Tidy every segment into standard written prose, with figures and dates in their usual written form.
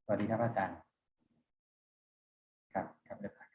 วัสดีครับอาจารย์ครับครับเรียบร้อย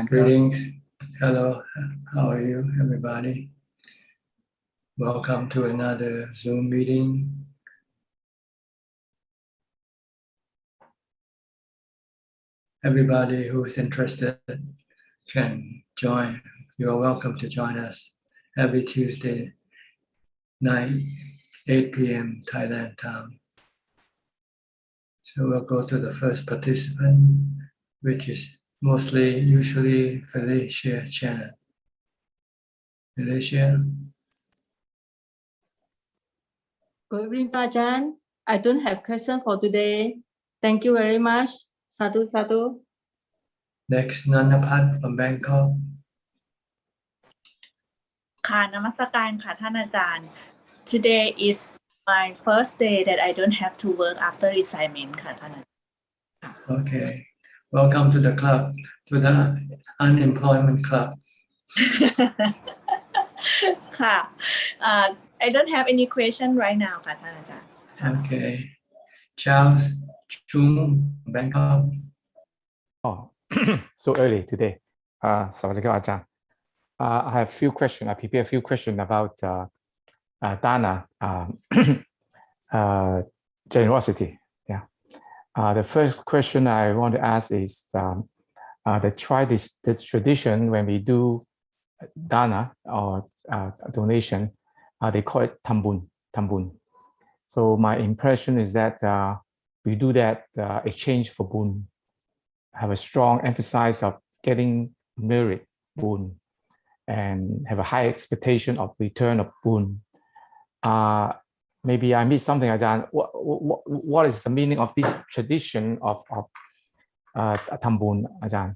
Greetings. Hello. How are you, everybody? Welcome to another Zoom meeting. Everybody who's interested can join. You are welcome to join us every Tuesday night, 8 p.m. Thailand time. So we'll go to the first participant, which is usually Felicia Chan. Felicia? Good evening, Ajaan. I don't have question for today. Thank you very much. Sadhu, sadhu. Next, Nanapat from Bangkok. ค่ะนมัสการค่ะท่านอาจารย์ Today is my first day that I don't have to work after retirement ค่ะท่านอาจารย์ Okay. Welcome to the club, to the unemployment club. ค่ะ I don't have any question right now ค่ะท่านอาจารย์ Okay. Charles Chung, Bangkok. Oh, so early today. Sawadee Ajahn. I have a few questions. I prepared a few questions about dana, generosity. Yeah. The first question I want to ask is this tradition when we do dana or donation, they call it tambun. So my impression is that we do that exchange for bun, have a strong emphasis of getting merit bun, and have a high expectation of return of bun. Maybe I missed something, Ajahn. What is the meaning of this tradition of tambun, Ajahn?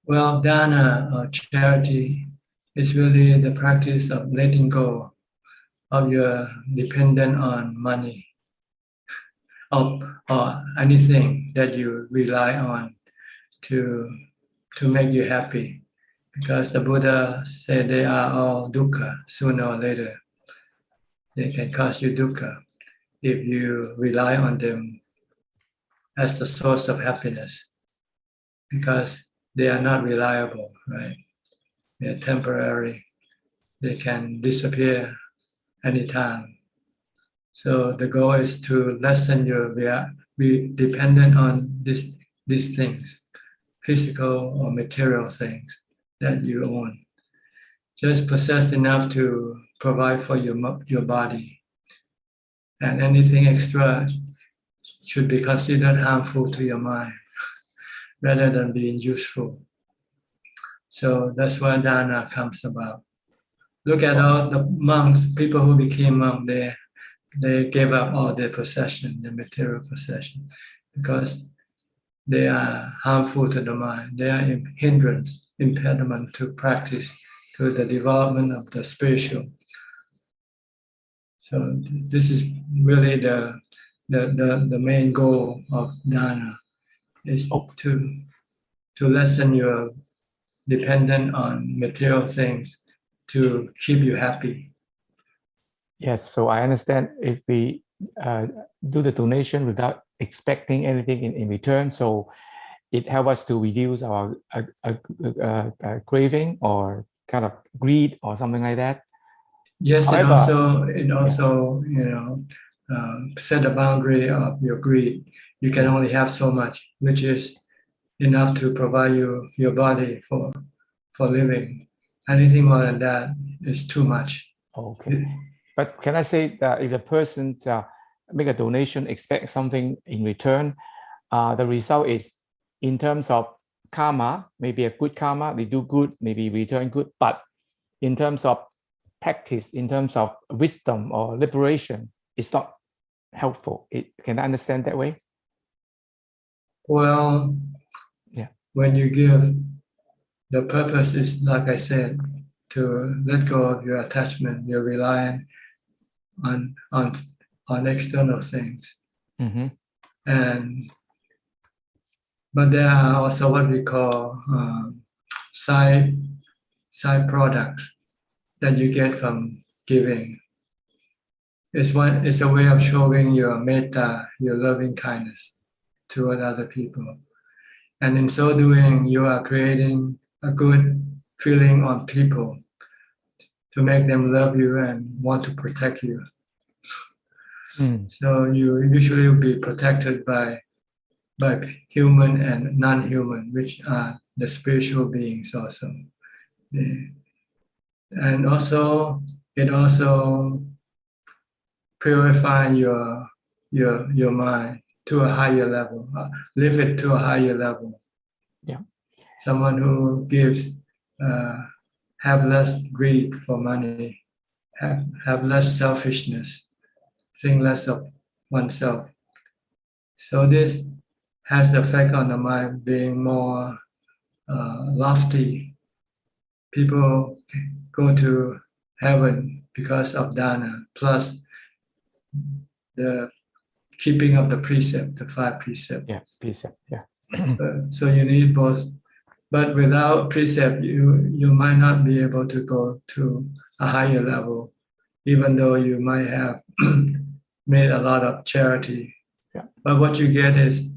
Well, dana or charity is really the practice of letting go of your dependent on money or anything that you rely on to make you happy. Because the Buddha said they are all dukkha, sooner or later. They can cause you dukkha if you rely on them as the source of happiness. Because they are not reliable, right? They are temporary. They can disappear anytime. So the goal is to lessen your be dependent on these things, physical or material things that you own. Just possess enough to provide for your body, and anything extra should be considered harmful to your mind rather than being useful. So that's where dana comes about. Look at all the monks, people who became monks, they gave up all their possession, their material possession, because they are harmful to the mind. They are hindrance, impediment to practice, to the development of the spiritual. So this is really the main goal of dana, is to lessen your dependent on material things to keep you happy. Yes, so I understand if we do the donation without expecting anything in return. So it helps us to reduce our craving or kind of greed or something like that. Yes, However, it also set a boundary of your greed. You can only have so much, which is enough to provide you your body for living. Anything more than that is too much. Okay. But can I say that if a person make a donation, expect something in return, the result is in terms of karma, maybe a good karma, they do good, maybe return good, but in terms of practice, in terms of wisdom or liberation, it's not helpful. Can I understand that way? Well, when you give, the purpose is, like I said, to let go of your attachment, your reliance on external things. Mm-hmm. But there are also what we call side products that you get from giving. It's a way of showing your metta, your loving kindness toward other people. And in so doing, you are creating a good feeling on people to make them love you and want to protect you. So you usually will be protected by human and non-human, which are the spiritual beings also. And also, it also purifies your mind to a higher level, lift it to a higher level. Yeah. Someone who gives, have less greed for money, have less selfishness, think less of oneself. So this has the effect on the mind being more lofty. People go to heaven because of dana, plus the keeping of the precept, the 5 precepts. Yeah, precept. Yeah. So you need both. But without precept, you might not be able to go to a higher level, even though you might have made a lot of charity. Yeah. But what you get is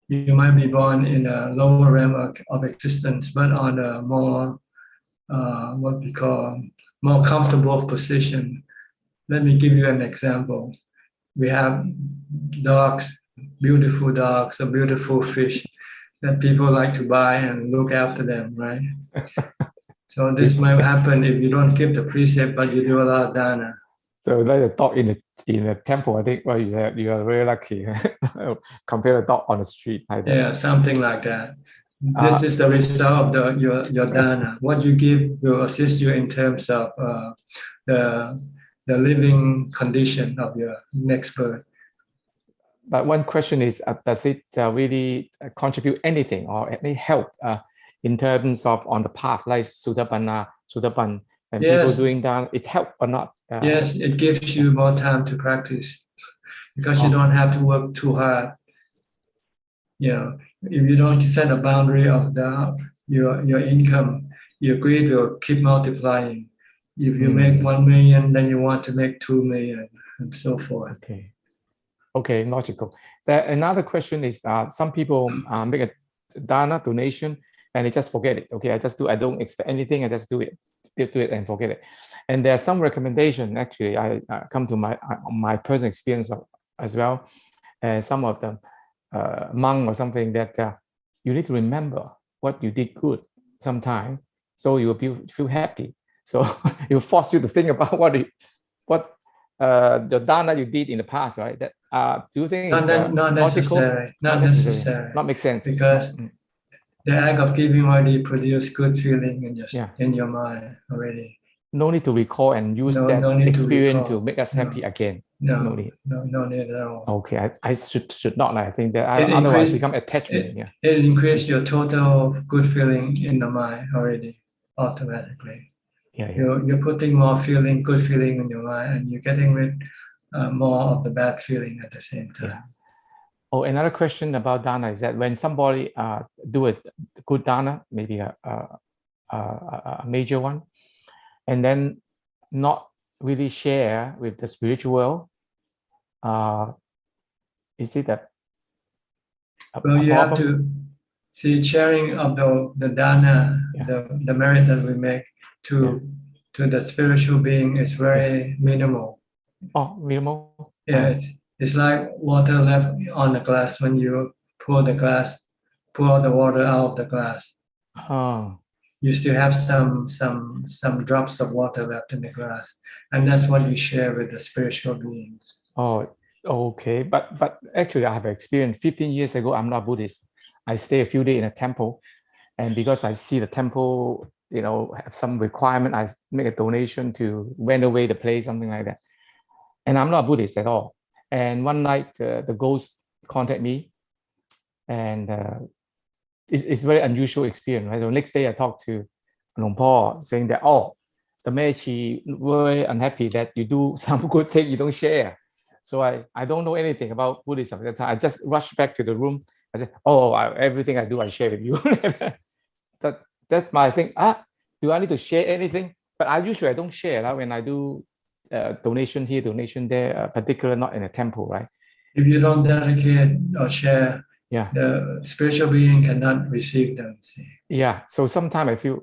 you might be born in a lower realm of existence, but on a more, what we call, more comfortable position. Let me give you an example. We have dogs, beautiful dogs, or beautiful fish that people like to buy and look after them, right? So this might happen if you don't keep the precept, but you do a lot of dana. So like a dog in a temple, I think what you said, you are very lucky. Compare a dog on the street. Like Yeah, something like that. This is the result of your dana. What you give will assist you in terms of the living condition of your next birth. But one question is, does it really contribute anything or any help in terms of on the path, like Sudapan, and people doing that, it help or not? Yes, it gives you more time to practice because you don't have to work too hard. You know, if you don't set a boundary of your income, your greed will keep multiplying. If you make 1 million, then you want to make 2 million, and so forth. Okay, logical. Another question is, some people make a dana donation and they just forget it. Okay, I don't expect anything. I just do it and forget it. And there are some recommendation. Actually, I come to my personal experience as well. Some of them, monk or something, that you need to remember what you did good sometime, so you will feel happy. So it will force you to think about what the dana you did in the past, right? That do you think not necessary? Not necessary. Not make sense because the act of giving already produce good feeling in your mind already. No need to recall and use that experience to make us happy again. No need at all. Okay, I should not. I think that otherwise become attachment. It increases your total good feeling in the mind already automatically. You're putting more good feeling in your mind, and you're getting rid more of the bad feeling at the same time. Oh, another question about dana is that when somebody do a good dana, maybe a major one, and then not really share with the spiritual world, is it a Well, you have problem? to see sharing of the dana, Yeah. the merit that we make to the spiritual being is very minimal. Oh, minimal. Yeah, it's like water left on the glass when you pour the water out of the glass. Oh, You still have some drops of water left in the glass, and that's what you share with the spiritual beings. oh, okay. But actually, I have experienced 15 years ago. I'm not Buddhist. I stay a few days in a temple, and because I see the temple, have some requirement, I make a donation to rent away the place, something like that. And I'm not Buddhist at all. And one night, the ghost contact me, and it's very unusual experience. Right? The next day, I talked to Long Po, saying that, the Mechi very unhappy that you do some good thing you don't share. So I don't know anything about Buddhism at that time. I just rushed back to the room. I said, everything I do, I share with you. That's my thing. Do I need to share anything? But I don't share when I do donation here, donation there, particularly not in a temple, right? If you don't dedicate or share, the spiritual being cannot receive them. See? Yeah. So sometimes I feel,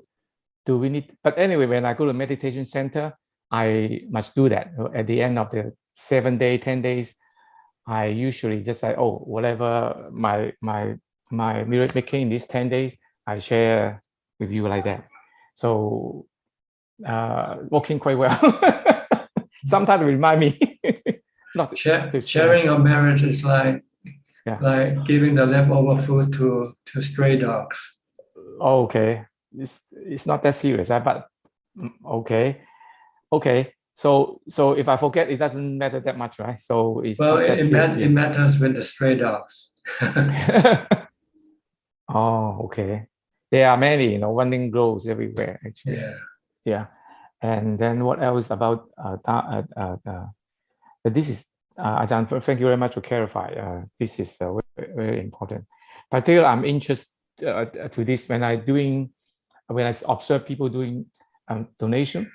do we need? But anyway, when I go to meditation center, I must do that. At the end of the 7 day, 10 days, I usually just say, whatever my mirror making in these 10 days, I share with you like that. So working quite well. Sometimes it remind me not sharing of marriage is like giving the leftover food to stray dogs. Okay, it's not that serious, but okay. So if I forget, it doesn't matter that much, right? So it's it matters with the stray dogs. Okay. There are many, running grows everywhere, actually. Yeah. And then what else about this is Ajaan, thank you very much for clarify. This is very, very important. Particularly, I'm interested to this when I observe people doing donation.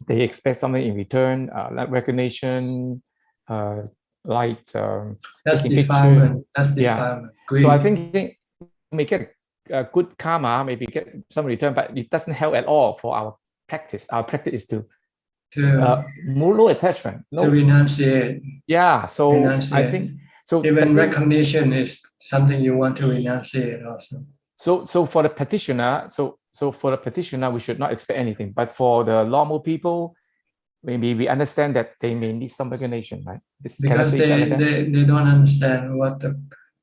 They expect something in return, like recognition, that's defilement. That's defilement. Greed. So I think you may get a good karma, maybe get some return, but it doesn't help at all for our practice. Our practice is to no attachment, to renunciate. Yeah. So renunciate. I think so. Even recognition is something you want to renunciate also. So for the petitioner, we should not expect anything. But for the normal people, maybe we understand that they may need some recognition, right? Because they don't understand what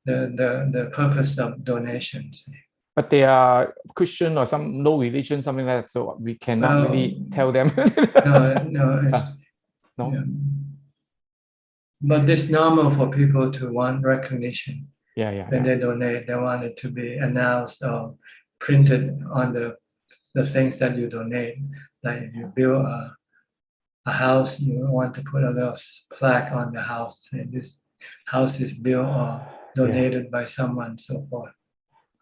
the purpose of donations. But they are Christian or some no religion, something like that. So we cannot really tell them. No. Yeah. But it's normal for people to want recognition. When they donate, they want it to be announced or printed on the things that you donate. Like if you build a house, you want to put a little plaque on the house saying this house is built or donated by someone, so forth.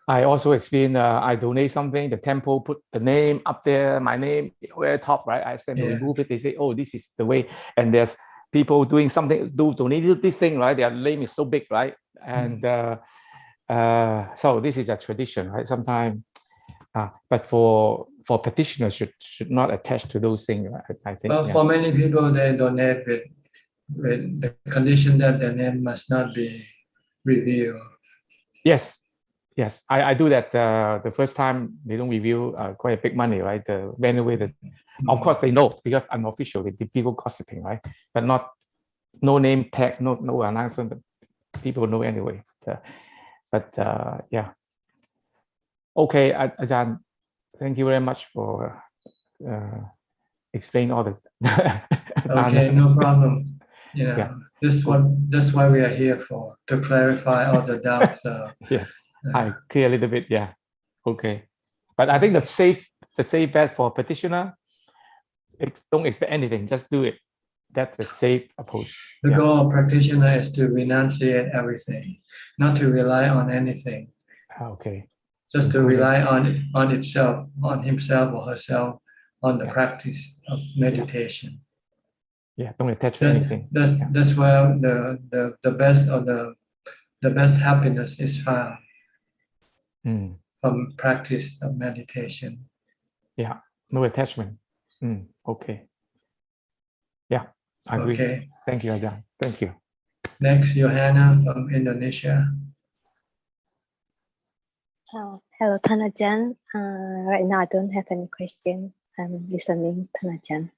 I also explained, I donate something, the temple put the name up there, my name very top, right? I said, remove it. They say, this is the way. And there's people doing something, donated this thing, right? Their name is so big, right? And so this is a tradition, right? Sometimes, but for petitioners should not attach to those things, right? I think. Well, for many people, they donate with the condition that their name must not be revealed. Yes, I do that. The first time they don't reveal quite a big money, right? Of course they know because unofficial, the people gossiping, right? But no name tag, no announcement. But people know anyway. Yeah. Okay, Ajaan, thank you very much for explaining all the. Okay, no problem. That's why we are here for, to clarify all the doubts. I clear a little bit, okay. But I think the safe bet for petitioner, don't expect anything, just do it. That's the safe approach. The goal of practitioner is to renunciate everything, not to rely on anything. Okay. Just to rely on itself, on himself or herself, on the practice of meditation. Yeah, don't attach to anything. That's where the best of the best happiness is found from practice of meditation. Yeah, no attachment. Okay. Yeah, I agree. Okay. Thank you, Ajahn. Thank you. Next, Johanna from Indonesia. Hello, Thana Ajahn. Right now, I don't have any question. I'm listening, Thana Ajahn.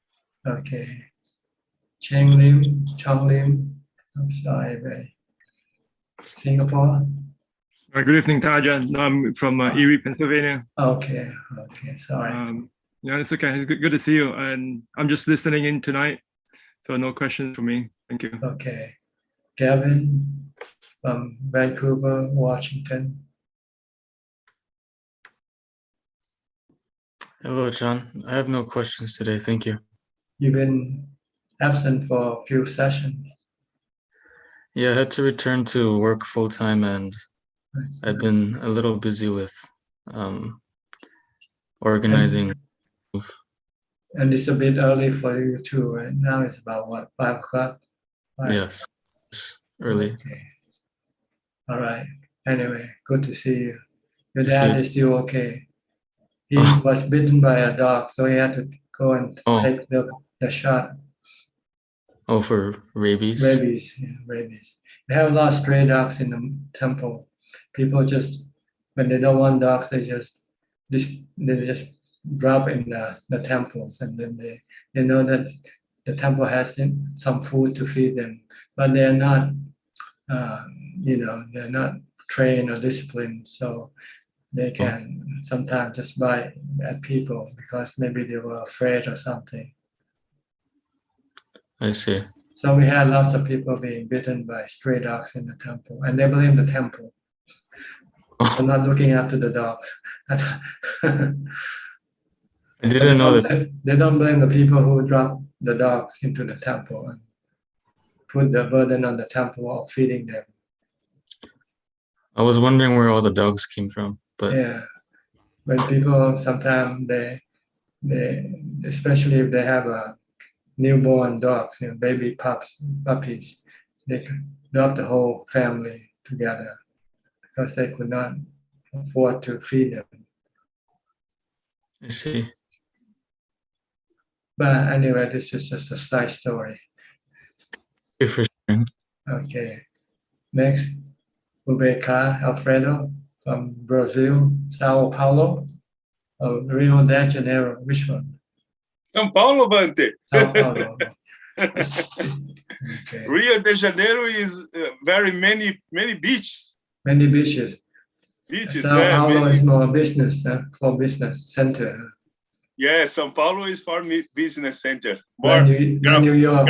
Okay. Chong Lim. I'm sorry, Singapore. Good evening, Tajan. I'm from Erie, Pennsylvania. Okay. Sorry. Yeah, it's okay. It's good to see you. And I'm just listening in tonight, so no questions for me. Thank you. Okay. Gavin from Vancouver, Washington. Hello, John. I have no questions today. Thank you. You've been absent for a few sessions. Yeah, I had to return to work full time, and I've been a little busy with organizing. And it's a bit early for you too, right? Now it's about what, 5 o'clock? Yes, it's early. Okay. All right. Anyway, good to see you. Your dad is still okay. He was bitten by a dog, so he had to go and take the shot. Oh, for rabies? Rabies. We have a lot of stray dogs in the temple. People just, when they don't want dogs, they just drop in the temples, and then they know that the temple has some food to feed them, but they're not, they're not trained or disciplined, so they can sometimes just bite at people because maybe they were afraid or something. I see. So we had lots of people being bitten by stray dogs in the temple, and they blame the temple for not looking after the dogs. I didn't know that. They don't blame the people who drop the dogs into the temple and put the burden on the temple of feeding them. I was wondering where all the dogs came from, but yeah, when people sometimes they especially if they have a newborn dogs, baby puppies, they can drop the whole family together because they could not afford to feed them. I see. But anyway, this is just a side story. Thank you for sharing. Okay. Next, Ubeca Alfredo from Brazil, Sao Paulo, Rio de Janeiro. Which one? São Paulo, Bante. Sao Paulo. Okay. Rio de Janeiro is very many beaches. Many beaches. Sao Paulo is more business, for business center. Yeah, São Paulo is for business center. More New York.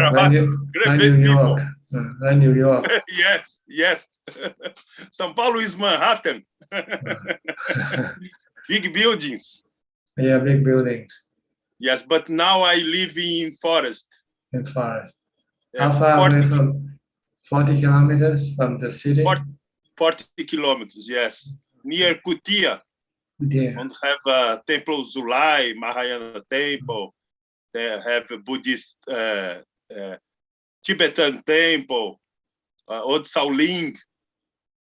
New York. Yes. São Paulo is Manhattan. Big buildings. Yeah, big buildings. Yes, but now I live in forest. In forest. How far away from 40 kilometers from the city? 40 kilometers, yes. Near Kutia. Yeah. And have Temple Zulai, Mahayana temple. They have a Buddhist Tibetan temple. Old Shaolin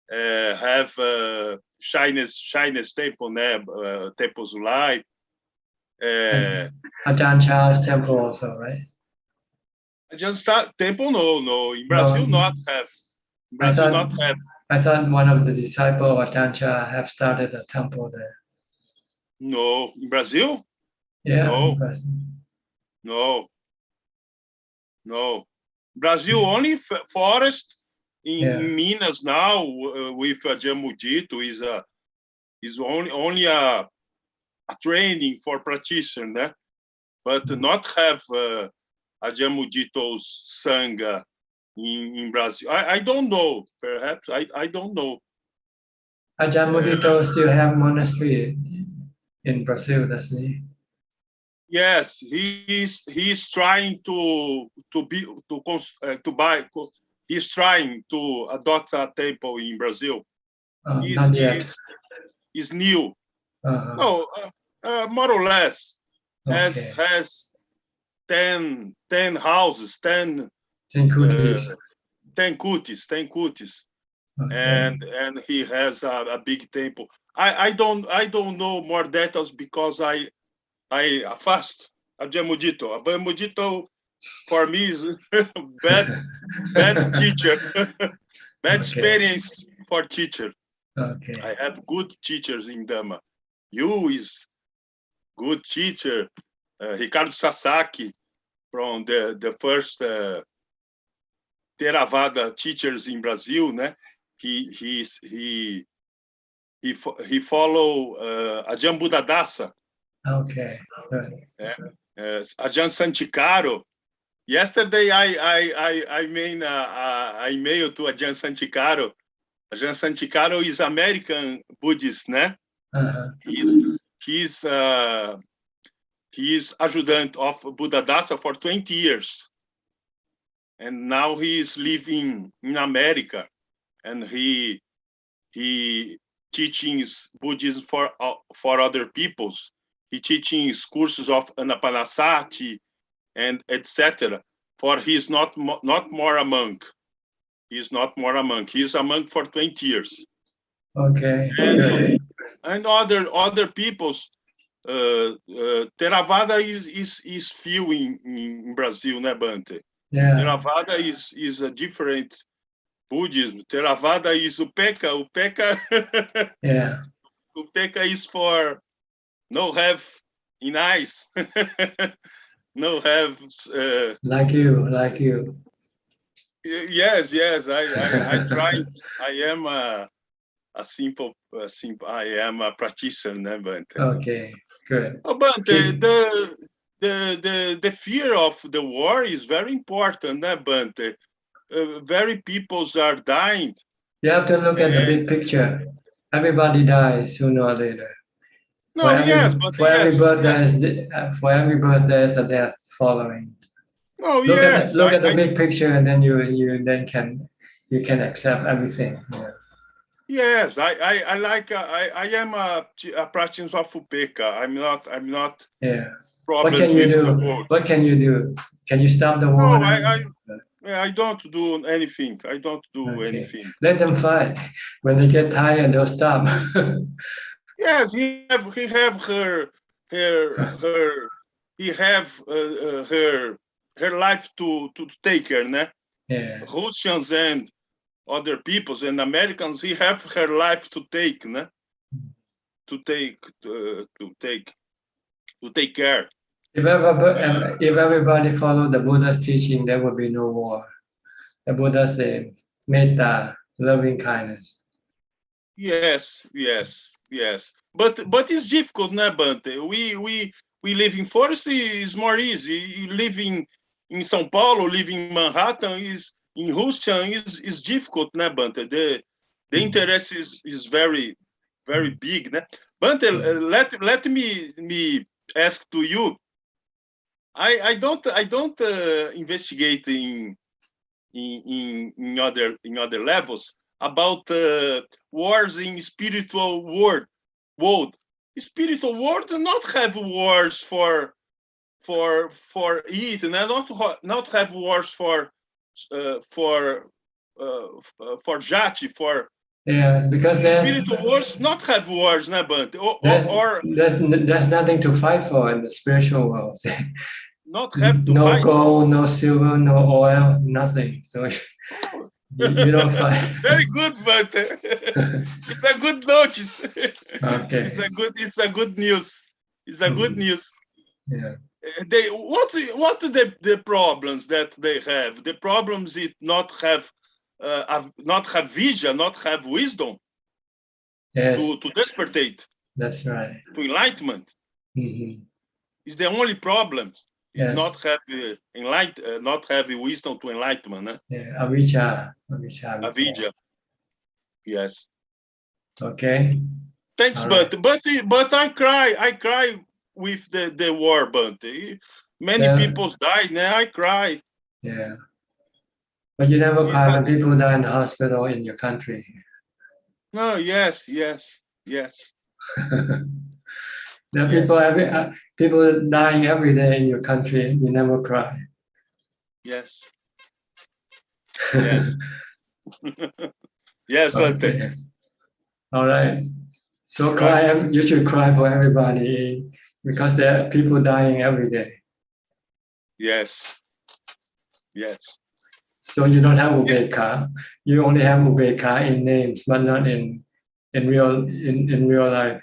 have Chinese temple there, Temple Zulai. Ajaan Charles temple also, right? Ajaan temple, no. In Brazil, not have. I thought one of the disciples of Ajaan Chah have started a temple there. No, in Brazil? Yeah. No. Brazil only forest in Minas now with Ajaan Mudito is only a training for practitioner, but not have Ajaan Mudito's Sangha in Brazil. I don't know. Perhaps I don't know. Ajaan Mudito still have monastery in Brazil, doesn't he? Yes, he's trying to buy. He's trying to adopt a temple in Brazil. Not yet. He's new. Uh-huh. No, more or less. Okay. 10 houses, 10 kutis. 10 kutis. Okay. And he has a big temple. I don't know more details because I fast Ajaan Mudito. Ajaan Mudito for me is bad teacher, bad experience for teacher. Okay. I have good teachers in Dhamma. You is good teacher. Ricardo Sasaki from the first Theravada teachers in Brazil, né? He follow Ajahn Buddhadasa. Okay. Good. Ajahn Santikaro. Yesterday I made a email to Ajahn Santikaro. Ajahn Santikaro is American Buddhist, né? He's adjutant of Buddhadasa for 20 years. And now he is living in America, and he teachings Buddhism for other peoples. He teachings courses of Anapanasati and etc. For he is not more a monk. He is not more a monk. He is a monk for 20 years. Okay. And other peoples. Theravada is few in Brazil, né, Bante? Yeah. Theravada is a different Buddhism. Theravada is Upeka. Yeah. Upeka is for no have in eyes. No have. Like you. Yes. I tried. I am a simple. I am a practitioner, Bante. Okay. Good. Oh, Bante, the fear of the war is very important, né, Bante? Very peoples are dying. You have to look at the big picture. Everybody dies sooner or later. No, For every birth there is a death following. Oh, Look at the big picture, and then you can accept everything. Yeah. Yes, I like. I am a practitioner of Upeka. I'm not. Yeah. What can you do? What can you do? Can you stop the war? No, I don't do anything. I don't do anything. Let them fight. When they get tired, they'll stop. Yes, he have her life to take her, né? Yeah. Russians and other peoples and Americans, he have her life to take, né? To take care. If everybody followed the Buddha's teaching, there would be no war. The Buddha said, metta, loving kindness. Yes. But it's difficult, né, Bante? We live in forest is more easy. Living in São Paulo, living in Manhattan in Houston is difficult, né, Bante? The interest is very, very big, né? Bante, let me ask to you. I don't investigate in other levels about wars in spiritual world. Spiritual world do not have wars for it, and not have wars for jati, for because spiritual wars not have wars, né, Bante? Or there's nothing to fight for in the spiritual world. Not have to no fight. gold, no silver, no oil, nothing. So you don't fight. Very good, but it's a good notice. Okay. It's a good news. It's a good news. Yeah. What are the problems that they have? The problems is not have vision, not have wisdom. Yes. To despertate. That's right. To enlightenment. Mm-hmm. Is the only problem. Is yes. not have not have wisdom to enlightenment. Eh? Yeah, avijja. Yes. Okay. Thanks, right. but I cry with the war, but many people died. Now I cry. Yeah. But you never cry when people die in the hospital in your country. No, yes. There are people dying every day in your country. You never cry. Yes. Yes. Yes, Okay. All right. So Right. you should cry for everybody because there are people dying every day. Yes. Yes. So you don't have ubeka. You only have ubeka in names, but not in real life.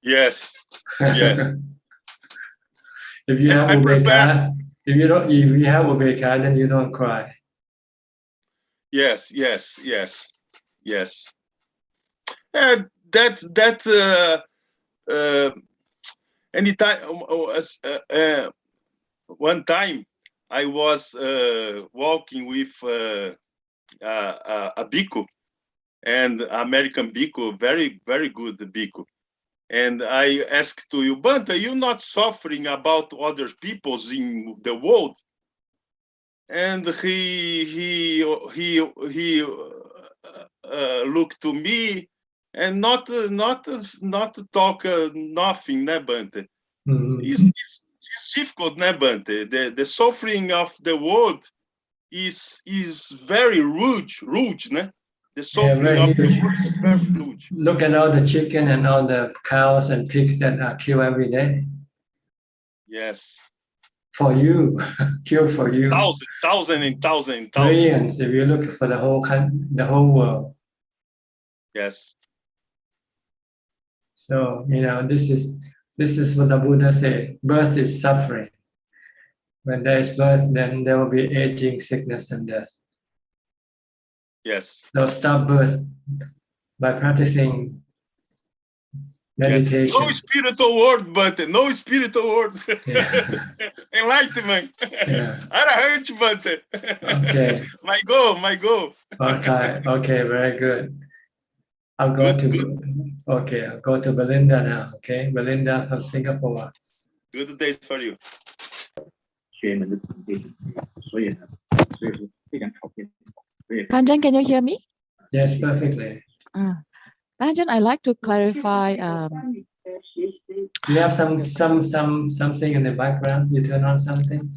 Yes. Yes. If you have I prefer. ubeka, if you have ubeka, then you don't cry. Yes. Yes. Yes. Yes. That's anytime. One time I was walking with a bhikkhu, and American bhikkhu, very, very good bhikkhu. And I asked to you, Bhante, you not suffering about other peoples in the world? And he looked to me and not talk nothing, né, Bhante? It's difficult, né, Bhante? The suffering of the world is very rude, né? The suffering of the world is very rude. Look at all the chicken and all the cows and pigs that are killed every day. Yes. For you, killed for you. Thousands. Millions, if you look for the whole world. Yes. So this is what the Buddha said. Birth is suffering. When there is birth, then there will be aging, sickness, and death. Yes. So stop birth by practicing meditation. No spiritual word, but no spiritual word. Yeah. Enlightenment. Yeah. Arahant, but Okay. my goal. Okay, very good. I'll go to Belinda now. Okay, Belinda from Singapore. Good day for you. Tanjan, can you hear me? Yes, perfectly. Tanjan, I'd like to clarify. You have something in the background. You turn on something.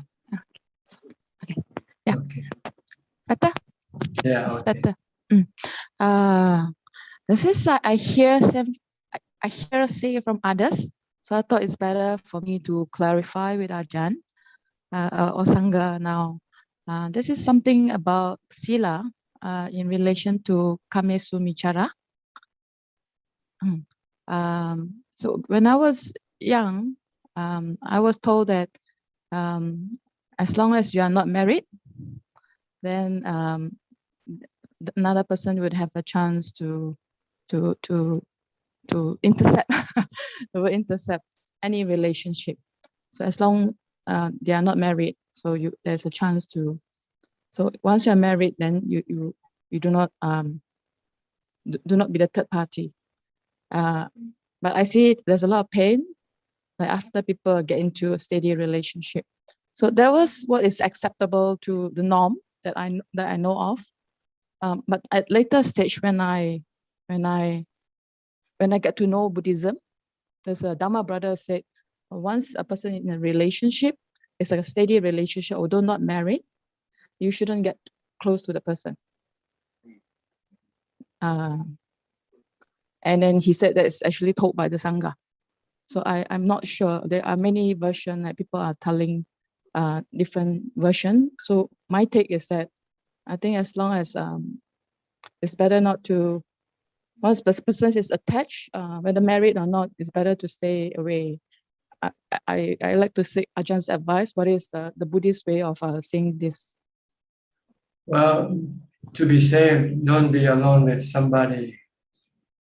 Okay. Yeah. Okay. Better. Yeah. It's Okay. better. This is I hear say from others, so I thought it's better for me to clarify with Ajaan or Sangha now. This is something about sila in relation to Kame Sumichara. So when I was young, I was told that as long as you are not married, then another person would have a chance to intercept intercept any relationship. So as long they are not married, so there's a chance to. So once you are married, then you do not be the third party. But I see there's a lot of pain, like after people get into a steady relationship. So that was what is acceptable to the norm that I know of. But at later stage, when I get to know Buddhism, there's a Dhamma brother said, once a person in a relationship, it's like a steady relationship, although not married, you shouldn't get close to the person. And then he said that it's actually told by the Sangha. So I'm not sure. There are many versions that people are telling different versions. So my take is that I think as long as it's better not to, once the person is attached, whether married or not, it's better to stay away. I like to seek Ajaan's advice. What is the Buddhist way of seeing this? Well, to be safe, don't be alone with somebody,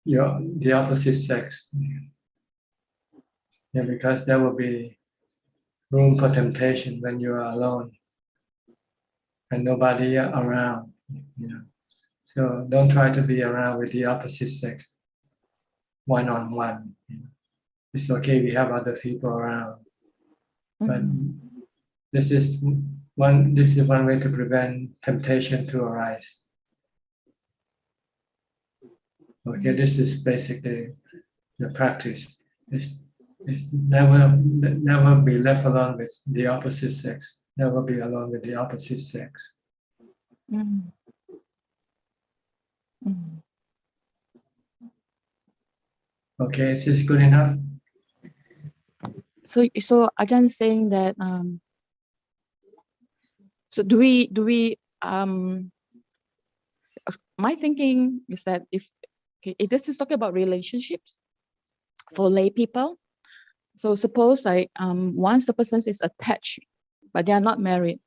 the opposite sex. Yeah, because there will be room for temptation when you are alone and nobody around. So don't try to be around with the opposite sex one-on-one. It's okay if you have other people around, but this is one way to prevent temptation to arise. Okay, this is basically the practice. It's never be left alone with the opposite sex. Never be alone with the opposite sex. Mm. Mm. Okay, is this good enough? So Ajahn saying that so do we my thinking is that if this is talking about relationships for lay people. So suppose like once the person is attached but they are not married,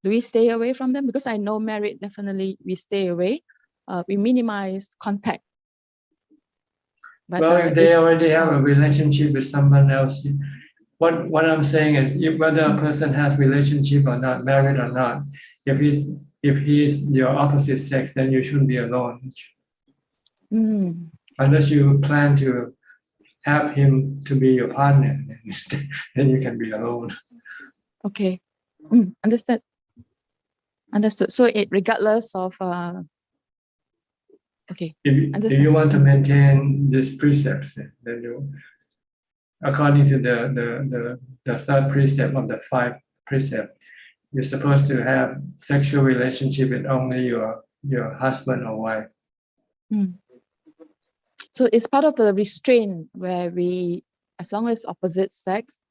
do we stay away from them? Because I know married, definitely we stay away. We minimize contact. But, well, if they already have a relationship with someone else, what I'm saying is, whether a person has relationship or not, married or not, if he's your opposite sex, then you shouldn't be alone. Unless you plan to have him to be your partner, then you can be alone. Okay, understood. So it regardless of okay. If you want to maintain these precepts, then you, according to the third precept of the 5 precepts, you're supposed to have sexual relationship with only your husband or wife. So it's part of the restraint where we, as long as opposite sex,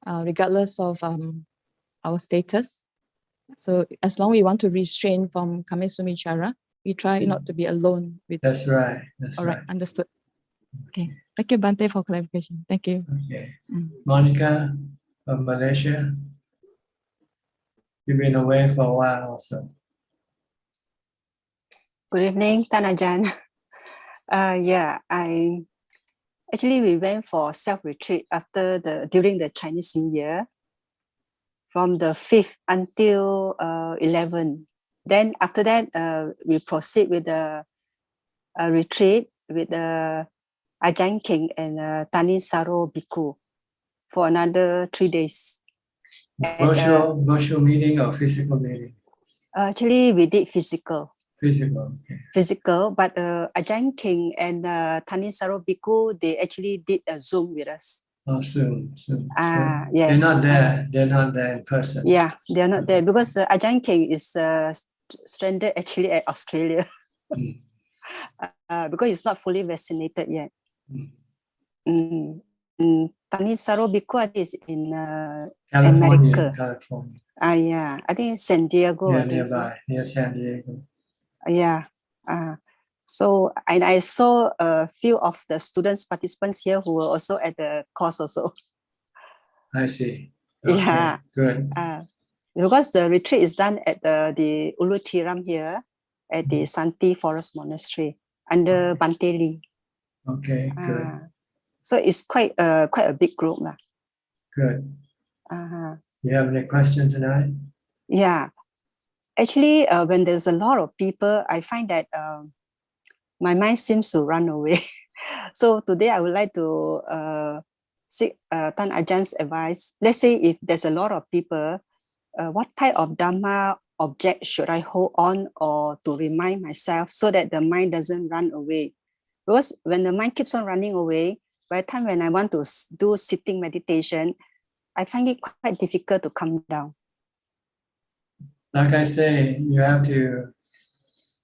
regardless of our status. So as long as we want to restrain from Kamesumiccara, we try not to be alone with. That's right. That's all right. right. Understood. Okay. Thank you, Bante, for clarification. Thank you. Okay. Monica from Malaysia. You've been away for a while also. Good evening, Ajahn. Yeah, we went for self-retreat during the Chinese New Year, from the 5th until 11. Then after that, we proceed with the retreat with the Ajahn King and Tanin Saro Bhikkhu for another 3 days. Virtual meeting or physical meeting? Actually, we did physical. Physical, okay. Physical, but Ajahn King and Tanin Saro Bhikkhu, they actually did a Zoom with us. Oh, soon. Yes. They're not there. They're not there in person. Yeah, they're not there because Ajahn King is stranded actually at Australia because he's not fully vaccinated yet. Tanin Saro Bhikkhu is in America. California. Yeah, I think San Diego. Yeah, nearby, near San Diego. Yeah. So, and I saw a few of the participants here who were also at the course also. I see. Okay, yeah. Good. Because the retreat is done at the Ulu Tiram here at the Santi Forest Monastery under Bante Lee. Okay, good. So it's quite a big group. Good. You have any question tonight? Yeah. Actually, when there's a lot of people, I find that my mind seems to run away. So today I would like to seek Tan Ajahn's advice. Let's say if there's a lot of people, what type of Dhamma object should I hold on or to remind myself so that the mind doesn't run away? Because when the mind keeps on running away, by the time when I want to do sitting meditation, I find it quite difficult to come down. Like I say, you have to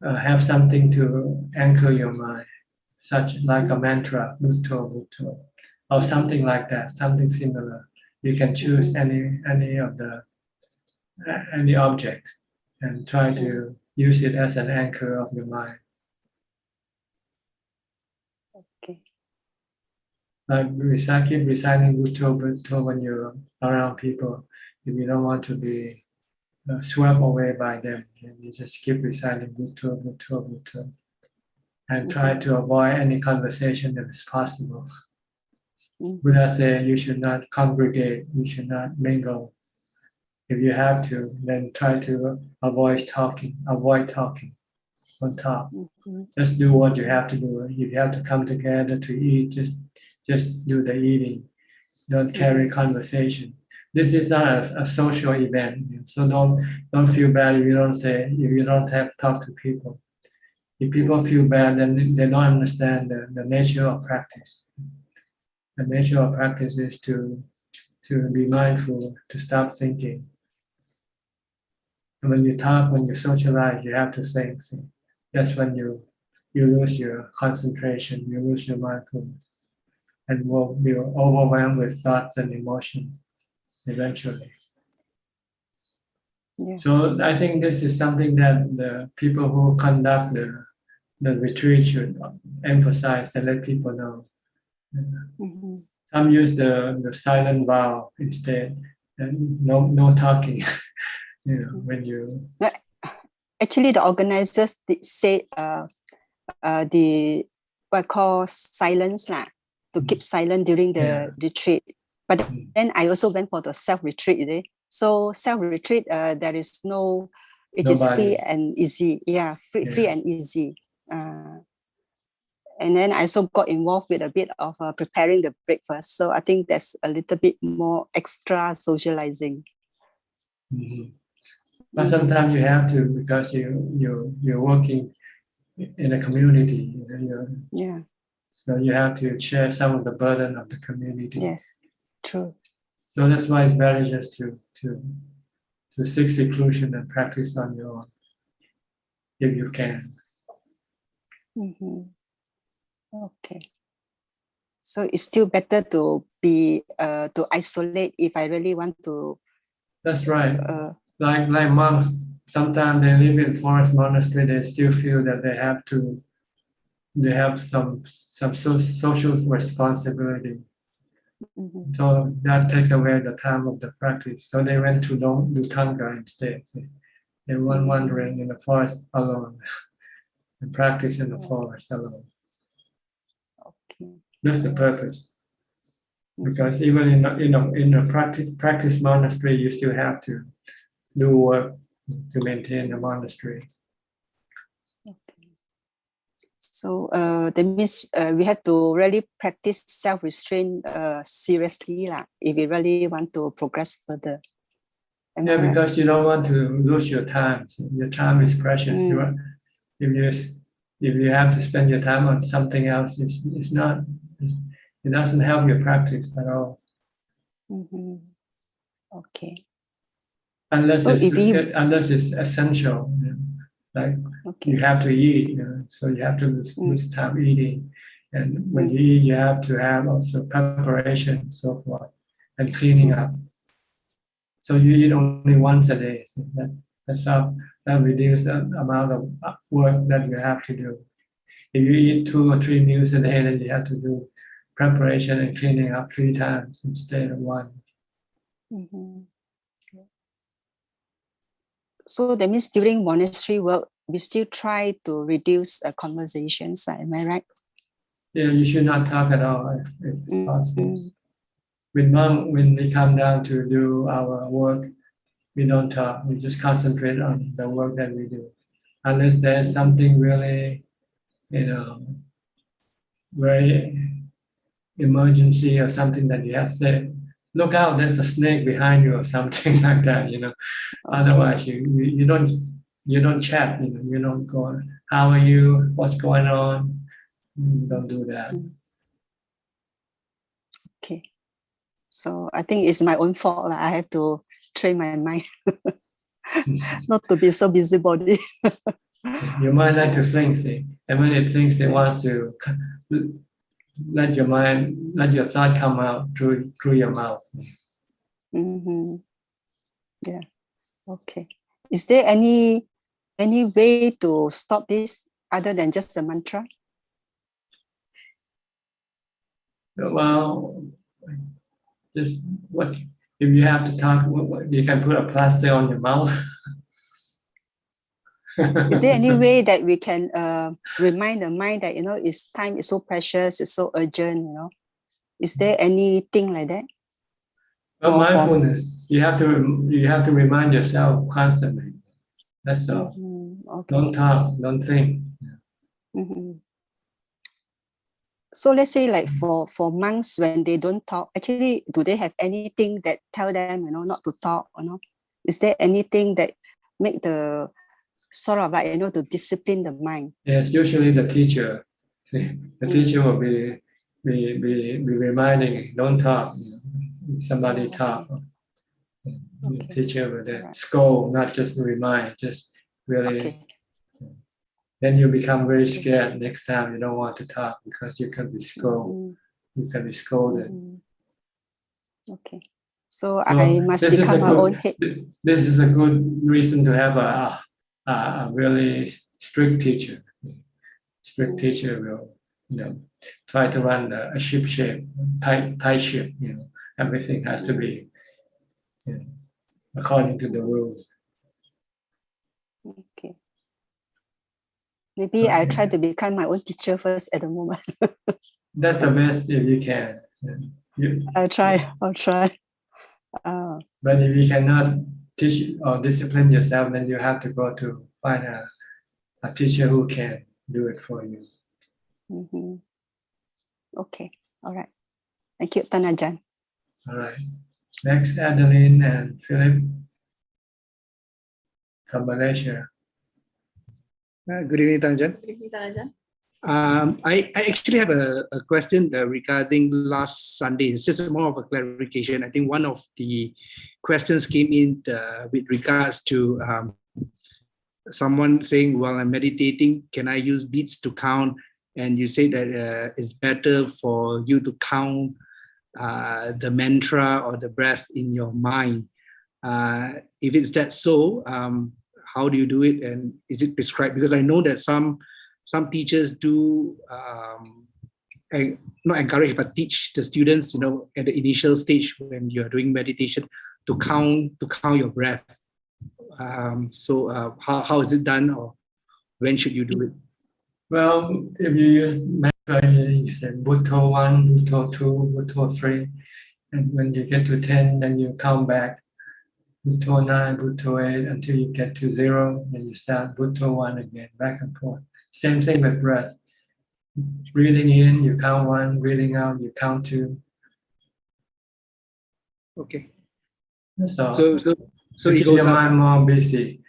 have something to anchor your mind, such like a mantra, Bhutto, Bhutto, or something like that, something similar. You can choose any object and try to use it as an anchor of your mind. Okay. Like keep reciting Bhutto, Bhutto when you're around people. If you don't want to be swept away by them, and you just keep reciting Bhutto, Bhutto, Bhutto, and try to avoid any conversation if it's possible. Buddha said you should not congregate, you should not mingle. If you have to, then try to avoid talking on top. Just do what you have to do. If you have to come together to eat, just do the eating. Don't carry conversation. This is not a social event, so don't feel bad if you don't have to talk to people. If people feel bad, then they don't understand the nature of practice. the nature of practice is to be mindful, to stop thinking. And when you talk, when you socialize, you have to think. That's when you lose your concentration, you lose your mindfulness, and will be overwhelmed with thoughts and emotions eventually. Yeah. So I think this is something that the people who conduct the retreat should emphasize and let people know. Mm-hmm. Some use the silent vow instead, and no talking. When you actually the organizers did say the what call silence lah, to keep silent during the retreat. But then I also went for the self-retreat. So self-retreat, there is no, it is free and easy. Yeah, free and easy. And then I also got involved with a bit of preparing the breakfast. So I think that's a little bit more extra socializing. Mm-hmm. But sometimes you have to, because you're working in a community. Yeah. So you have to share some of the burden of the community. Yes, true. So that's why it's better just to seek seclusion and practice on your own, if you can. Mm-hmm. Okay. So it's still better to be to isolate if I really want to. That's right. Like monks, sometimes they live in forest monastery. They still feel that they have some social responsibility. Mm-hmm. So that takes away the time of the practice. So they went to do Thanga instead. They went wandering in the forest alone and practice in the forest alone. Okay. That's the purpose. Because even in a practice monastery, you still have to do work to maintain the monastery. Okay. So that means we have to really practice self-restraint seriously if we really want to progress further. Because you don't want to lose your time. So your time is precious. If you have to spend your time on something else, it doesn't help your practice at all. Mm-hmm. Okay. Unless it's essential, like you have to eat, so you have to lose time eating, and when you eat, you have to have also preparation and so forth, and cleaning up. So you eat only once a day. So that reduces the amount of work that you have to do. If you eat 2 or 3 meals a day, then you have to do preparation and cleaning up 3 times instead of 1. Mm-hmm. So that means during monastery work, we still try to reduce conversations. Am I right? Yeah, you should not talk at all if possible. With monk, when we come down to do our work, we don't talk. We just concentrate on the work that we do, unless there's something really, very emergency or something that you have to say, look out, there's a snake behind you or something like that, Okay. Otherwise you don't chat, you don't go, how are you, what's going on? You don't do that. Okay. So I think it's my own fault. I have to train my mind not to be so busybody. Your mind like to think, and when it thinks, it wants to let your thought come out through your mouth. Mm-hmm. Yeah. Okay. Is there any way to stop this other than just the mantra? Well, just what if you have to talk? You can put a plaster on your mouth. Is there any way that we can remind the mind that it's time is so precious, it's so urgent? Is there anything like that? Well, mindfulness. You have to remind yourself constantly. That's all. Mm-hmm. Okay. Don't talk. Don't think. Mm-hmm. So let's say like for monks, when they don't talk, actually, do they have anything that tell them not to talk? Is there anything that make the sort of like to discipline the mind? Yes, usually the teacher. The teacher will be be reminding, don't talk. Somebody talk. The teacher will then scold, not just remind, just really. Then you become very scared. Next time you don't want to talk because you can be scolded. You can be scolded. Okay. So I must become my own head. This is a good reason to have a really strict teacher. Strict teacher will, try to run a ship shape, tight ship. Everything has to be according to the rules. Okay. Maybe I'll try to become my own teacher first at the moment. That's the best if you can. I'll try. But if you cannot teach or discipline yourself, then you have to go to find a teacher who can do it for you. Okay. All right. Thank you, Ajaan. All right. Next, Adeline and Philip from Malaysia. Good evening, Ajaan. I actually have a question regarding last Sunday. It's just more of a clarification. I think one of the questions came in with regards to someone saying, while I'm meditating, can I use beats to count? And you say that it's better for you to count the mantra or the breath in your mind. If it's that so, how do you do it, and is it prescribed? Because I know that some teachers do not encourage but teach the students, at the initial stage when you're doing meditation, to count your breath. So how is it done, or when should you do it? Well, if you use mantra, you say Bhutto 1, Bhutto 2, Bhutto 3, and when you get to 10, then you count back. Bhutto 9, Bhutto 8, until you get to 0, then you start Bhutto 1 again, back and forth. Same thing with breath. Breathing in, you count 1, breathing out, you count 2. Okay. So it keep goes your mind more busy.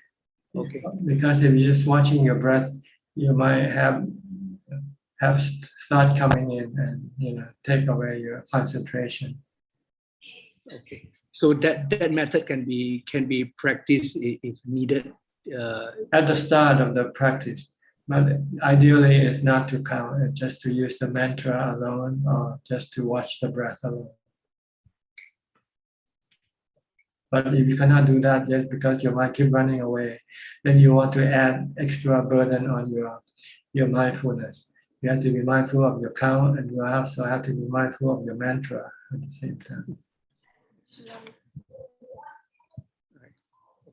Okay. Because if you're just watching your breath, you might have start coming in and take away your concentration. Okay. So that method can be practiced if needed. At the start of the practice, but ideally it's not to count, it's just to use the mantra alone or just to watch the breath alone. But if you cannot do that yet because your mind keep running away, then you want to add extra burden on your mindfulness. You have to be mindful of your count, and you also have to be mindful of your mantra at the same time.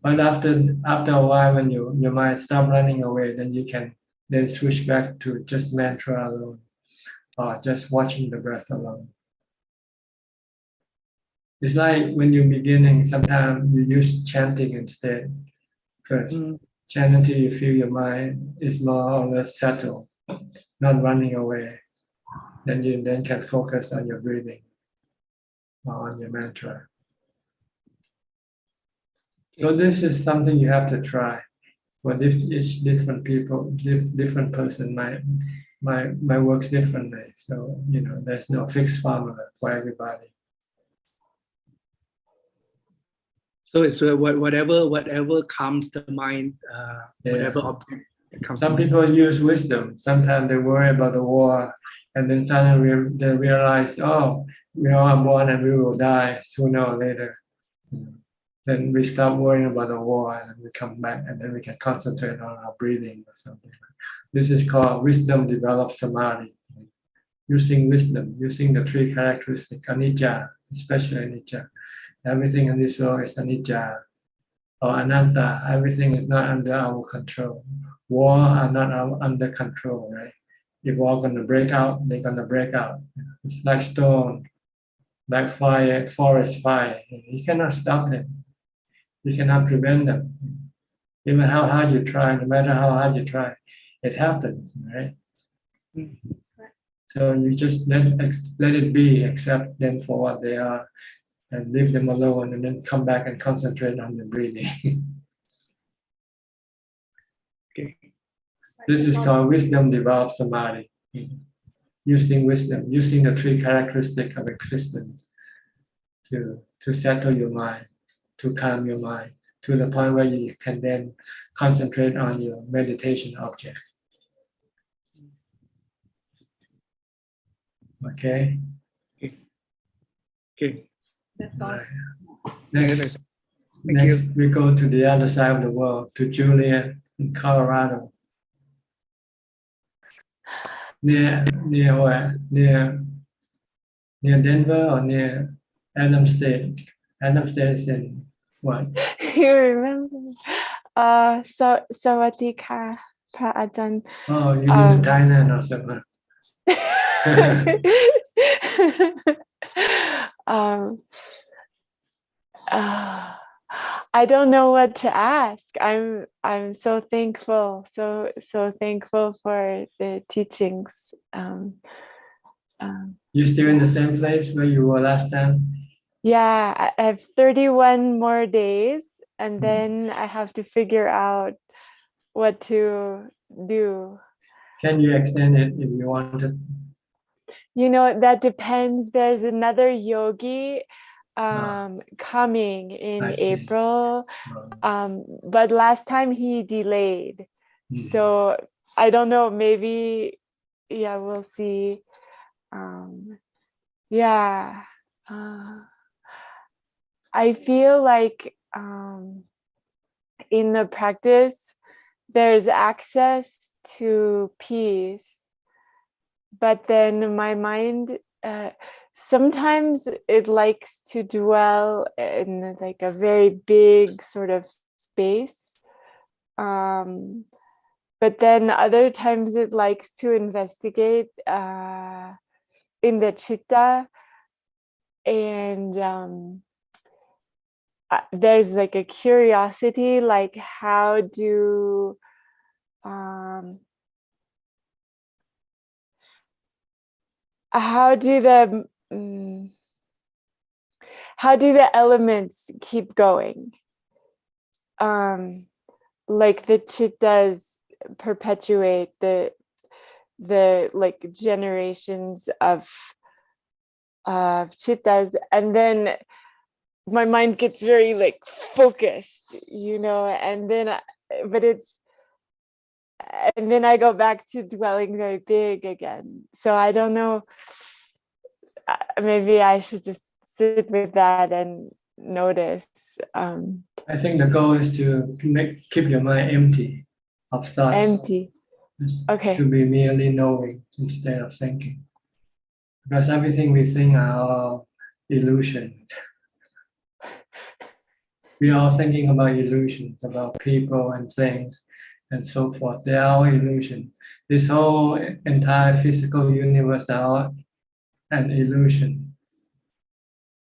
But after a while, when your mind stop running away, then you can then switch back to just mantra alone, or just watching the breath alone. It's like when you're beginning, sometimes you use chanting instead first. Chant until you feel your mind is more or less settled, not running away. Then you can focus on your breathing or on your mantra. So this is something you have to try. For each different people, different person might works differently. So there's no fixed formula for everybody. So it's whatever calms the mind, whatever object comes. Some people use wisdom. Sometimes they worry about the war, and then suddenly they realize, we all are born and we will die sooner or later. Then we stop worrying about the war and we come back, and then we can concentrate on our breathing or something. This is called wisdom develops samadhi. Using wisdom, using the three characteristics, anicca, especially anicca. Everything in this world is anicca or anatta. Everything is not under our control. War are not under control, right? If war going to break out, they're going to break out. It's like storm, like fire, forest fire. You cannot stop them. You cannot prevent them. Even how hard you try, no matter how hard you try, it happens, right? So you just let it be, accept them for what they are, and leave them alone, and then come back and concentrate on the breathing. Okay. This is called wisdom develops samadhi. using wisdom, using the three characteristics of existence to settle your mind, to calm your mind, to the point where you can then concentrate on your meditation object. Okay? Okay. That's all. Next, Thank you. we go to the other side of the world, to Julia in Colorado. Near where? Near Denver or near Adams State? Adams State is in what? You remember? Sawadika, Pra Ajaan. Oh, you live in Thailand or something. I don't know what to ask. I'm so thankful, so thankful for the teachings. You still in the same place where you were last time? Yeah, I have 31 more days, and then I have to figure out what to do. Can you extend it if you wanted? You know, that depends. There's another yogi coming in April, but last time he delayed. So I don't know, maybe, yeah, we'll see. Yeah, I feel like in the practice, there's access to peace, but then my mind, sometimes it likes to dwell in like a very big sort of space. But then other times it likes to investigate in the chitta, and there's like a curiosity, like how do the elements keep going? Like the chittas perpetuate the like generations of chittas, and then my mind gets very like focused, you know, and then I go back to dwelling very big again. So I don't know, maybe I should just sit with that and notice. I think the goal is to keep your mind empty of thoughts. Empty. Okay. To be merely knowing instead of thinking. Because everything we think are all illusion. We are all thinking about illusions, about people and things and so forth. They are all illusion. This whole entire physical universe are all an illusion.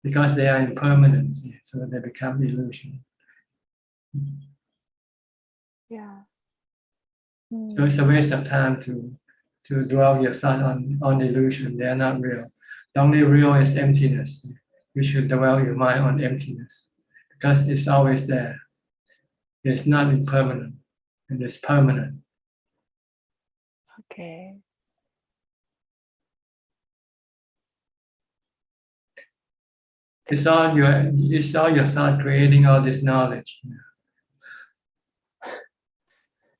Because they are impermanent, so they become illusion. Yeah. So it's a waste of time to dwell your thought on illusion. They are not real. The only real is emptiness. You should dwell your mind on emptiness because it's always there. It's not impermanent, and it's permanent. Okay. It's all your thought creating all this knowledge,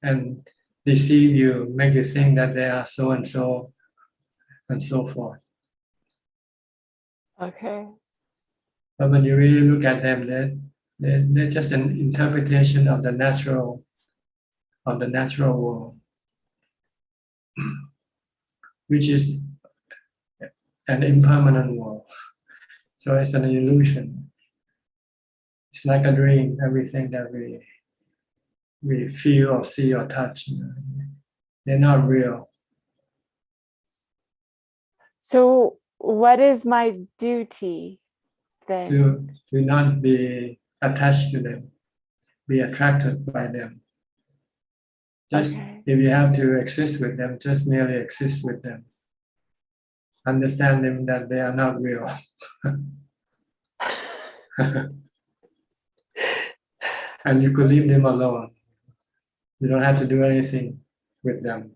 and deceive you, make you think that they are so and so, and so forth. Okay. But when you really look at them, they're just an interpretation of the natural world, which is an impermanent world. So it's an illusion. It's like a dream. Everything that we feel or see or touch, they're not real. So what is my duty then? To not be attached to them, be attracted by them. Just if you have to exist with them, just merely exist with them. Understand them that they are not real. And you could leave them alone. You don't have to do anything with them.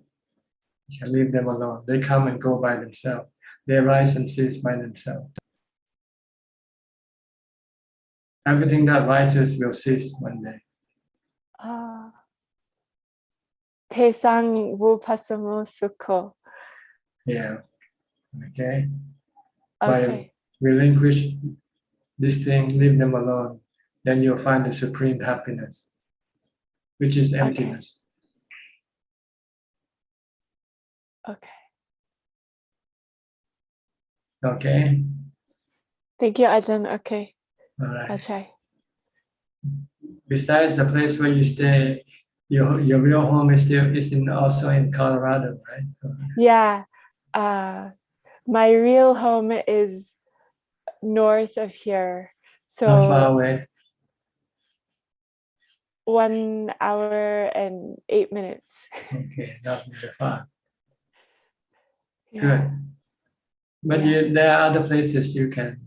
You can leave them alone. They come and go by themselves. They rise and cease by themselves. Everything that rises will cease one day. Tesang vupasamo sukho. Yeah. Okay. Okay. By relinquish this thing, leave them alone, then you'll find the supreme happiness, which is emptiness. Okay. Okay. Thank you, Ajahn. Okay. All right. I'll try. Besides the place where you stay, your real home is also in Colorado, right? Yeah. My real home is north of here. So Not far away. 1 hour and 8 minutes. Okay, not very far. Yeah. Good. But there are other places you can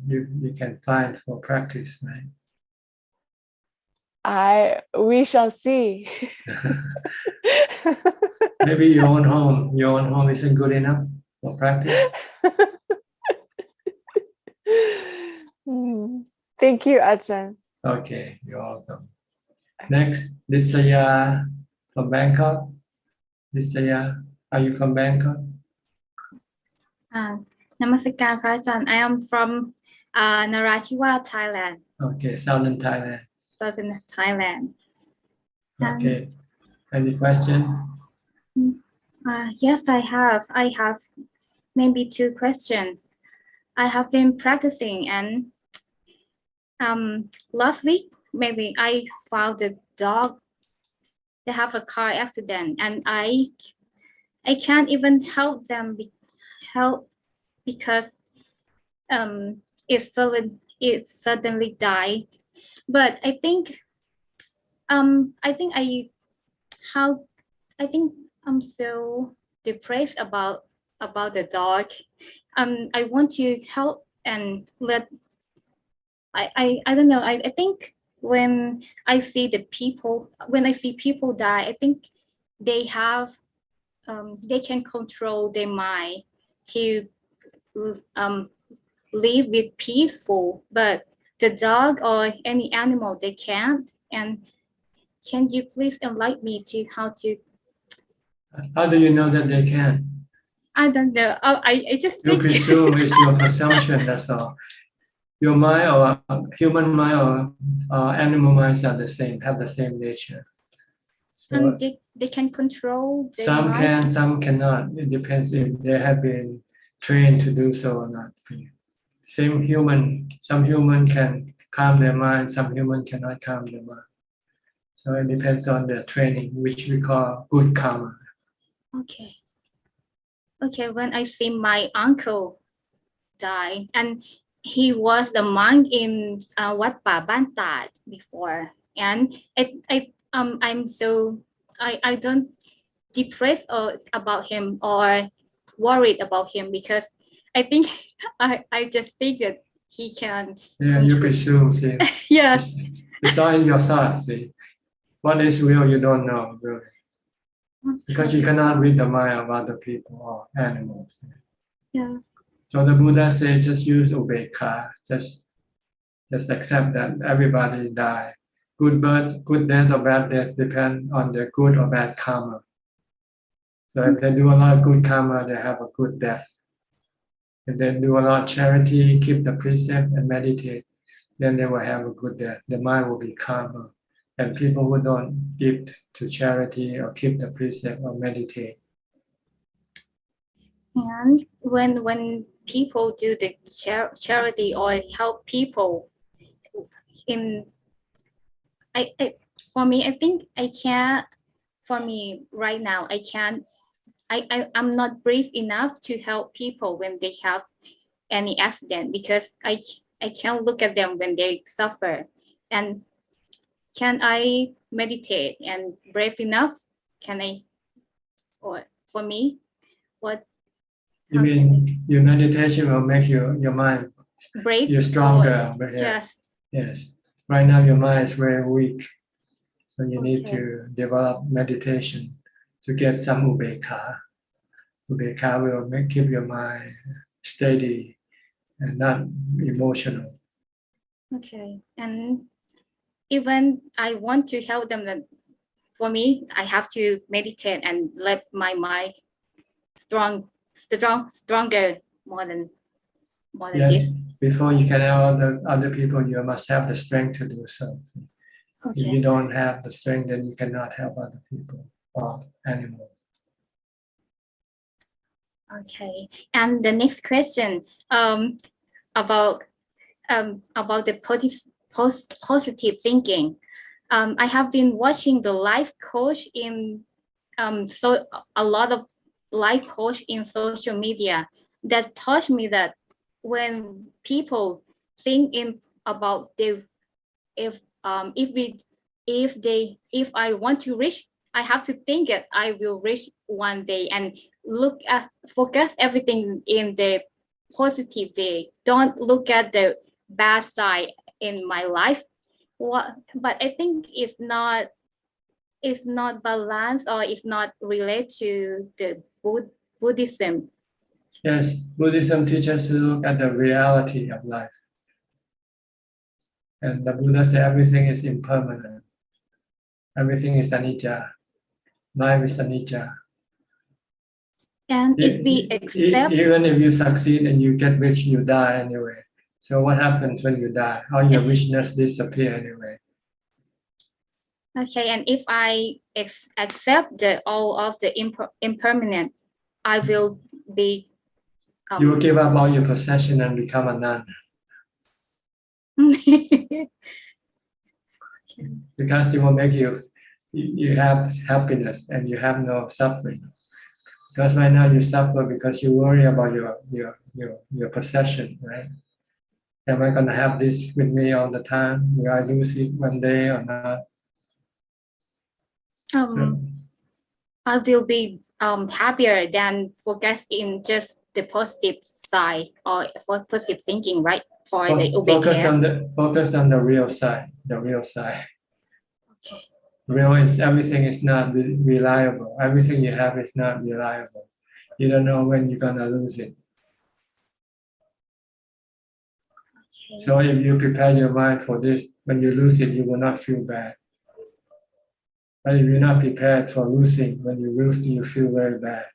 find for practice, right? We shall see. Maybe your own home isn't good enough for practice. Thank you, Ajahn. Okay, you're welcome. Next, Disaya from Bangkok. Disaya, are you from Bangkok? Namaskar, Prajan. I am from Narathiwat, Thailand. Okay, southern Thailand. Southern Thailand. Okay. Any question? Yes, I have. I have maybe 2 questions. I have been practicing, and last week maybe I found the dog. They have a car accident, and I can't even help them because it suddenly died. But I think I'm so depressed about the dog. I want to help and let. I don't know. I think when I see people die, I think they have they can control their mind to live with peaceful, but the dog or any animal, they can't. And can you please enlighten me to how to? How do you know that they can? I don't know. I just you presume it's your presumption. That's all. Your mind or human mind or animal minds are the same, have the same nature. So and they can control their some mind. can, some cannot. It depends if they have been trained to do so or not. Some human can calm their mind, some human cannot calm their mind. So it depends on their training, which we call good karma. Okay. Okay, when I see my uncle die, and he was the monk in Wat Pa Ban Tat before, and I don't depressed about him or worried about him, because I think I just think that he can. Yeah, you presume. See. Yeah. It's all in your thoughts. See. What is real, you don't know, really. Because you cannot read the mind of other people or animals. Yes. So the Buddha said, just use ubekha, just accept that everybody die. Good death or bad death depend on their good or bad karma. So if they do a lot of good karma, they have a good death. If they do a lot of charity, keep the precept and meditate, then they will have a good death. The mind will be calmer. And people who don't give to charity or keep the precept or meditate. And when people do the charity or help people, for me, I think I can't. For me right now, I can't. I'm not brave enough to help people when they have any accident, because I can't look at them when they suffer. And can I meditate and brave enough? Can I? Or for me, what? You mean your meditation will make your mind brave? You're stronger. Yes. Yes. Right now your mind is very weak, so you need to develop meditation to get some ubekha. to be calm will keep your mind steady and not emotional. Okay. And even I want to help them, that for me, I have to meditate and let my mind stronger more than Yes, this. before you can help other people, you must have the strength to do so. If you Okay. don't have the strength, then you cannot help other people or animals. Okay. And the next question about the positive thinking. I have been watching the life coach in so a lot of life coach in social media that taught me that when people think about if I want to reach, I have to think that I will reach one day and focus everything in the positive way. Don't look at the bad side in my life. But I think it's not balanced, or it's not related to the Buddhism. Yes, Buddhism teaches us to look at the reality of life. And the Buddha said everything is impermanent. Everything is anicca. Life is anicca. And if we accept, even if you succeed and you get rich, you die anyway. So what happens when you die? All your richness disappear anyway. Okay, and if I accept all of the impermanent, I will be. You will give up all your possession and become a nun. Because it will make you have happiness and you have no suffering. Because right now you suffer because you worry about your possession, right? Am I going to have this with me all the time? Will I lose it one day or not? I will be happier than focus in just the positive side or for positive thinking, right? For the focus on the real side. The real side. Okay. Real is everything is not reliable. Everything you have is not reliable. You don't know when you're gonna lose it. Okay. So if you prepare your mind for this, when you lose it, you will not feel bad. But if you're not prepared for losing, when you lose, you feel very bad.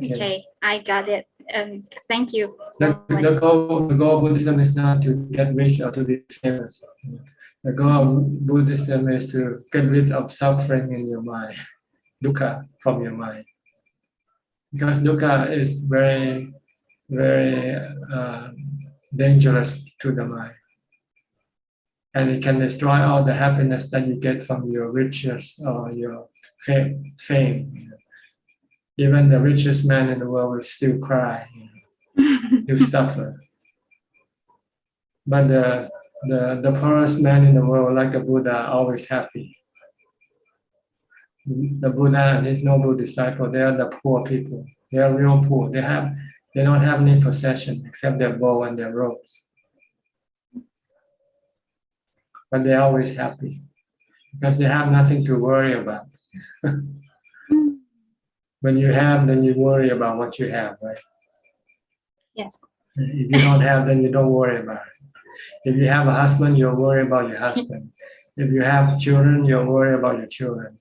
Okay, I got it. Thank you The goal of Buddhism is not to get rich or to be famous. The goal of Buddhism is to get rid of suffering in your mind, dukkha from your mind. Because dukkha is very, very dangerous to the mind. And it can destroy all the happiness that you get from your riches or your fame. Even the richest man in the world will still cry, you suffer. But the poorest man in the world, like the Buddha, are always happy. The Buddha and his noble disciple, they are the poor people. They are real poor. They don't have any possession except their bow and their robes. But they're always happy because they have nothing to worry about. When you have, then you worry about what you have, right? Yes. If you don't have, then you don't worry about it. If you have a husband, you'll worry about your husband. If you have children, you'll worry about your children.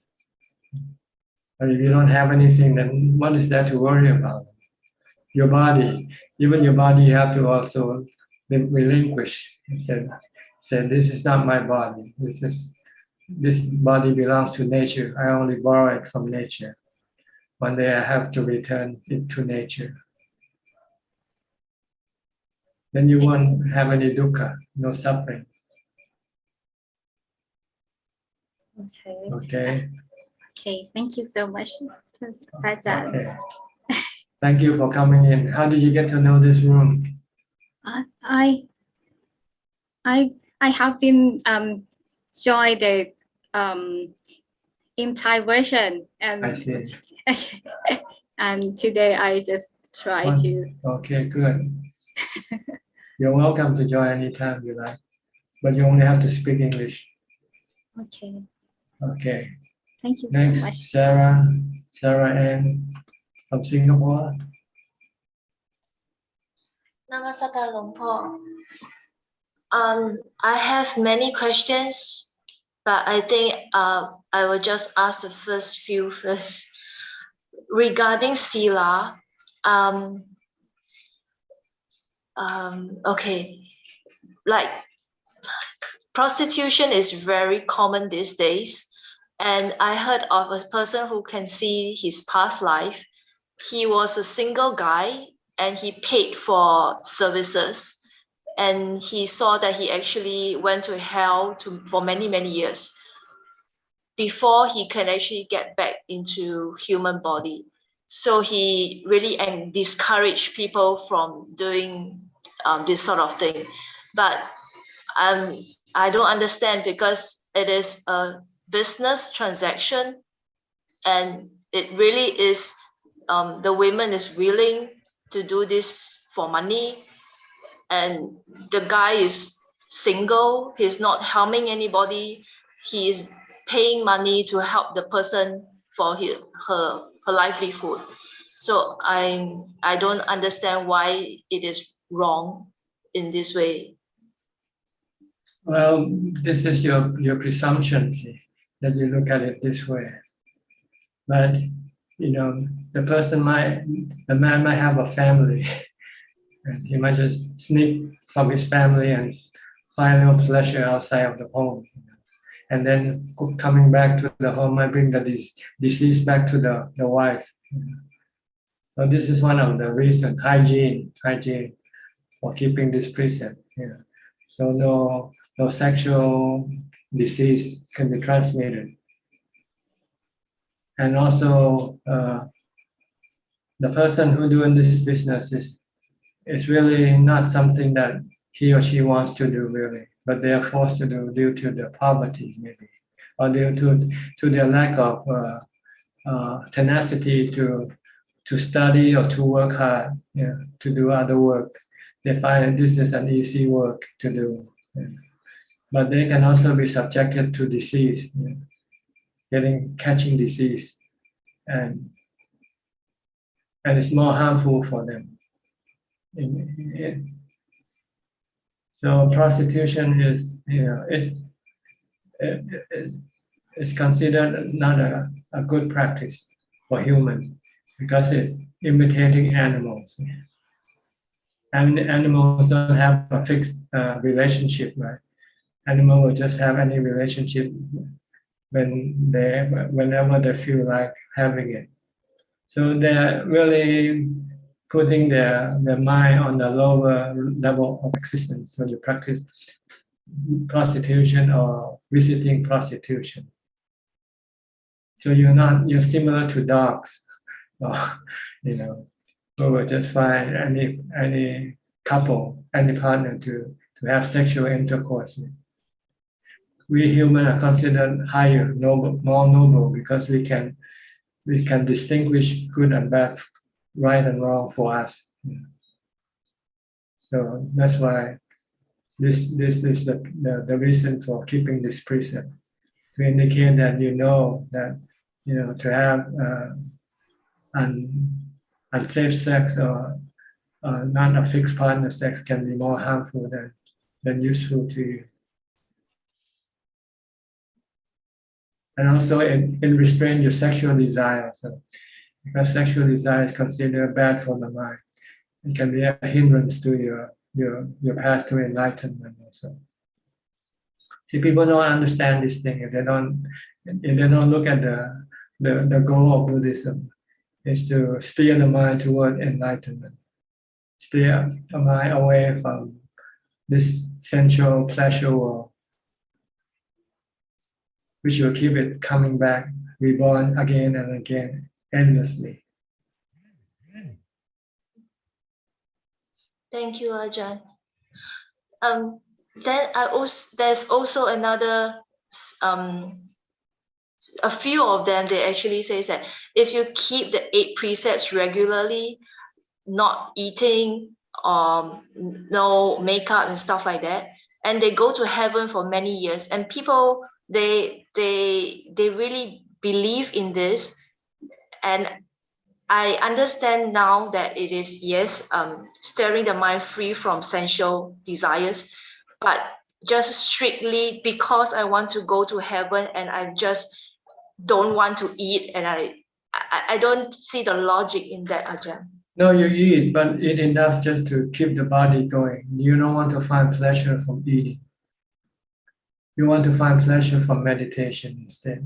But if you don't have anything, then what is there to worry about? Your body, even your body, you have to also relinquish. Say, this is not my body. This body belongs to nature. I only borrow it from nature. One day I have to return it to nature. Then you won't have any dukkha, no suffering. Okay. Okay. Okay. Thank you so much, Ajaan. Okay. Thank you for coming in. How did you get to know this room? I have been joined the in Thai version, and I see. and today I just try to. Okay, good. You're welcome to join anytime you like, but you only have to speak English. Okay. Okay. Thank you Next, so much. Sarah Ann from Singapore. Namaskar, Long Po. I have many questions, but I think I will just ask the first few first. Regarding Sila, okay, like prostitution is very common these days. And I heard of a person who can see his past life. He was a single guy and he paid for services. And he saw that he actually went to hell for many, many years before he can actually get back into human body. So he really discouraged people from doing this sort of thing. But I don't understand, because it is a business transaction, and it really is the women is willing to do this for money, and the guy is single, he's not harming anybody, he is paying money to help the person for her livelihood. So I don't understand why it is wrong in this way. Well, this is your presumption, see, that you look at it this way. But the man might have a family, and he might just sneak from his family and find no pleasure outside of the home. And then coming back to the home might bring the disease back to the wife. So this is one of the reasons, hygiene for keeping this precept. So no sexual disease can be transmitted. And also the person who doing this business is really not something that he or she wants to do, really, but they are forced to do due to the poverty, maybe, or due to their lack of tenacity to study or to work hard, to do other work. They find this is an easy work to do. But they can also be subjected to disease, catching disease, and it's more harmful for them. So prostitution is considered not a good practice for humans, because it's imitating animals. And animals don't have a fixed relationship, right? Animal will just have any relationship whenever they feel like having it. So they're really putting their mind on the lower level of existence when you practice prostitution or visiting prostitution. So you're similar to dogs, or, who will just find any couple, any partner to have sexual intercourse with. We humans are considered higher, more noble, because we can distinguish good and bad, right and wrong for us. So that's why this is the reason for keeping this precept, to indicate that that to have unsafe sex or not a fixed partner sex can be more harmful than useful to you. And also in restrain your sexual desire. So because sexual desire is considered bad for the mind, it can be a hindrance to your path to enlightenment also. See, people don't understand this thing if they don't look at the goal of Buddhism is to steer the mind toward enlightenment, steer the mind away from this sensual pleasure world, which will keep it coming back, reborn again and again, endlessly. Thank you, Ajahn. Then there's also another, a few of them, they actually say that if you keep the 8 precepts regularly, not eating, no makeup and stuff like that, and they go to heaven for many years, and people they really believe in this, and I understand now that it is, yes, steering the mind free from sensual desires, but just strictly because I want to go to heaven and I just don't want to eat, and I don't see the logic in that, Ajahn. No, you eat, but eat enough just to keep the body going. You don't want to find pleasure from eating. You want to find pleasure from meditation instead,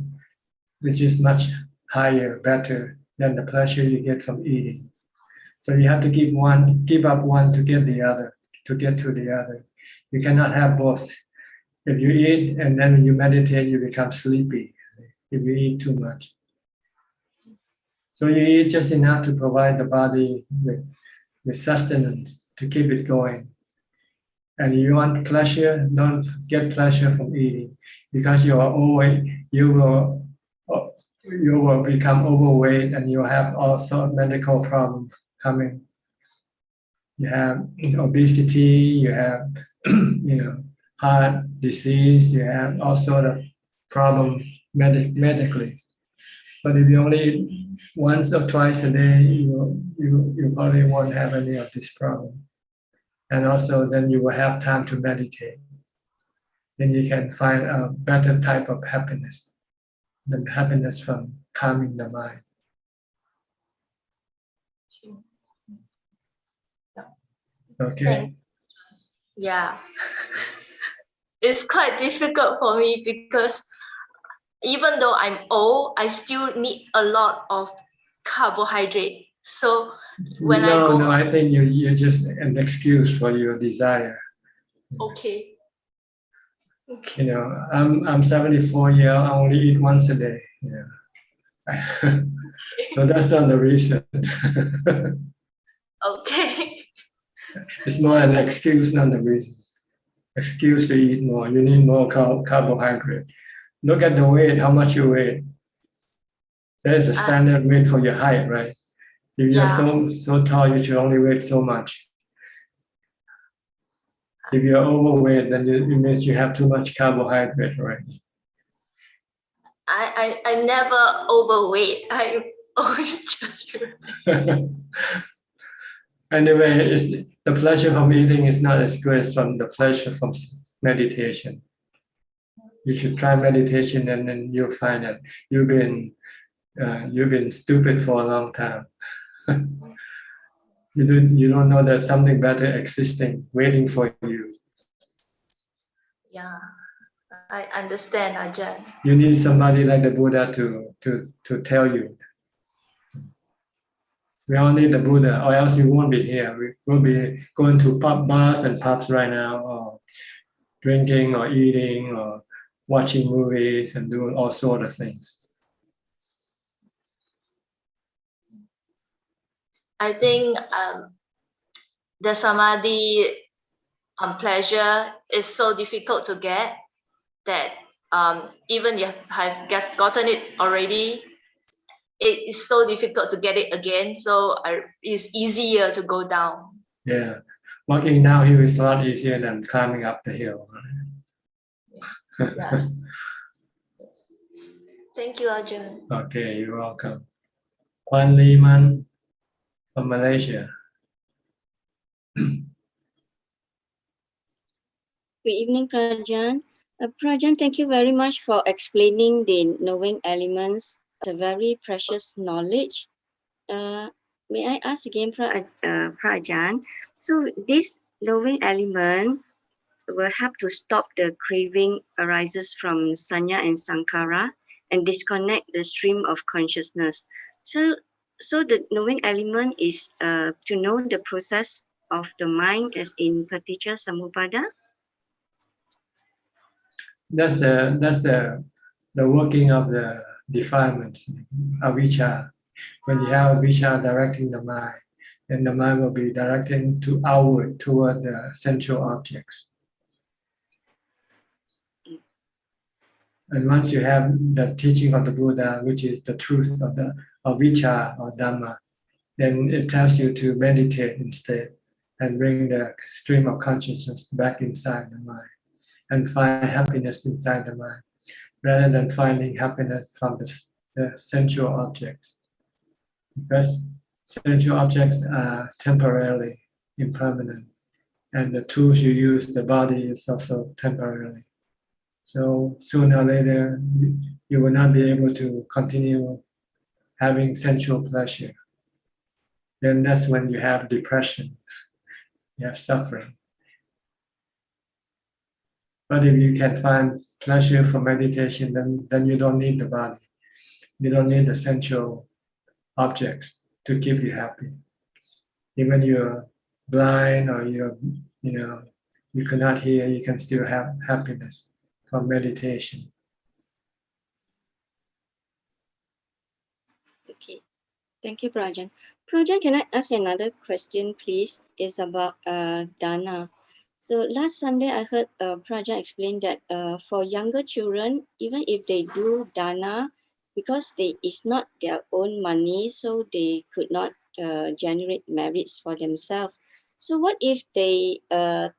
which is much higher, better than the pleasure you get from eating. So you have to give up one to get the other, to get to the other. You cannot have both. If you eat and then when you meditate, you become sleepy if you eat too much. So you eat just enough to provide the body with sustenance to keep it going. And you want pleasure, don't get pleasure from eating, because you are overweight, you will become overweight and you have all sorts of medical problems coming. You have obesity, you have heart disease, you have all sorts of problems medically. But if you only eat once or twice a day, you probably won't have any of this problem. And also then you will have time to meditate. Then you can find a better type of happiness, the happiness from calming the mind. Okay. Yeah. It's quite difficult for me because even though I'm old, I still need a lot of carbohydrate. So when I think you're just an excuse for your desire. Okay. You know, I'm 74 years old, I only eat once a day. Yeah. So that's not the reason. Okay. It's more an excuse, not the reason. Excuse to eat more. You need more carbohydrate. Look at the weight, how much you weigh. There's a standard weight for your height, right? If you're so tall, you should only weigh so much. If you're overweight, then it means you have too much carbohydrate, right? I never overweight. I'm always just Anyway, the pleasure from eating is not as good as from the pleasure from meditation. You should try meditation, and then you'll find that you've been stupid for a long time. You don't know there's something better existing, waiting for you. Yeah, I understand, Ajahn. You need somebody like the Buddha to tell you. We all need the Buddha, or else you won't be here. We will be going to bars and pubs right now, or drinking, or eating, or watching movies, and doing all sorts of things. I think the samadhi pleasure is so difficult to get that even if I've gotten it already, it is so difficult to get it again. So it's easier to go down. Yeah, walking downhill is a lot easier than climbing up the hill. Yes. Thank you, Ajahn. Okay, you're welcome. Kwan Liman from Malaysia. Good evening, Prajan. Prajan, thank you very much for explaining the knowing elements. It's a very precious knowledge. May I ask again, Prajan? So this knowing element will help to stop the craving arises from sanya and sankhara and disconnect the stream of consciousness. So the knowing element is to know the process of the mind as in paticca samuppada. That's the working of the defilements, avijja. When you have avijja directing the mind, then the mind will be directing outward toward the sensual objects. And once you have the teaching of the Buddha, which is the truth of the avijja or Dhamma, then it tells you to meditate instead and bring the stream of consciousness back inside the mind and find happiness inside the mind, rather than finding happiness from the sensual objects, because sensual objects are temporarily impermanent, and the tools you use, the body, is also temporary. So sooner or later, you will not be able to continue having sensual pleasure. Then that's when you have depression, you have suffering. But if you can find pleasure from meditation, then you don't need the body. You don't need the sensual objects to keep you happy. Even you're blind or you cannot hear, you can still have happiness from meditation. Okay, thank you, Prajan. Prajan, can I ask another question, please? It's about dana. So last Sunday, I heard Prajan explain that for younger children, even if they do dana, because it's not their own money, so they could not generate merits for themselves. So what if they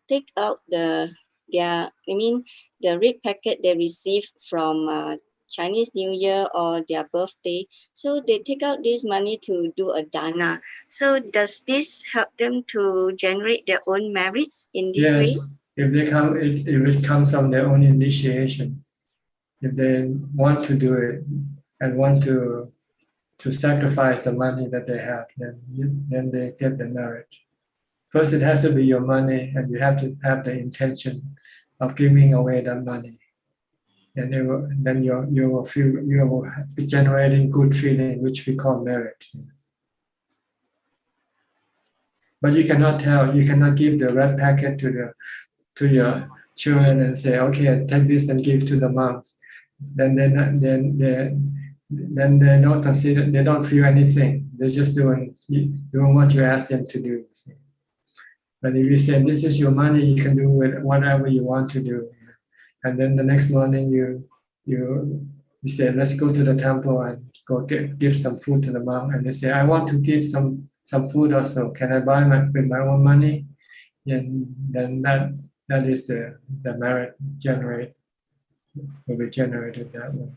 take out the red packet they receive from Chinese New Year or their birthday? So they take out this money to do a dana. So does this help them to generate their own merits in this way? If it comes from their own initiation, if they want to do it and want to sacrifice the money that they have, then they get the merit. First, it has to be your money, and you have to have the intention of giving away that money. And then you will be generating good feeling, which we call merit. But you cannot give the red packet to your children and say, okay, take this and give to the monks. Then they don't consider, they don't feel anything. They're just doing what you ask them to do. But if you say, this is your money, you can do with whatever you want to do. And then the next morning you say, let's go to the temple and go give some food to the monk. And they say, I want to give some food also. Can I buy with my own money? And then that is the merit will be generated that way.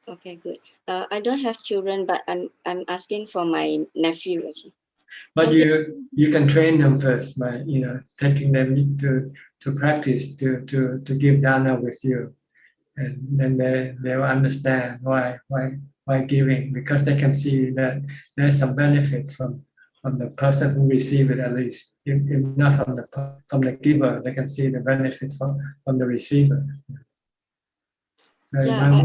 Okay, good. I don't have children, but I'm asking for my nephew actually. But you can train them first by taking them to practice to give dana with you, and then they will understand why giving, because they can see that there's some benefit from the person who receives it, at least if not from the giver, they can see the benefit from the receiver. So Imam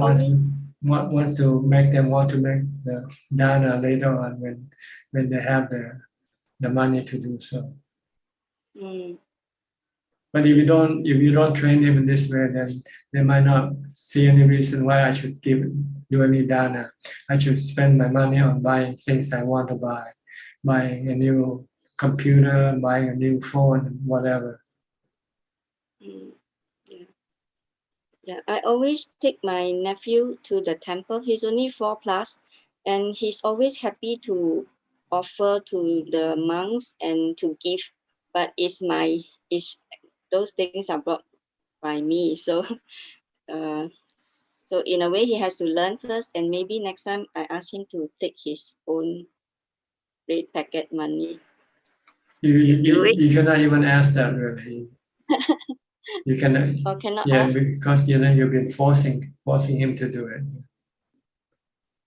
wants to make them want to make the dana later on when they have the money to do so. But if you don't train them in this way, then they might not see any reason why I should do any dana. I should spend my money on buying things I want to buy, buying a new computer, buying a new phone, whatever. Yeah, I always take my nephew to the temple. He's only 4+, and he's always happy to offer to the monks and to give. But those things are brought by me. So, so in a way, he has to learn first, and maybe next time I ask him to take his own red packet money. You cannot even ask that, really. You cannot. Ask? Because you've been forcing him to do it.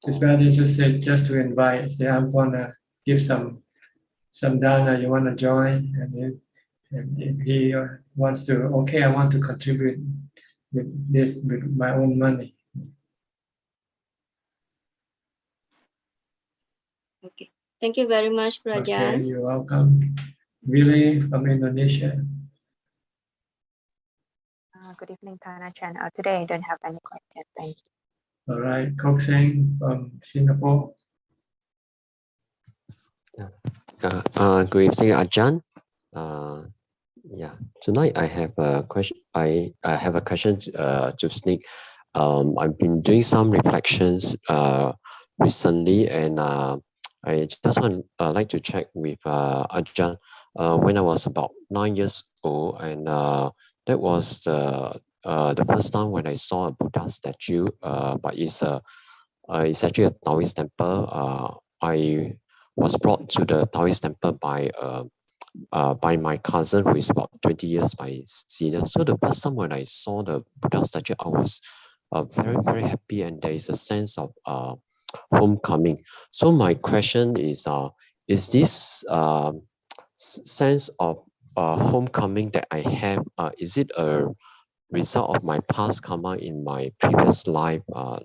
It's better just to invite. Say, I'm gonna give some dana. You wanna join? And if he wants to, okay, I want to contribute with my own money. Okay. Thank you very much, Prajan. Okay, you're welcome. Willie from Indonesia. Good evening, Thanachan. Today I don't have any question. Thank you. All right, Kok Seng from Singapore. Good evening, Ajaan. Tonight I have a question. I have a question to sneak. I've been doing some reflections recently, and I just like to check with Ajaan. When I was about 9 years old, and that was the first time when I saw a Buddha statue, but it's It's actually a Taoist temple. I was brought to the Taoist temple by my cousin, who is about 20 years my senior. So the first time when I saw the Buddha statue, I was very, very happy, and there is a sense of homecoming. So my question is this sense of homecoming that I have, is it a result of my past karma in my previous life,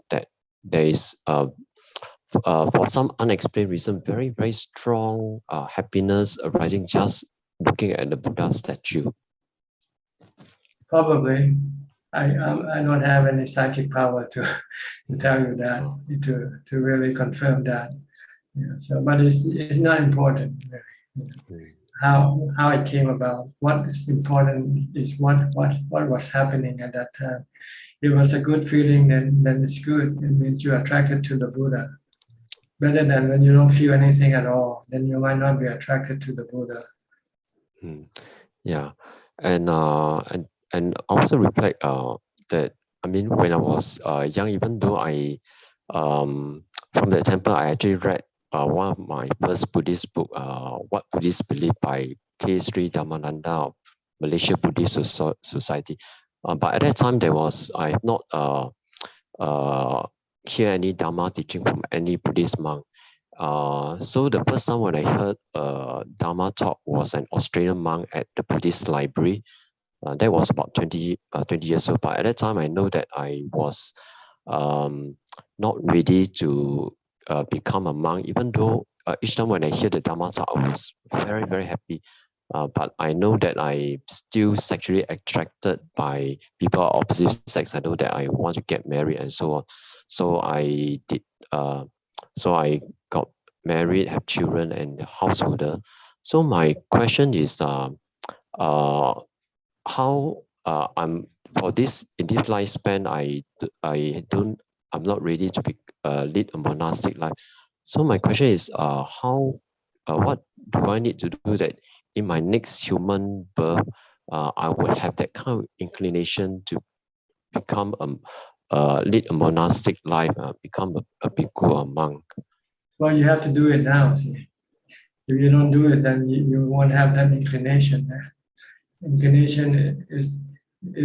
that there is for some unexplained reason very, very strong happiness arising just looking at the Buddha statue? Probably. I don't have any psychic power to tell you that, to really confirm that. So, but it's not important. How it came about. What is important is what was happening at that time. It was a good feeling, then it's good. It means you're attracted to the Buddha. Better than when you don't feel anything at all, then you might not be attracted to the Buddha. Yeah, and also reflect that, I mean, when I was young, even though I from the temple, I actually read one of my first Buddhist book, What Buddhists Believe by K. Sri Dhammananda of Malaysia Buddhist Society. But at that time, I have not hear any Dhamma teaching from any Buddhist monk. So the first time when I heard Dhammatalk was an Australian monk at the Buddhist library. That was about 20 years old. But at that time, I know that I was not ready to become a monk, even though each time when I hear the Dhammatalk, I was very, very happy. But I know that I'm still sexually attracted by people of opposite sex. I know that I want to get married and so on. So I did. So I got married, have children, and householder. So my question is, how I'm for this in this lifespan, I'm not ready to lead a monastic life. So my question is, what do I need to do that in my next human birth, I would have that kind of inclination to become lead a monastic life, become a bhikkhu or monk? Well, you have to do it now. See? If you don't do it, then you won't have that inclination. Inclination is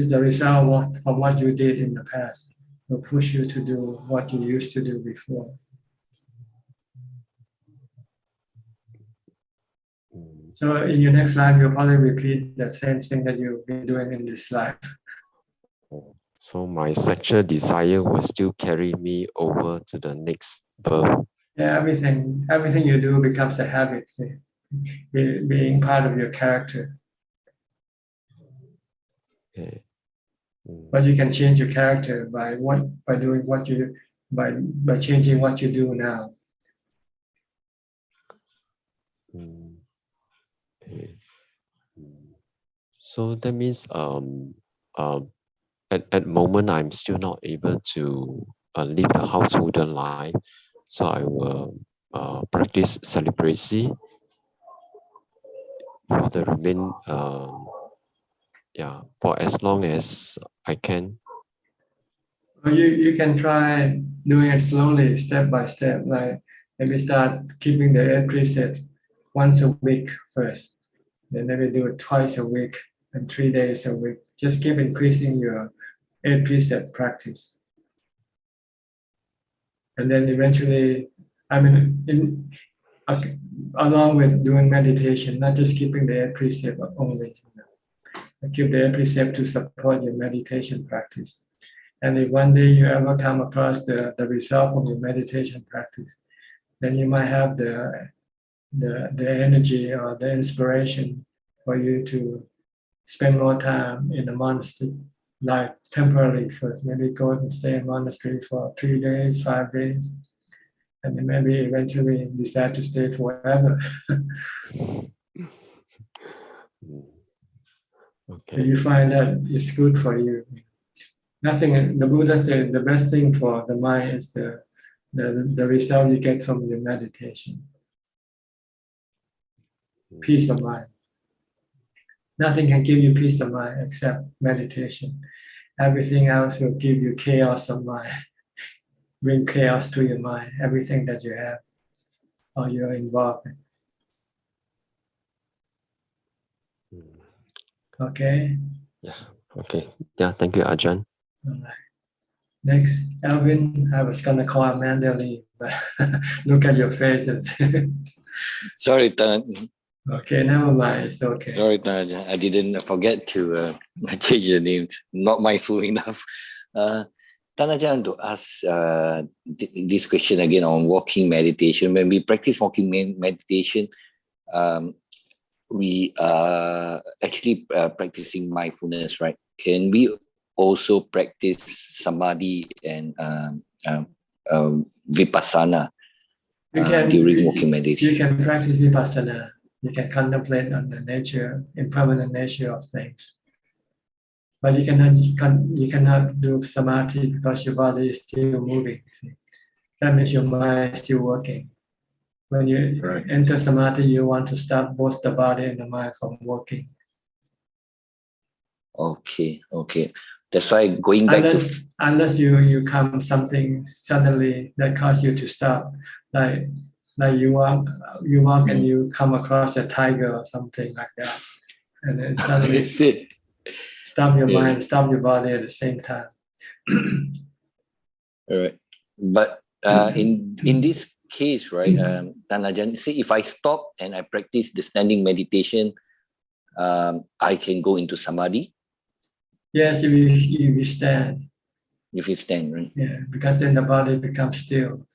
the result of what you did in the past. It will push you to do what you used to do before. So in your next life, you'll probably repeat the same thing that you've been doing in this life. So my sexual desire will still carry me over to the next birth. Yeah, everything you do becomes a habit, see? Being part of your character. Okay. But you can change your character by changing what you do now. Okay. So that means at the moment I'm still not able to live the householder life. So I will practice celibacy for the remain for as long as I can. Well, you can try doing it slowly, step by step. Like maybe start keeping the 8 precepts once a week first. Then maybe do it twice a week and 3 days a week. Just keep increasing your 8 precept practice. And then eventually, along with doing meditation, not just keeping the 8 precept only. Keep the 8 precept to support your meditation practice. And if one day you ever come across the result of your meditation practice, then you might have the energy or the inspiration for you to spend more time in a monastery life temporarily first. Maybe go and stay in a monastery for 3 days, 5 days, and then maybe eventually decide to stay forever. Okay. If you find that it's good for you. Nothing. The Buddha said the best thing for the mind is the result you get from your meditation. Peace of mind. Nothing can give you peace of mind except meditation. Everything else will give you chaos of mind. bring chaos to your mind, everything that you have or you're involved in. Okay? Yeah. Okay. Yeah. Thank you, Ajahn. All right. Next, Alvin, I was gonna call Mandalay, but look at your faces. Sorry, Tan. Okay, never mind. It's okay. Sorry, Tan. I didn't forget to change the name. Not mindful enough. Tan Ajahn, to ask this question again on walking meditation. When we practice walking meditation, we are actually practicing mindfulness, right? Can we also practice samadhi and vipassana during walking meditation? You can practice vipassana. You can contemplate on the nature, impermanent nature of things. But you cannot do samadhi because your body is still moving. That means your mind is still working. When you enter samadhi, you want to stop both the body and the mind from working. Okay. That's why going back unless you come something suddenly that causes you to stop, like you walk and you come across a tiger or something like that, and then suddenly stop your mind, stop your body at the same time. All right, but in this case, right, Tan Ajahn, say if I stop and I practice the standing meditation, I can go into samadhi. Yes, if you stand. If you stand, right? Yeah, because then the body becomes still.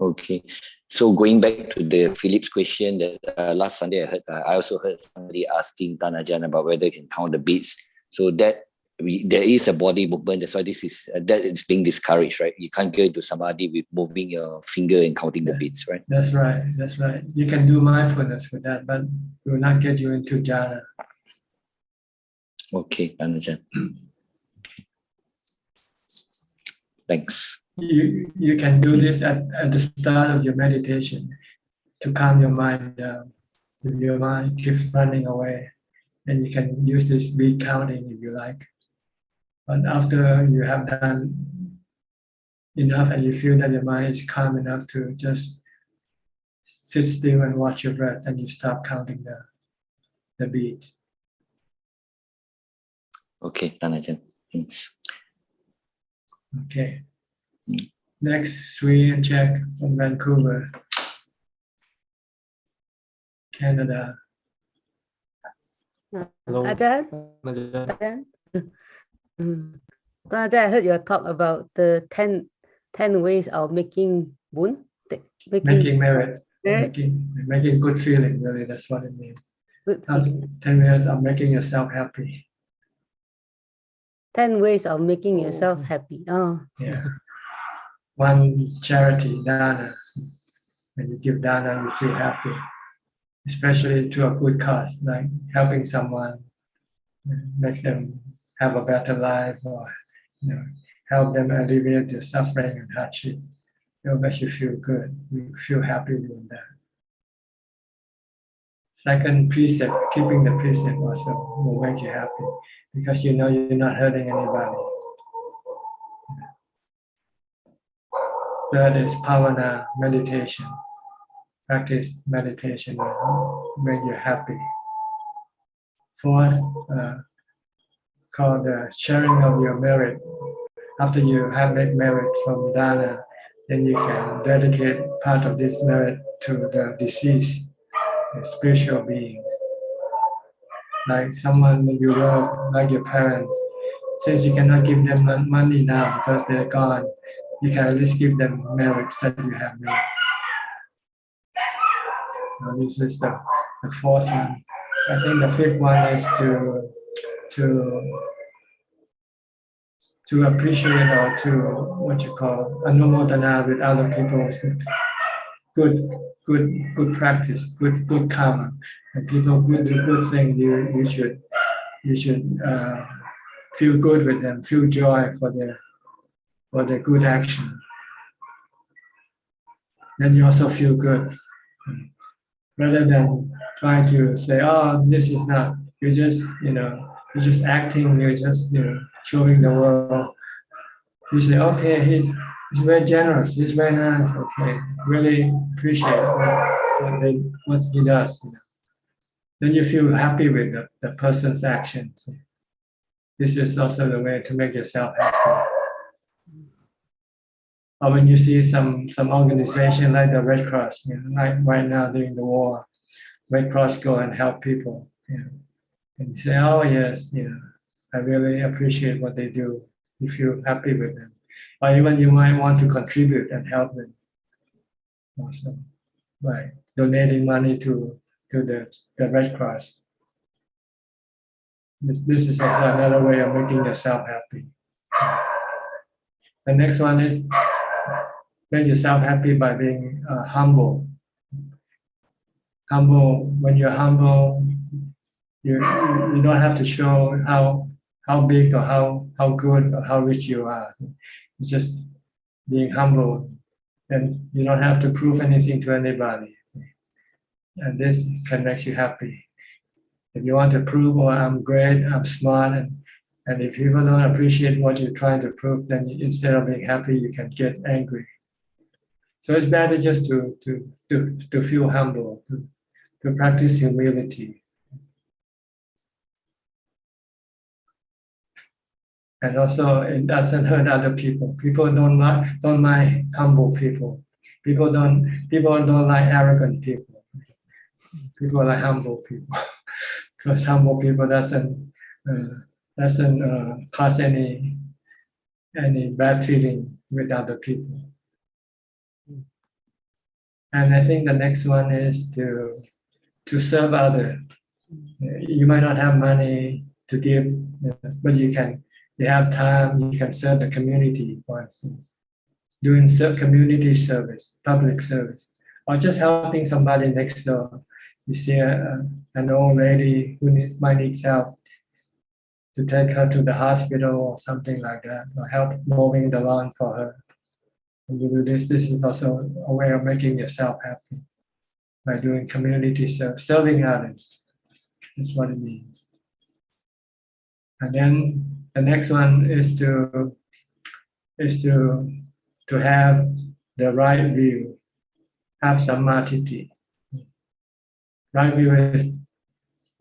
Okay, so going back to the Philip's question that last Sunday I also heard somebody asking Tan Ajahn about whether you can count the beats. So that there is a body movement. That's why that is being discouraged, right? You can't go into samadhi with moving your finger and counting the beats, right? That's right. You can do mindfulness with that, but it will not get you into jhana. Okay, Tan Ajahn. Thanks. You can do this at the start of your meditation to calm your mind down. If your mind keeps running away, and you can use this beat counting if you like. But after you have done enough and you feel that your mind is calm enough to just sit still and watch your breath, and you stop counting the beat. Okay, Tan Ajahn. Thanks. Okay. Next, Sri and Jack from Vancouver, Canada. Hello. Ajahn? Ajahn, I heard your talk about the 10 ways of making bun. Making merit. Making good feeling, really, that's what it means. 10 ways of making yourself happy. 10 ways of making yourself happy. Oh. Yeah. One, charity, dana. When you give dana, you feel happy, especially to a good cause, like helping someone, makes them have a better life, or help them alleviate their suffering and hardship. It makes you feel good. You feel happy doing that. Second, precept, keeping the precept also will make you happy because you know you're not hurting anybody. Third is bhavana, meditation. Practice meditation will make you happy. Fourth, called the sharing of your merit. After you have made merit from dana, then you can dedicate part of this merit to the deceased, the spiritual beings. Like someone you love, like your parents. Since you cannot give them money now because they're gone, you can at least give them merits that you have made. So this is the fourth one. I think the fifth one is to appreciate or to what you call anumodana with other people's good practice, good karma. And people do good thing, you should feel good with them, feel joy for their good action. Then you also feel good. Rather than trying to say, oh, this is not, you're just acting, you're just, showing the world You say, okay, he's very generous, he's very nice, okay, really appreciate what he does. You know. Then you feel happy with the person's actions. This is also the way to make yourself happy. Or when you see some organization like the Red Cross, you know, like right now during the war, Red Cross go and help people. You know, and you say, oh yes, you know, I really appreciate what they do. You feel happy with them. Or even you might want to contribute and help them. Also, by donating money to the Red Cross. This is also another way of making yourself happy. The next one is make yourself happy by being humble. Humble. When you're humble, you don't have to show how big or how good or how rich you are. You're just being humble, and you don't have to prove anything to anybody. And this can make you happy. If you want to prove, oh, I'm great, I'm smart, and if people don't appreciate what you're trying to prove, then instead of being happy, you can get angry. So it's better just to feel humble, to practice humility. And also, it doesn't hurt other people. People don't mind humble people. People don't like arrogant people. People like humble people. Because humble people doesn't cause any bad feeling with other people. And I think the next one is to serve others. You might not have money to give, but you have time, you can serve the community, for instance. Doing community service, public service, or just helping somebody next door. You see an old lady who might need help, to take her to the hospital or something like that, or help mowing the lawn for her. And you do this is also a way of making yourself happy by doing community service, serving others. That's what it means. And then the next one is to have the right view, have samadhi. Right view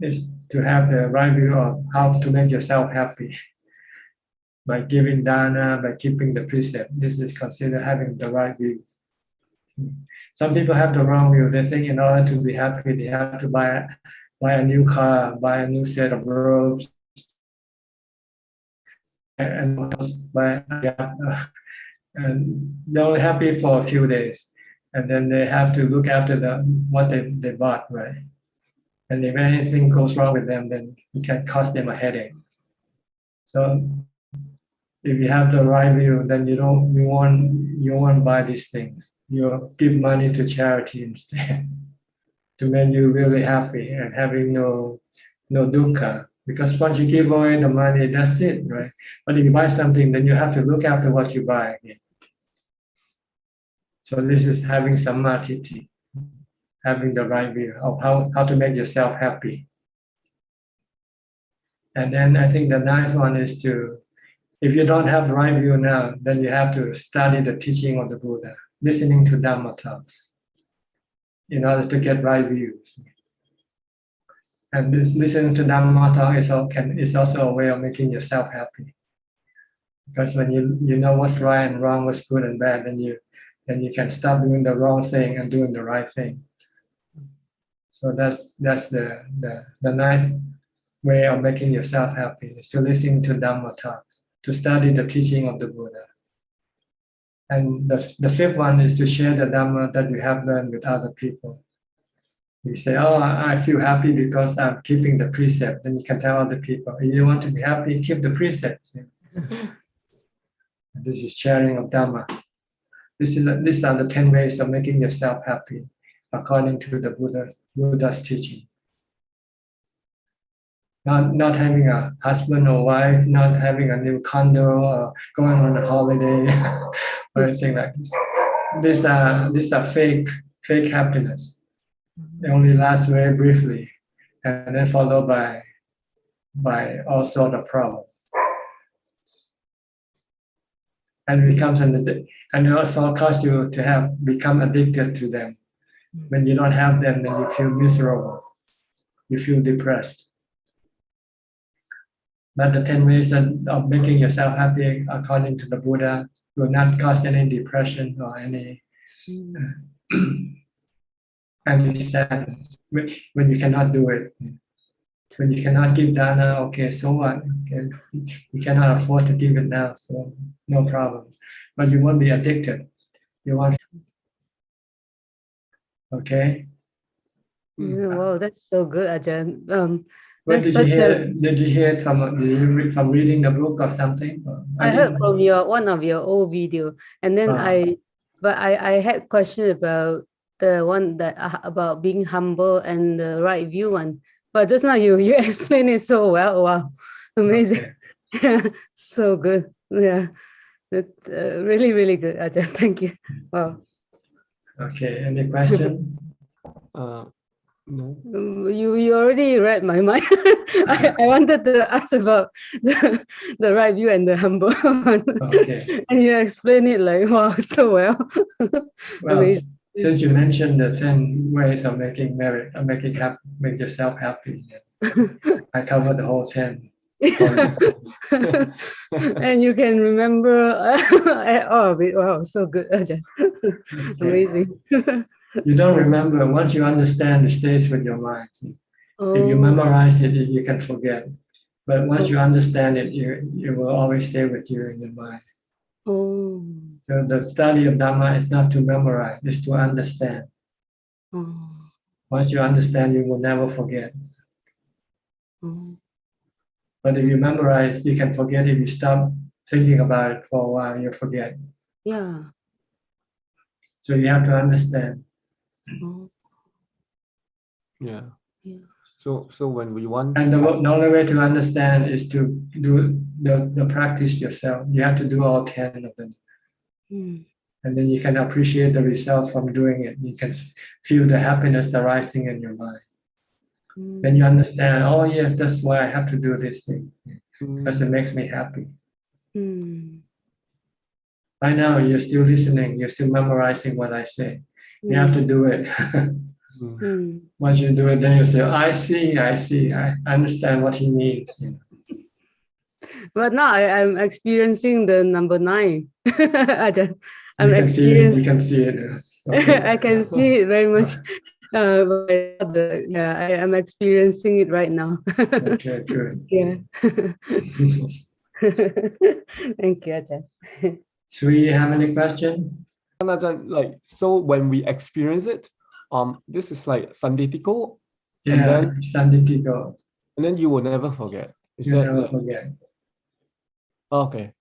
is to have the right view of how to make yourself happy by giving dana, by keeping the precept. This is considered having the right view. Some people have the wrong view. They think in order to be happy, they have to buy a new car, buy a new set of robes, and they're only happy for a few days, and then they have to look after what they bought, right? And if anything goes wrong with them, then it can cause them a headache. So if you have the right view, then you won't buy these things. You give money to charity instead to make you really happy and having no dukkha. Because once you give away the money, that's it, right? But if you buy something, then you have to look after what you buy again. So this is having samadhi, having the right view of how to make yourself happy. And then I think the ninth one is if you don't have the right view now, then you have to study the teaching of the Buddha, listening to Dhamma talks in order to get right views. And listening to Dhamma talk is also a way of making yourself happy. Because when you know what's right and wrong, what's good and bad, then you can stop doing the wrong thing and doing the right thing. So that's the ninth way of making yourself happy, is to listen to Dhamma talks, to study the teaching of the Buddha. And the fifth one is to share the Dhamma that you have learned with other people. You say, oh, I feel happy because I'm keeping the precept. Then you can tell other people, if you want to be happy, keep the precepts. This is sharing of Dhamma. These are the 10 ways of making yourself happy, according to the Buddha's teaching. Not having a husband or wife, not having a new condo, or going on a holiday, or anything like this. These are fake happiness. They only last very briefly, and then followed by all sorts of problems. and becomes and it also cause you to have become addicted to them. When you don't have them, then you feel miserable, you feel depressed. But the 10 ways of making yourself happy, according to the Buddha, will not cause any depression or any sadness when you cannot do it. When you cannot give dana, okay, so what? Okay, you cannot afford to give it now, so no problem. But you won't be addicted. You want, okay? Wow, that's so good, Ajahn. What That's did you such hear? Did you hear it from? Did you read from reading the book or something? I heard from one of your old video, and then I had question about the one that about being humble and the right view one. But just now you explained it so well. Wow, amazing. Okay. So good. Yeah, that really good, Ajahn. Thank you. Wow. Okay. Any question? No. You already read my mind. I wanted to ask about the right view and the humble one. Okay. And you explained it like wow so well. Well, since you mentioned the 10 ways of making make yourself happy, I covered the whole 10. And you can remember all of it. Wow, so good, Ajahn. Amazing. You don't remember. Once you understand, it stays with your mind. If you memorize it, you can forget. But once you understand it, it will always stay with you in your mind. So the study of Dhamma is not to memorize, it's to understand. Once you understand, you will never forget. But if you memorize, you can forget. If you stop thinking about it for a while, you forget. Yeah. So you have to understand. Yeah. So when we want, and the only way to understand is to do the practice yourself. You have to do all 10 of them, and then you can appreciate the results from doing it. You can feel the happiness arising in your mind. Then you understand. Oh yes, that's why I have to do this thing because it makes me happy. Right now, you're still listening. You're still memorizing what I say. You have to do it. Once you do it, then you say, I see, I understand what he means. But now I'm experiencing the number 9. I'm you can see it. You can see it. Okay. I can see it very much. I'm experiencing it right now. Okay, good. Yeah. Thank you, Ajahn. Sri, you have any question? Like, so when we experience it, this is like sanditiko. Yeah, sanditiko. And then you will never forget. You never forget. Okay.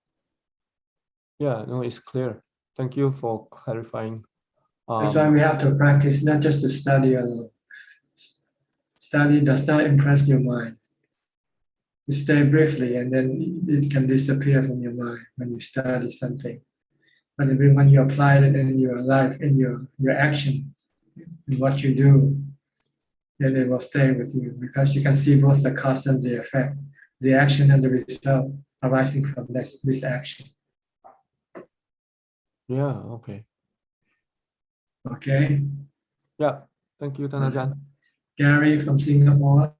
Yeah, no, it's clear. Thank you for clarifying. That's why we have to practice, not just to study alone. Study does not impress your mind. You stay briefly and then it can disappear from your mind when you study something. But when you apply it in your life, in your action, in what you do, then it will stay with you because you can see both the cause and the effect, the action and the result arising from this action. Yeah, okay. Okay. Yeah, thank you, Ajahn. Gary from Singapore.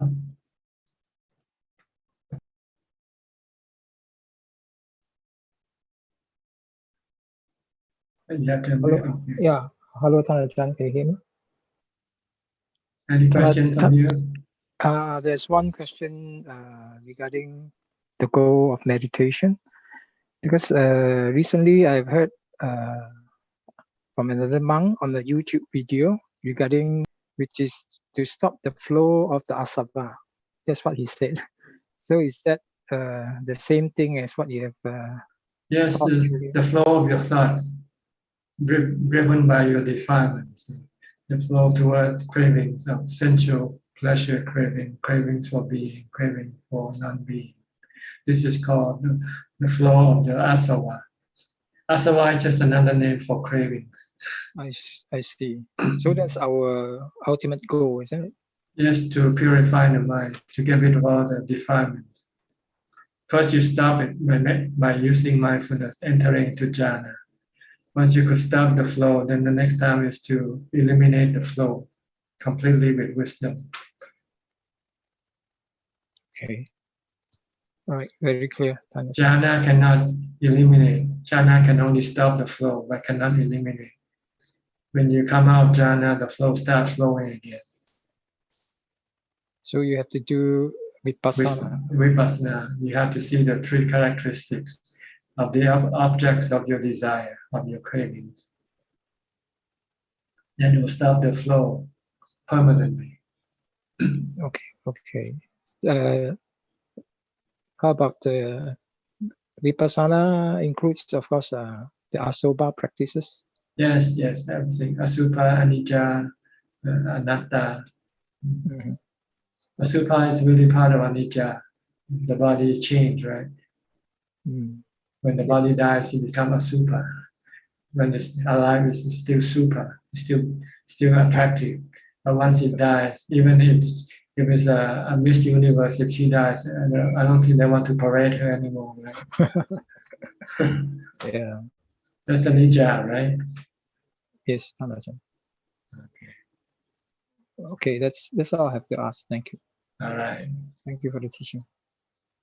Hello. Yeah, hello, Ajahn. Can you hear me? Any questions from you? There's one question regarding the goal of meditation, because recently I've heard from another monk on the YouTube video regarding which is to stop the flow of the asava. That's what he said. So is that the same thing as what you have? Yes, the flow of your thoughts, driven by your defilements, the flow toward cravings of sensual pleasure, cravings for being, craving for non-being. This is called the flow of the asava. Asava is just another name for cravings. I see. So that's our ultimate goal, isn't it? Yes, to purify the mind, to get rid of all the defilements. First, you stop it by using mindfulness, entering to jhana. Once you could stop the flow, then the next time is to eliminate the flow completely with wisdom. Okay. All right, very clear. Jhana cannot eliminate. Jhana can only stop the flow, but cannot eliminate. When you come out of jhana, the flow starts flowing again. So you have to do vipassana. Vipassana, you have to see the three characteristics of the objects of your desire, of your cravings. Then it will stop the flow permanently. Okay. How about the vipassana includes, of course, the asoba practices? Yes, everything. Asubha, anicca, anatta. Asubha is really part of anicca. The body change, right? When the body dies, it becomes asubha. When it's alive, it's still super. It's still attractive. But once it dies, even if it's a Miss Universe, if she dies, I don't think they want to parade her anymore, right? Yeah. That's anicca, right? Yes, Thanajan. Okay, that's all I have to ask. Thank you. All right. Thank you for the teaching.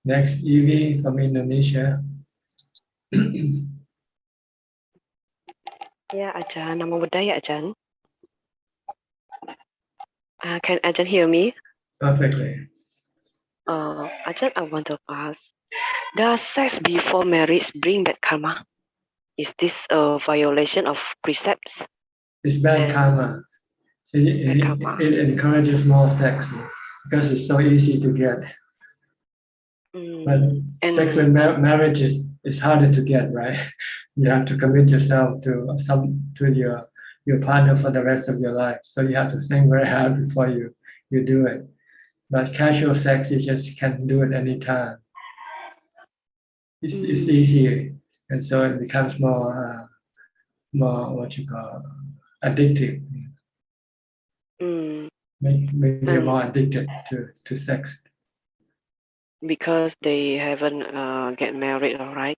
Next, Evie from Indonesia. Yeah, Ajaan, Namo Buddhaya, Ajaan. Can Ajaan hear me? Perfectly. Ajaan, I want to ask, does sex before marriage bring bad karma? Is this a violation of precepts? It's bad karma. It encourages more sex because it's so easy to get. But sex with marriage is harder to get, right? You have to commit yourself to your partner for the rest of your life. So you have to think very hard before you do it. But casual sex, you just can do it anytime. It's easy, and so it becomes more what you call addictive. Maybe you're more addicted to sex. Because they haven't get married, all right?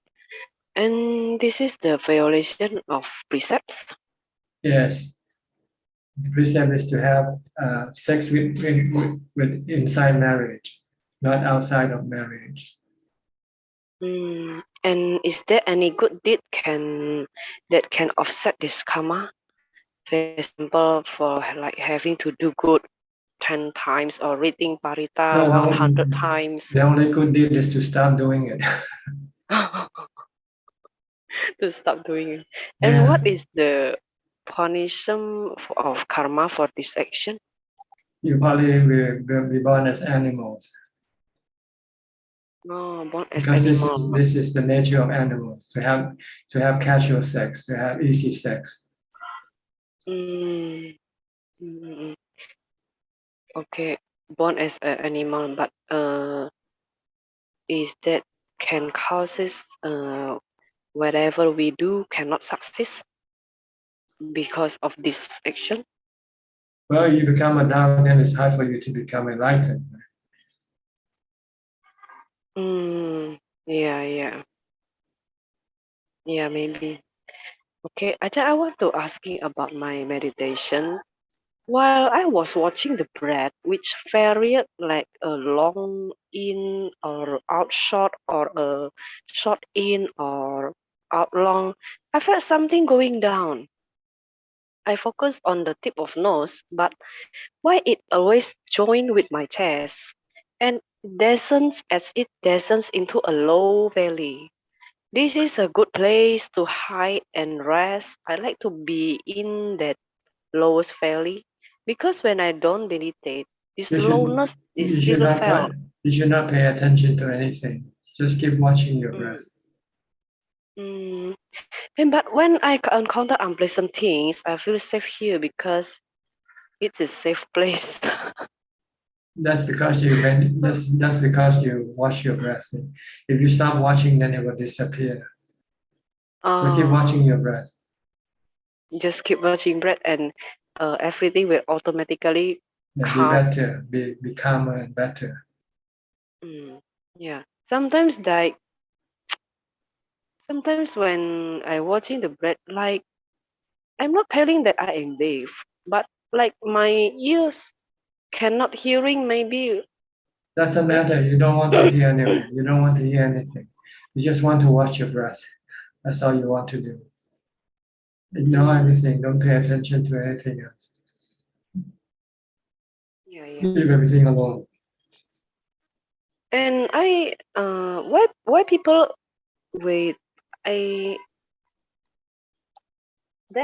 And this is the violation of precepts? Yes. The precept is to have sex with inside marriage, not outside of marriage. And is there any good deed that can offset this karma? For example, for like having to do good 10 times or reading Parita 100 times. The only good deed is to stop doing it. To stop doing it. And what is the punishment of karma for this action? You probably will be born as animals. No, born as because animals. this is the nature of animals, to have casual sex, to have easy sex. Okay, born as an animal, but is that can causes whatever we do cannot succeed because of this action? Well, you become a Dhamma, then it's hard for you to become enlightened. Yeah, maybe. Okay, Ajahn, I want to ask you about my meditation. While I was watching the breath, which varied like a long in or out short or a short in or out long, I felt something going down. I focused on the tip of nose, but why it always joined with my chest and descends as it descends into a low valley. This is a good place to hide and rest. I like to be in that lowest valley because when I don't meditate, this slowness is still felt. You should not pay attention to anything. Just keep watching your breath. But when I encounter unpleasant things, I feel safe here because it's a safe place. That's because you watch your breath. If you stop watching, then it will disappear. So keep watching your breath. Just keep watching breath, and everything will automatically be better, be calmer and better. Yeah. sometimes when I watching the breath, like I'm not telling that I am deaf, but like my ears cannot hearing maybe. Doesn't matter. You don't want to hear anyway. You don't want to hear anything. You just want to watch your breath. That's all you want to do. Ignore everything. Don't pay attention to anything else. Yeah. Leave everything alone. And why people with that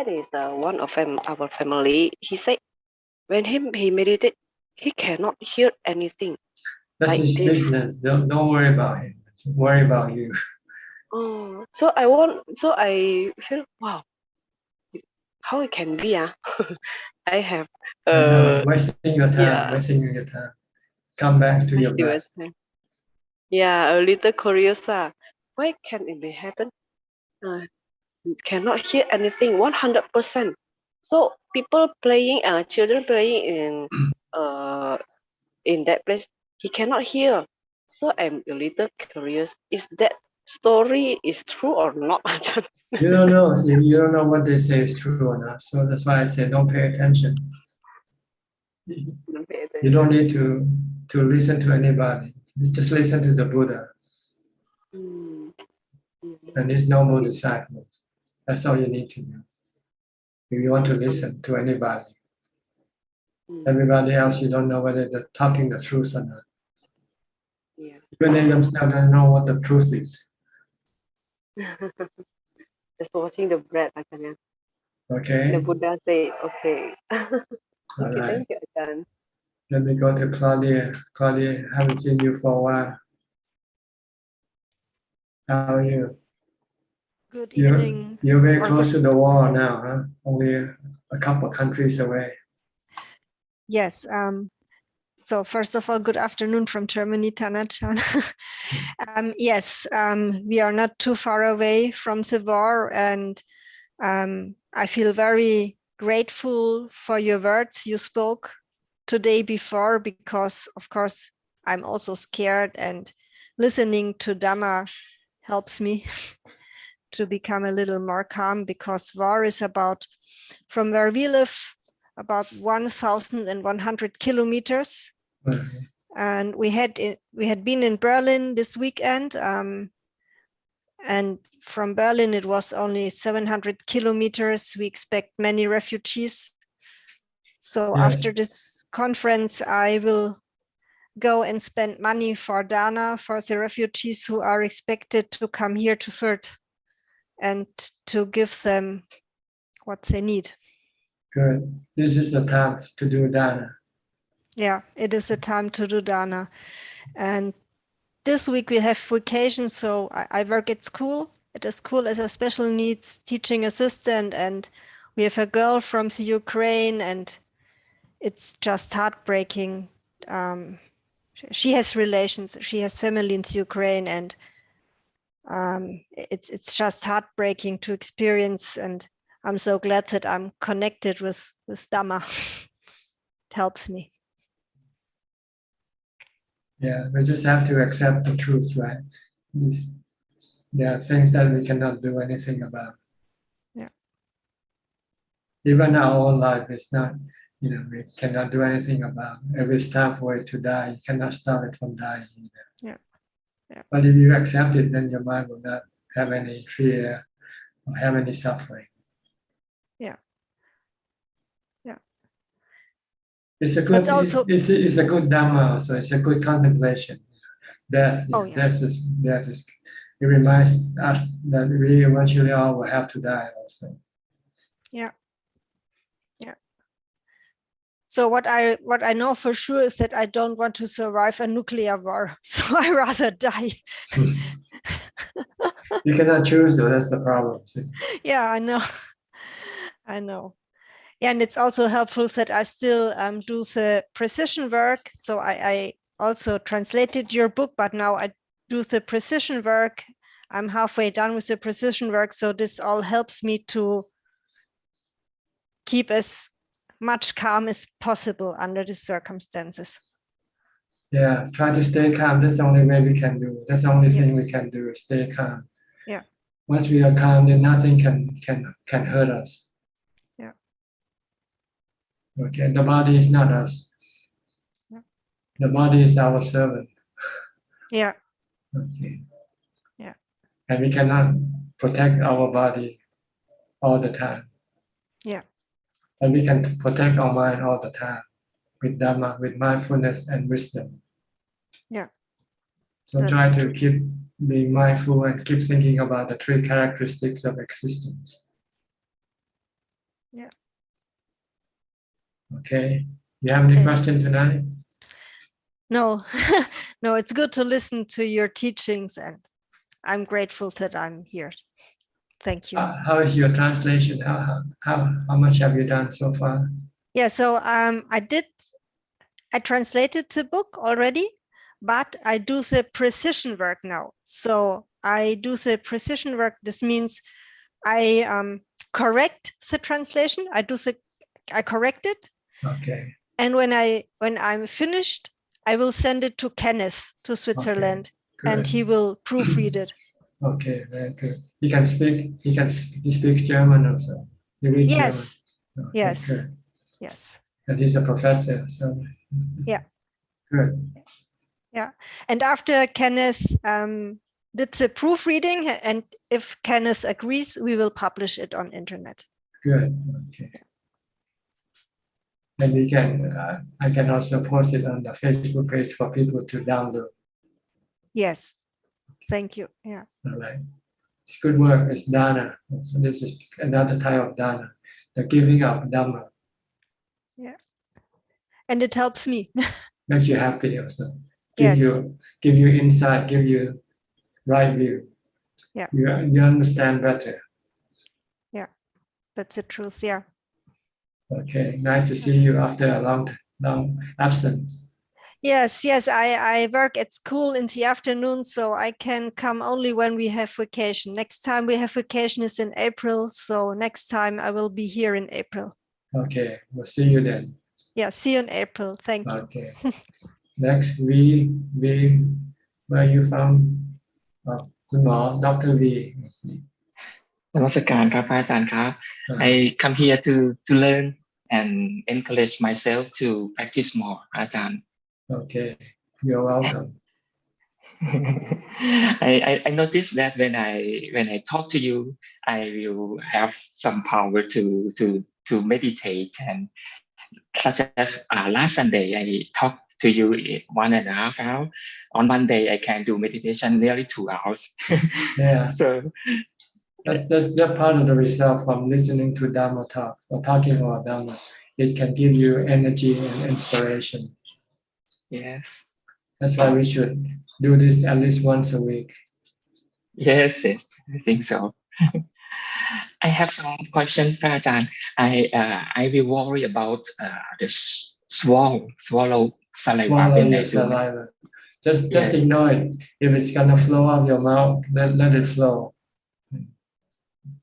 is one of our family. He said when he meditate, he cannot hear anything. That's like his this. business. Don't worry about him. Worry about you. Oh, so I feel wow, how it can be? I have Wasting your time. yeah. Wasting your time. Come back to your breath. Yeah, a little curious. Why can it be happen? Cannot hear anything 100%. So people playing, children playing in that place, he cannot hear. So I'm a little curious. Is that story is true or not? You don't know. See, you don't know what they say is true or not. So that's why I say don't pay attention. You don't need to listen to anybody. Just listen to the Buddha and his noble disciples. That's all you need to do. If you want to listen to anybody, everybody else, you don't know whether they're talking the truth or not. Even they themselves don't know what the truth is. Just watching the breath, Ajahn. Okay. The Buddha say, okay. All Okay, right. thank you, Ajahn. Let me go to Claudia. Claudia, haven't seen you for a while. How are you? Good evening. You're very or close good- to the wall now, huh? Only a couple of countries away. Yes. So first of all, good afternoon from Germany, Tanachan. Yes, we are not too far away from the war, and I feel very grateful for your words you spoke today before, because of course I'm also scared, and listening to Dhamma helps me to become a little more calm, because war is about, from where we live, about 1,100 kilometers. And we had been in Berlin this weekend, and from Berlin it was only 700 kilometers. We expect many refugees. So Yes. after this conference, I will go and spend money for Dana, for the refugees who are expected to come here to Fürth, and to give them what they need. Good. This is the time to do Dana. Yeah, it is a time to do Dana. And this week we have vacation, so I work at school. At a school as a special needs teaching assistant, and we have a girl from the Ukraine, and it's just heartbreaking. She has relations, she has family in the Ukraine, and it's just heartbreaking to experience. And I'm so glad that I'm connected with Dhamma. It helps me. Yeah, we just have to accept the truth, right? There are things that we cannot do anything about. Yeah. Even our own life is not, we cannot do anything about. Every step way to die, you cannot stop it from dying either. Yeah. Yeah. But if you accept it, then your mind will not have any fear or have any suffering. Yeah. Yeah. It's a good, also, it's a good Dhamma, so it's a good contemplation. Death, oh, yeah. Death is, it reminds us that we eventually all will have to die also. Yeah. Yeah. So what I know for sure is that I don't want to survive a nuclear war. So I rather die. You cannot choose though, that's the problem. Yeah, I know. I know. Yeah, and it's also helpful that I still do the precision work. So I also translated your book, but now I do the precision work. I'm halfway done with the precision work. So this all helps me to keep as much calm as possible under the circumstances. Yeah, try to stay calm. That's the only way we can do. That's the only thing we can do, is stay calm. Yeah. Once we are calm, then nothing can hurt us. Yeah. Okay, the body is not us. Yeah. The body is our servant. Yeah. Okay. Yeah. And we cannot protect our body all the time. Yeah. And we can protect our mind all the time with Dhamma, with mindfulness and wisdom. Yeah. So try to keep being mindful and keep thinking about the three characteristics of existence. Yeah. Okay. You have any question tonight? No, no, it's good to listen to your teachings, and I'm grateful that I'm here. Thank you. How is your translation? How much have you done so far? Yeah, so I translated the book already, but I do the precision work now. So I do the precision work. This means I correct the translation. I correct it. Okay. And when I'm finished, I will send it to Kenneth to Switzerland, and he will proofread it. Okay, very good. He speaks German also. You read Yes. German. Yes. Good. Yes. And he's a professor, so Yeah. good. Yeah. And after Kenneth did the proofreading, and if Kenneth agrees, we will publish it on internet. Good. Okay. And we can. I can also post it on the Facebook page for people to download. Yes. Thank you. Yeah. All right. It's good work. It's dana. So this is another type of dana, the giving up Dhamma. Yeah. And it helps me. Makes you happy also. Yes. Give you insight. Give you right view. Yeah. You understand better. Yeah. That's the truth. Yeah. Okay. Nice to see you after a long absence. Yes, I work at school in the afternoon, so I can come only when we have vacation. Next time we have vacation is in April, so next time I will be here in April. Okay, we'll see you then. Yeah, see you in April. Thank you. Okay. Next, where are you from? Dr. V. Let's see. นมัสการครับพระอาจารย์ครับ I come here to learn and encourage myself to practice more อาจารย์ Okay, you're welcome. I noticed that when I talk to you, I will have some power to meditate, and such as last Sunday I talked to you 1.5 hours. On Monday I can do meditation nearly 2 hours. Yeah. So that's part of the result from listening to Dhammatalk or talking about Dhamma. It can give you energy and inspiration. Yes. That's why we should do this at least once a week. Yes, I think so. I have some question, Prajaan. I will worry about the swallow saliva. Swallow your saliva. Just ignore it. If it's gonna flow out your mouth, let it flow.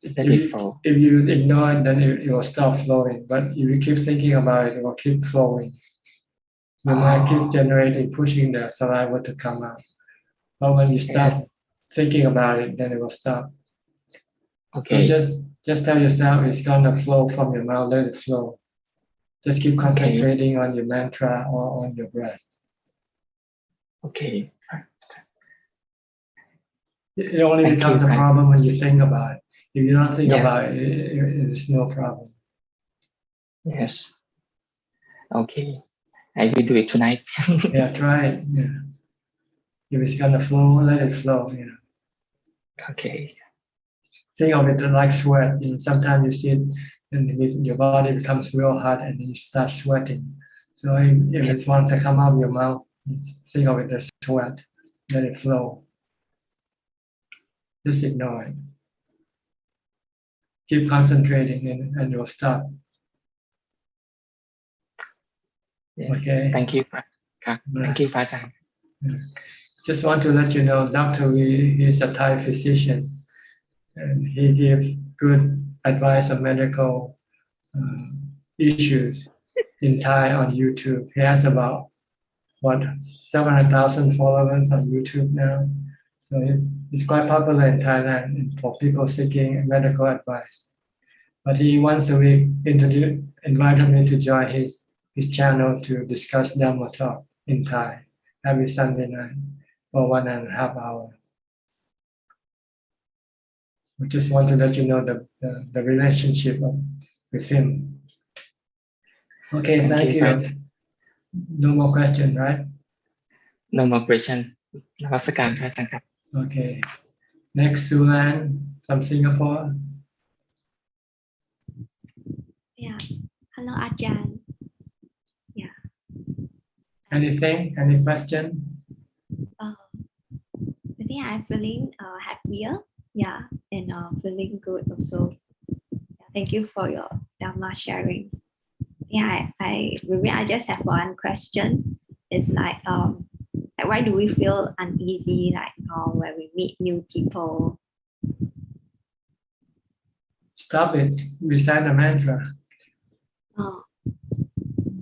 If you ignore it, then it will stop flowing. But if you keep thinking about it, it will keep flowing. You might keep generating, pushing the saliva to come out. But when you stop thinking about it, then it will stop. Okay. So just tell yourself it's gonna flow from your mouth, let it flow. Just keep concentrating on your mantra or on your breath. Okay. It only becomes a problem when you think about it. If you don't think about it, it's no problem. Yes. Okay. I will do it tonight. Yeah, try it. Yeah. If it's gonna flow, let it flow. Yeah. Okay. Think of it like sweat. Sometimes you see it and your body becomes real hot and you start sweating. So if it wants to come out of your mouth, think of it as sweat. Let it flow. Just ignore it. Keep concentrating and you'll stop. Yes. Okay. Thank you. Thank you, Prajaan. Just want to let you know, Dr. V is a Thai physician, and he gives good advice on medical issues in Thai on YouTube. He has about 700,000 followers on YouTube now. So it's quite popular in Thailand for people seeking medical advice. But he once a week invited me to join his channel to discuss Dhammatalk in Thai every Sunday night for 1.5 hours. I just want to let you know the relationship with him. Okay, thank you. No more question, right? No more question. นมัสการพระอาจารย์ครับ Okay. Next, Sulan from Singapore. Yeah. Hello, Ajahn. Yeah. Anything? Any question? I think I'm feeling happier. Yeah, and feeling good also. Thank you for your Dhamma sharing. Yeah, I just have one question. It's like why do we feel uneasy when we meet new people? Stop it. Recite the mantra. Oh.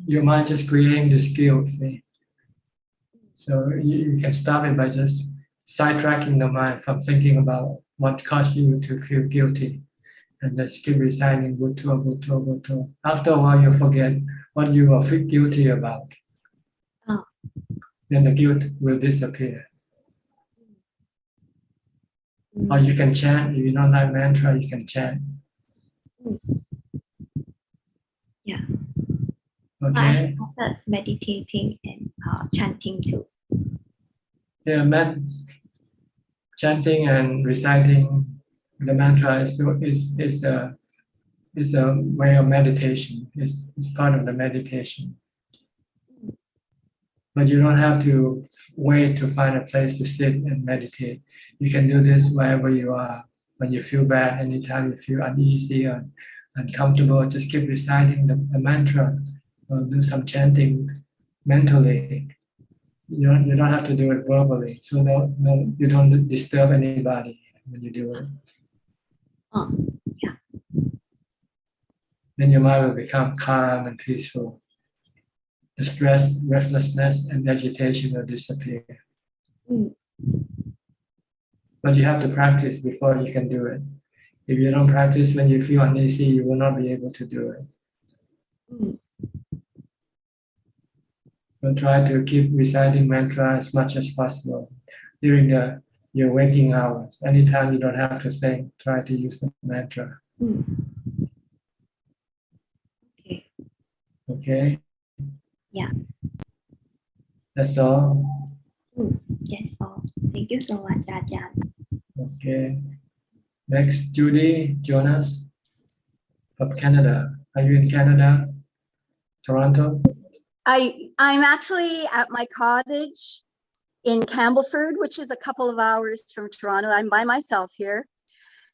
Your mind just creating this guilt. See? So you can stop it by just sidetracking the mind from thinking about what caused you to feel guilty. And just keep reciting Bhutto, Bhutto, Bhutto. After a while, you forget what you were guilty about. Oh. Then the guilt will disappear. Or you can chant. If you don't like mantra, you can chant. Yeah. Okay. I started meditating and chanting too. Yeah, chanting and reciting the mantra is a way of meditation. It's part of the meditation. But you don't have to wait to find a place to sit and meditate. You can do this wherever you are. When you feel bad, anytime you feel uneasy or uncomfortable, just keep reciting the mantra or do some chanting mentally. You don't have to do it verbally. So no, you don't disturb anybody when you do it. Oh, yeah. Then your mind will become calm and peaceful. The stress, restlessness, and agitation will disappear. But you have to practice before you can do it. If you don't practice when you feel uneasy, you will not be able to do it. So try to keep reciting mantra as much as possible during your waking hours. Anytime you don't have to think, try to use the mantra. Okay. Okay? Yeah. That's all. Yes, all. Thank you so much, Ajahn. Okay. Next, Judy Jonas from Canada. Are you in Canada? Toronto? I'm actually at my cottage in Campbellford, which is a couple of hours from Toronto. I'm by myself here.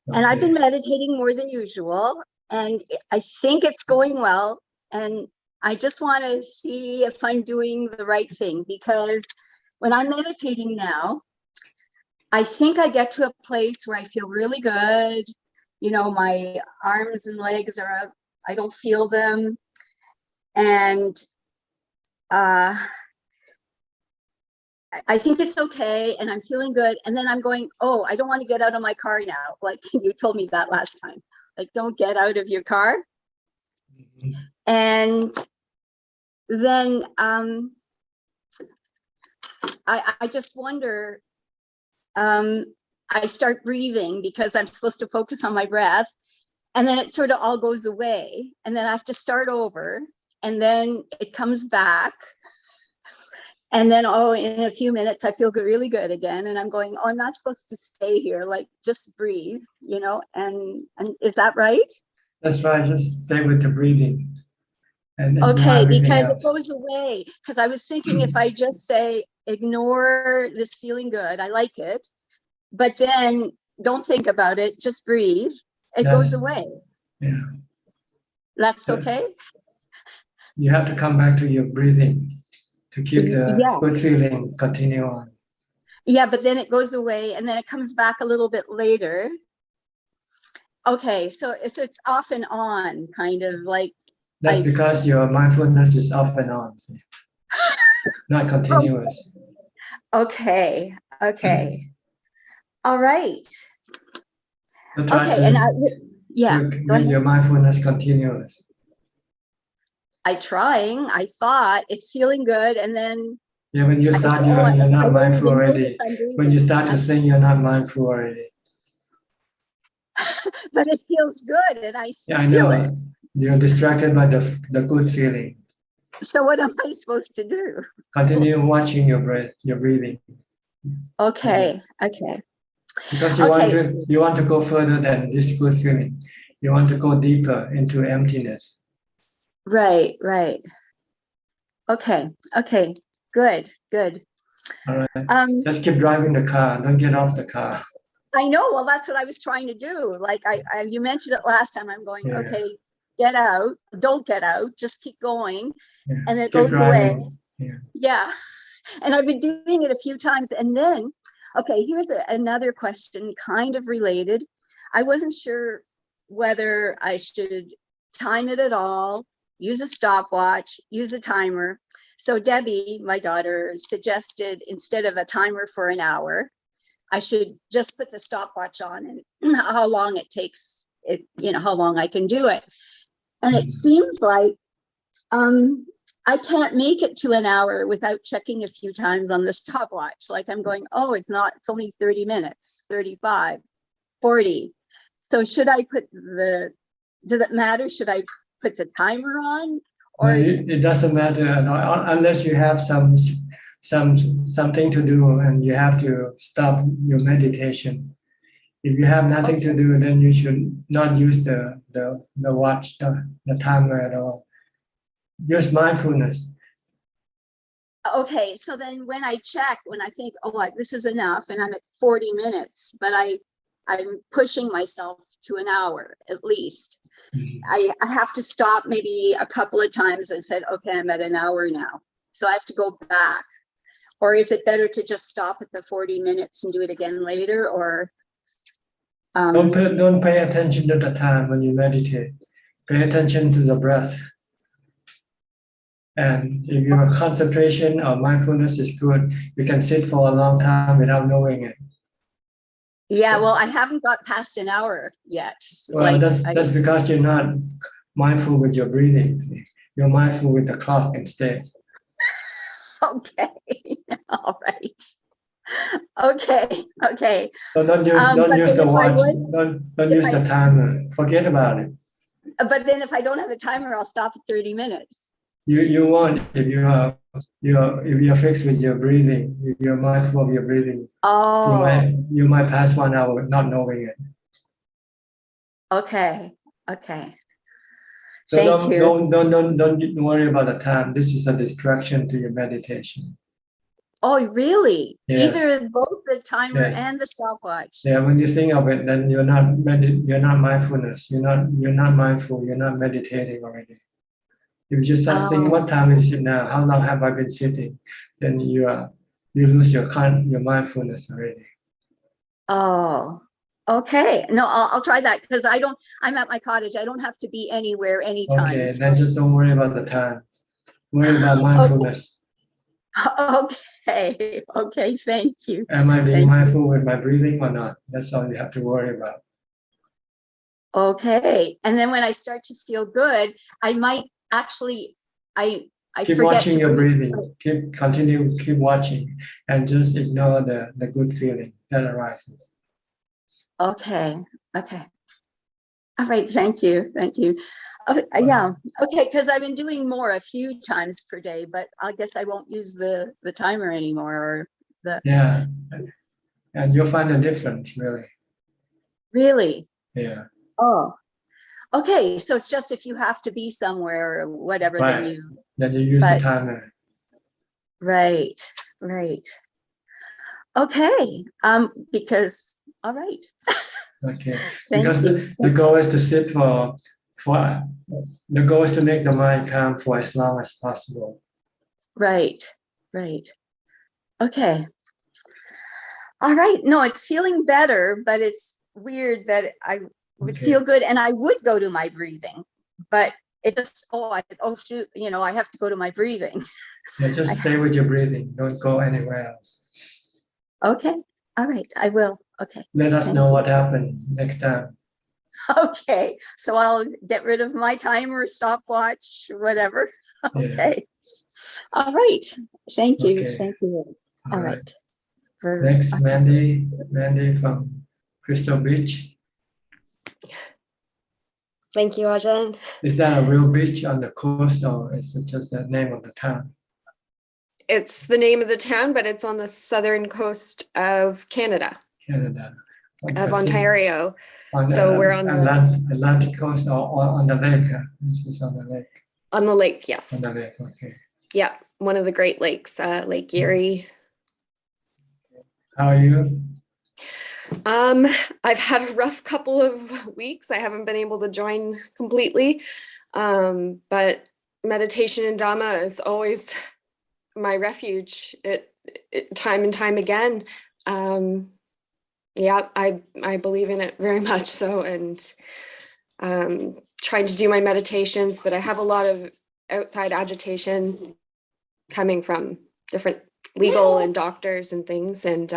Okay. And I've been meditating more than usual. And I think it's going well. And I just want to see if I'm doing the right thing, because when I'm meditating now, I think I get to a place where I feel really good. You know, my arms and legs are up. I don't feel them. And I think it's okay. And I'm feeling good. And then I'm going, oh, I don't want to get out of my car now. Like you told me that last time. Like, don't get out of your car. Mm-hmm. And then I just wonder, I start breathing because I'm supposed to focus on my breath, and then it sort of all goes away, and then I have to start over, and then it comes back, and then in a few minutes I feel really good again, and I'm going, oh, I'm not supposed to stay here, like just breathe, you know, and is that right? That's right, just stay with the breathing. And okay, because it goes away. Because I was thinking if I just say, ignore this feeling good, I like it, but then don't think about it, just breathe, it goes away. Yeah. That's okay? You have to come back to your breathing to keep the good feeling continue on. Yeah, but then it goes away and then it comes back a little bit later. Okay, so it's off and on, kind of like. That's because your mindfulness is off and on. not continuous. Okay. All right. So try Okay, to, and to go make ahead. your mindfulness continuous. I thought it's feeling good, and then Yeah, when you start, you're not mindful already. When you start to sing, you're not mindful already. But it feels good, and I Yeah, I feel know. it. You're distracted by the good feeling. So what am I supposed to do? Continue watching your breath, your breathing. Okay. Because Okay. you want to go further than this good feeling. You want to go deeper into emptiness. Right. Okay. Good. All right. Just keep driving the car. Don't get off the car. I know. Well, that's what I was trying to do. Like you mentioned it last time. I'm going, okay, get out. Don't get out. Just keep going. Yeah. And it keep goes driving. away. Yeah. And I've been doing it a few times. And then, okay, here's another question, kind of related. I wasn't sure whether I should time it at all, use a stopwatch, use a timer. So Debbie, my daughter, suggested instead of a timer for an hour, I should just put the stopwatch on and how long it takes, how long I can do it. And it seems like I can't make it to an hour without checking a few times on the stopwatch. Like I'm going, oh, it's only 30 minutes, 35, 40. So does it matter? Should I put the timer on? Or it doesn't matter unless you have something to do and you have to stop your meditation. If you have nothing to do, then you should not use the watch, the timer at all. Use mindfulness. Okay, so then when I think, this is enough, and I'm at 40 minutes, but I'm pushing myself to an hour at least. I have to stop maybe a couple of times and said, okay, I'm at an hour now. So I have to go back. Or is it better to just stop at the 40 minutes and do it again later? Or don't pay attention to the time when you meditate. Pay attention to the breath. And if your concentration or mindfulness is good, you can sit for a long time without knowing it. Yeah, well, I haven't got past an hour yet. Well, that's because you're not mindful with your breathing. You're mindful with the clock instead. Okay, all right. Okay. So don't use the watch. Don't use the timer. Forget about it. But then if I don't have a timer, I'll stop at 30 minutes. You won't if you're fixed with your breathing. If you're mindful of your breathing, you might pass 1 hour not knowing it. Okay. So Thank you. Don't worry about the time. This is a distraction to your meditation. Oh, really? Yes. Either both the timer and the stopwatch. Yeah, when you think of it, then you're not mindfulness. You're not mindful. You're not meditating already. If you just start thinking, what time is it now? How long have I been sitting? Then you lose your mindfulness already. Oh, okay. No, I'll try that because I'm at my cottage. I don't have to be anywhere anytime. Okay, then just don't worry about the time. Worry about mindfulness. Okay, thank you. Am I being mindful with my breathing or not? That's all you have to worry about. Okay, and then when I start to feel good, I might actually, I keep forget watching your breathe. breathing. Keep watching, and just ignore the good feeling that arises. Okay. All right, thank you. Yeah, okay, because I've been doing a few times per day, but I guess I won't use the timer anymore Yeah, and you'll find a difference, really. Really? Yeah. Oh, okay, so it's just if you have to be somewhere or whatever, right. then you use the timer. Right. Okay, because, all right. Okay, because the goal is to sit for the goal is to make the mind calm for as long as possible. Right. Okay. All right. No, it's feeling better, but it's weird that I would feel good and I would go to my breathing, but it just, oh shoot, you know, I have to go to my breathing. Yeah, just stay with your breathing. Don't go anywhere else. Okay. All right. I will. Okay. Let us Thank know you. what happened next time. Okay. So I'll get rid of my timer, stopwatch, whatever. Okay. All right. Thank you. Okay. Thank you. All right. Next, Mandy from Crystal Beach. Thank you, Ajahn. Is that a real beach on the coast, or is it just the name of the town? It's the name of the town, but it's on the southern coast of Canada. Canada. Of Ontario. On So the we're on Atlantic coast, or on the lake? This is on the lake. On the lake, yes. On the lake, okay. Yeah, one of the Great Lakes, Lake Erie. How are you? I've had a rough couple of weeks. I haven't been able to join completely, but meditation and Dhamma is always my refuge. Time and time again. Yeah, I believe in it very much so, and trying to do my meditations, but I have a lot of outside agitation coming from different legal and doctors and things, and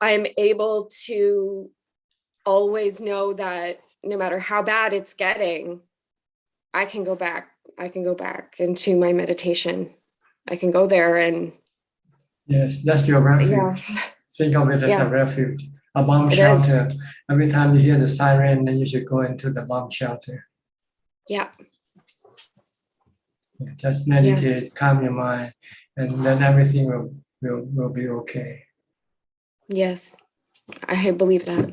I'm able to always know that no matter how bad it's getting, I can go back into my meditation. I can go there and yes, that's your refuge. Yeah. Think of it as a refuge, a bomb shelter. Every time you hear the siren, then you should go into the bomb shelter. Yeah. Just meditate, calm your mind, and then everything will be okay. Yes, I believe that.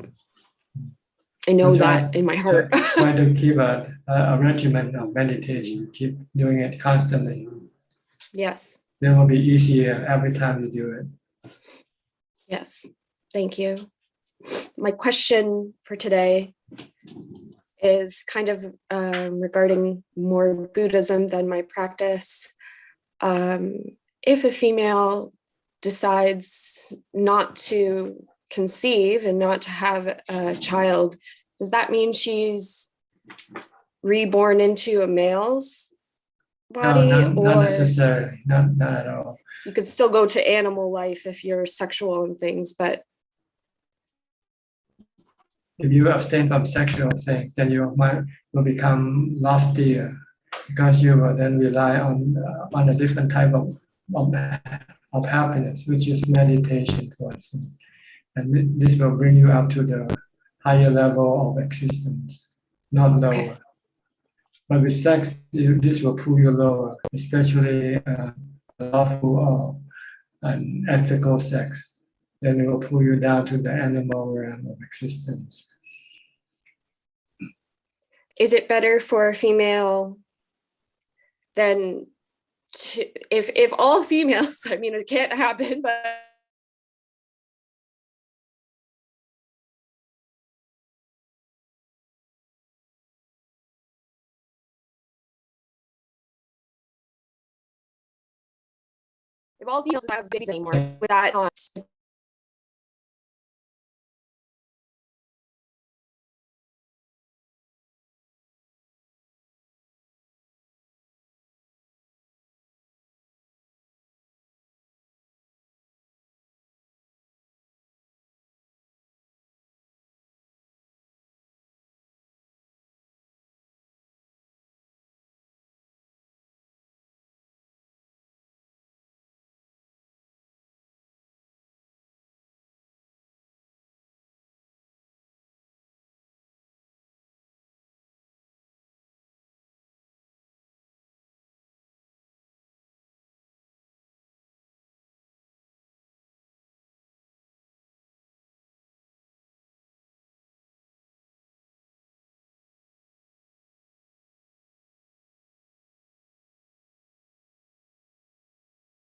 I know that in my heart. Try to keep a regimen of meditation. Keep doing it constantly. Yes. Then it will be easier every time you do it. Yes. Thank you. My question for today is kind of regarding more Buddhism than my practice. If a female decides not to conceive and not to have a child, does that mean she's reborn into a male's body? No, not or necessarily, not at all. you could still go to animal life if you're sexual and things, but if you abstain from sexual things, then your mind will become loftier, because you will then rely on a different type of happiness, which is meditation, for instance. And this will bring you up to the higher level of existence, not lower. Okay. But with sex, this will pull you lower, especially lawful or unethical sex. Then it will pull you down to the animal realm of existence. Is it better for a female than if all females, I mean, it can't happen, but if all females don't have babies anymore, would that not?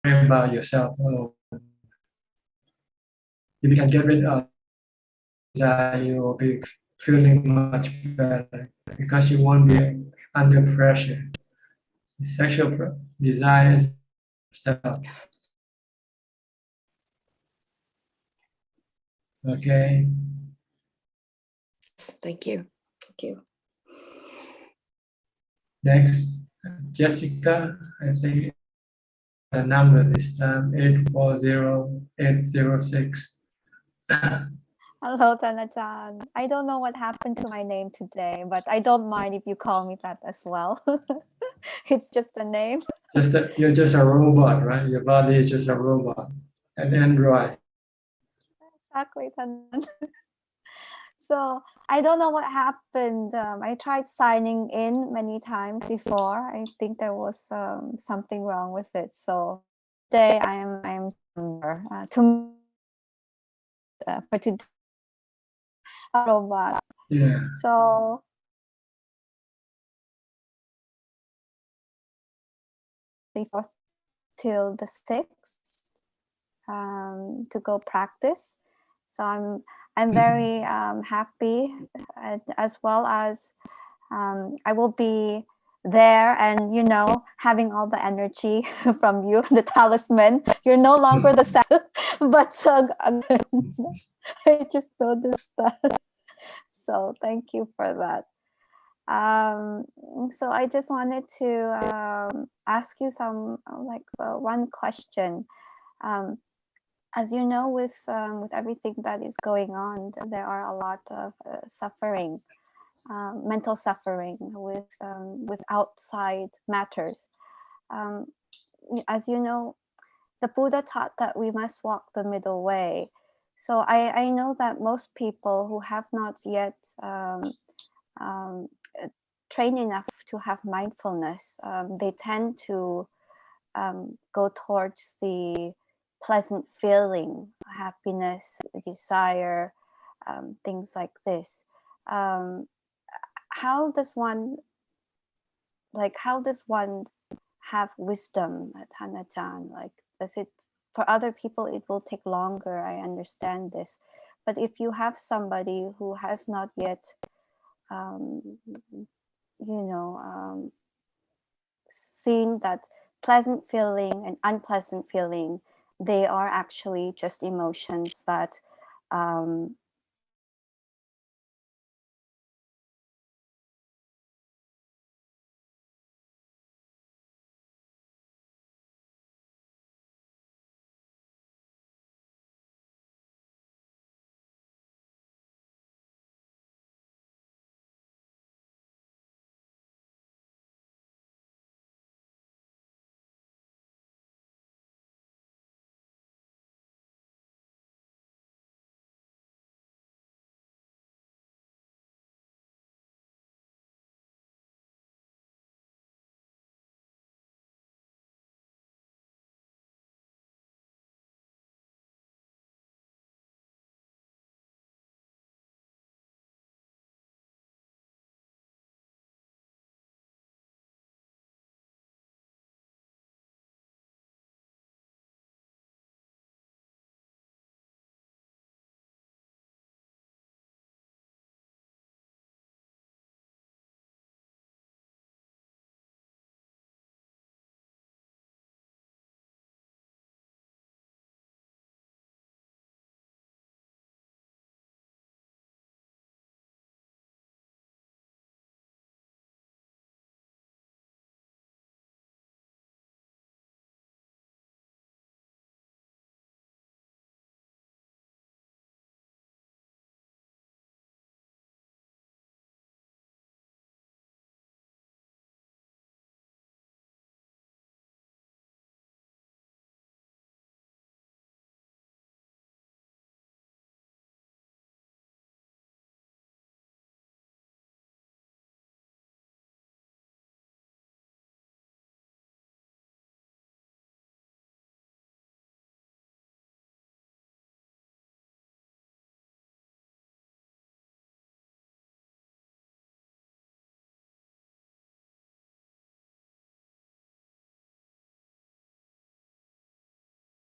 About yourself. If you can get rid of that, you will be feeling much better, because you won't be under pressure. Sexual desire is self. Okay. Thank you. you. Next, Jessica, I think the number this time 840806. Hello, Tanachan. I don't know what happened to my name today, but I don't mind if you call me that as well. It's just a name. You're just a robot, right? Your body is just a robot, an android. Exactly, Tanan. So I don't know what happened. I tried signing in many times before. I think there was something wrong with it. So today I'm for today a robot. Yeah. So the 4th till the 6th to go practice. So I'm very happy, as well as I will be there and having all the energy from you, the talisman. You're no longer the same, but I just noticed that. So thank you for that. So I just wanted to ask you some one question. As you know, with everything that is going on, there are a lot of suffering, mental suffering with outside matters. As you know, the Buddha taught that we must walk the middle way. So I know that most people who have not yet trained enough to have mindfulness, they tend to go towards the pleasant feeling, happiness, desire, things like this. How does one have wisdom, Tanachan? Does it, for other people it will take longer, I understand this, but if you have somebody who has not yet seen that pleasant feeling and unpleasant feeling, they are actually just emotions that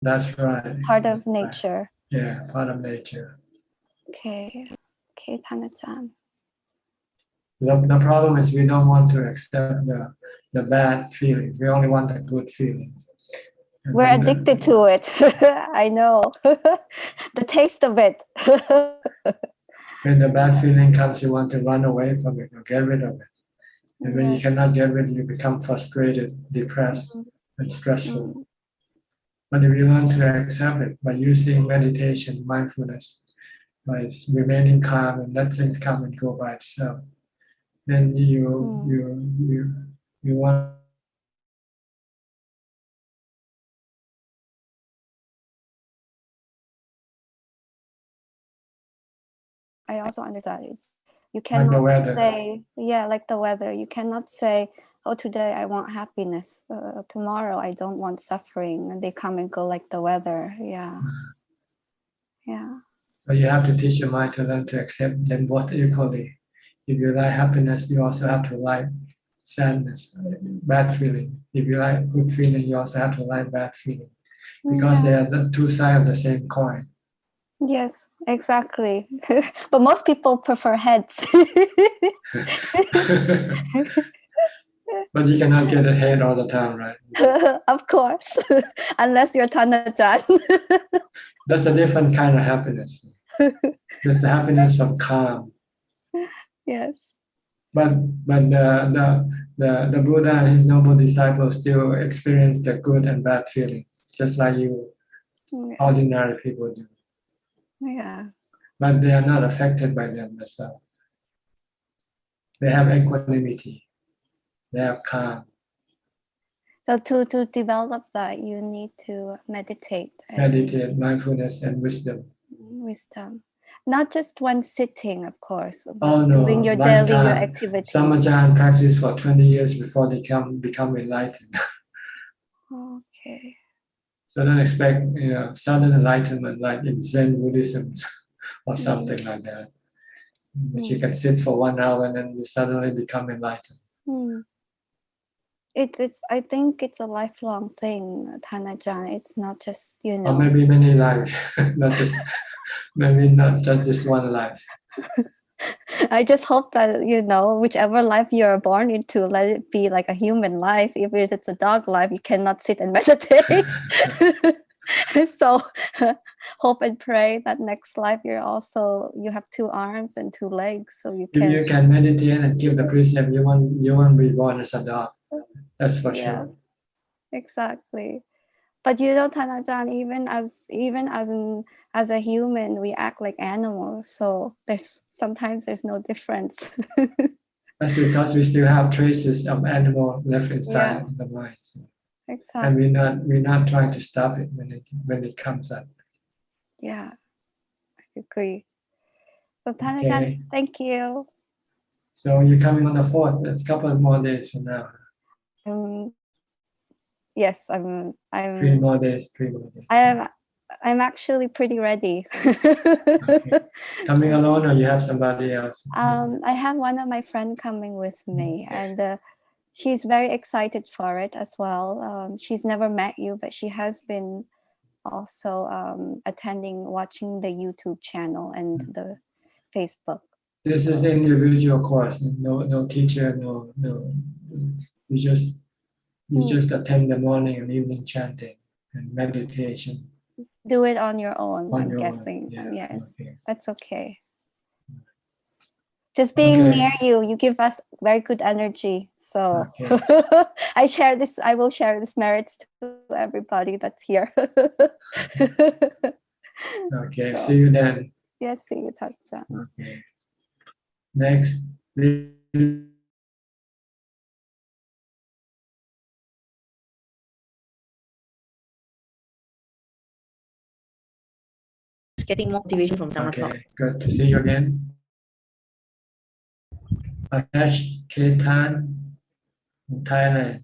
That's right. part of nature. Yeah, part of nature. Okay, Tanachan. The problem is we don't want to accept the bad feeling. We only want the good feeling. We're addicted to it. I know. The taste of it. When the bad feeling comes, you want to run away from it or get rid of it. And when you cannot get rid, you become frustrated, depressed, and stressful. But if you learn to accept it by using meditation, mindfulness, by remaining calm and let things come and go by itself, then you want. I also understand it. You Like the cannot weather. say, yeah, like the weather. You cannot say, oh, today I want happiness. Tomorrow I don't want suffering. And they come and go like the weather. Yeah. Yeah. So you have to teach your mind to learn to accept them both equally. If you like happiness, you also have to like sadness, bad feeling. If you like good feeling, you also have to like bad feeling. Because they are the two sides of the same coin. Yes, exactly. But most people prefer heads. But you cannot get a head all the time, right? Of course, unless you're Thanachan. That's a different kind of happiness. That's the happiness from calm. Yes. But the Buddha and his noble disciples still experience the good and bad feelings, just like you ordinary people do. Yeah. But they are not affected by them themselves. They have equanimity. They have calm. So to develop that, you need to meditate. Meditate, mindfulness, and wisdom. Wisdom. Not just one sitting, of course, but Oh no, doing your daily your lifetime. activities. Some Ajaan practice for 20 years before they become enlightened. Okay. So don't expect sudden enlightenment like in Zen Buddhism or something like that. But you can sit for 1 hour and then you suddenly become enlightened. It's I think it's a lifelong thing, Thanajan. It's not just, Or maybe many lives, maybe not just this one life. I just hope that, whichever life you're born into, let it be like a human life. If it's a dog life, you cannot sit and meditate. So hope and pray that next life you have 2 arms and 2 legs, so you can. If you can meditate and keep the precept, you won't be born as a dog. That's for sure. Exactly. But Thanajan, as a human, we act like animals. So sometimes there's no difference. That's because we still have traces of animal left inside the mind. Exactly. And we're not trying to stop it when it comes up. Yeah, I agree. So Thanajan, thank you. So you're coming on the 4th. It's a couple of more days from now. Yes, I'm 3 more days. I'm actually pretty ready. Coming alone, or you have somebody else? I have one of my friends coming with me, and she's very excited for it as well. She's never met you, but she has been also watching the YouTube channel and the Facebook. This is the individual course. No teacher. No. You just attend the morning and evening chanting and meditation. Do it on your own, I'm guessing. Yeah, yes, okay. That's okay. Just being near you give us very good energy. So I will share this merits to everybody that's here. Okay, see you then. Yes, see you, Thanajan. Okay. Next. Getting more motivation from Dhammatalk. Okay, good to see you again. Akash Ketan from Thailand.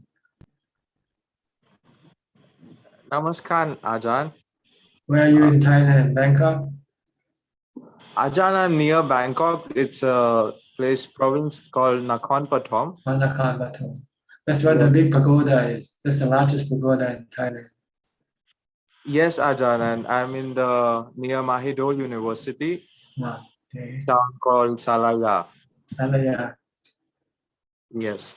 Namaskar, Ajaan. Where are you in Thailand? Bangkok? Ajaan, I'm near Bangkok. It's a province called Nakhon Pathom. Nakhon Pathom. That's where the big pagoda is. That's the largest pagoda in Thailand. Yes, Ajaan, and I'm in near Mahidol University, Okay. town called Salaya. Salaya. Yes.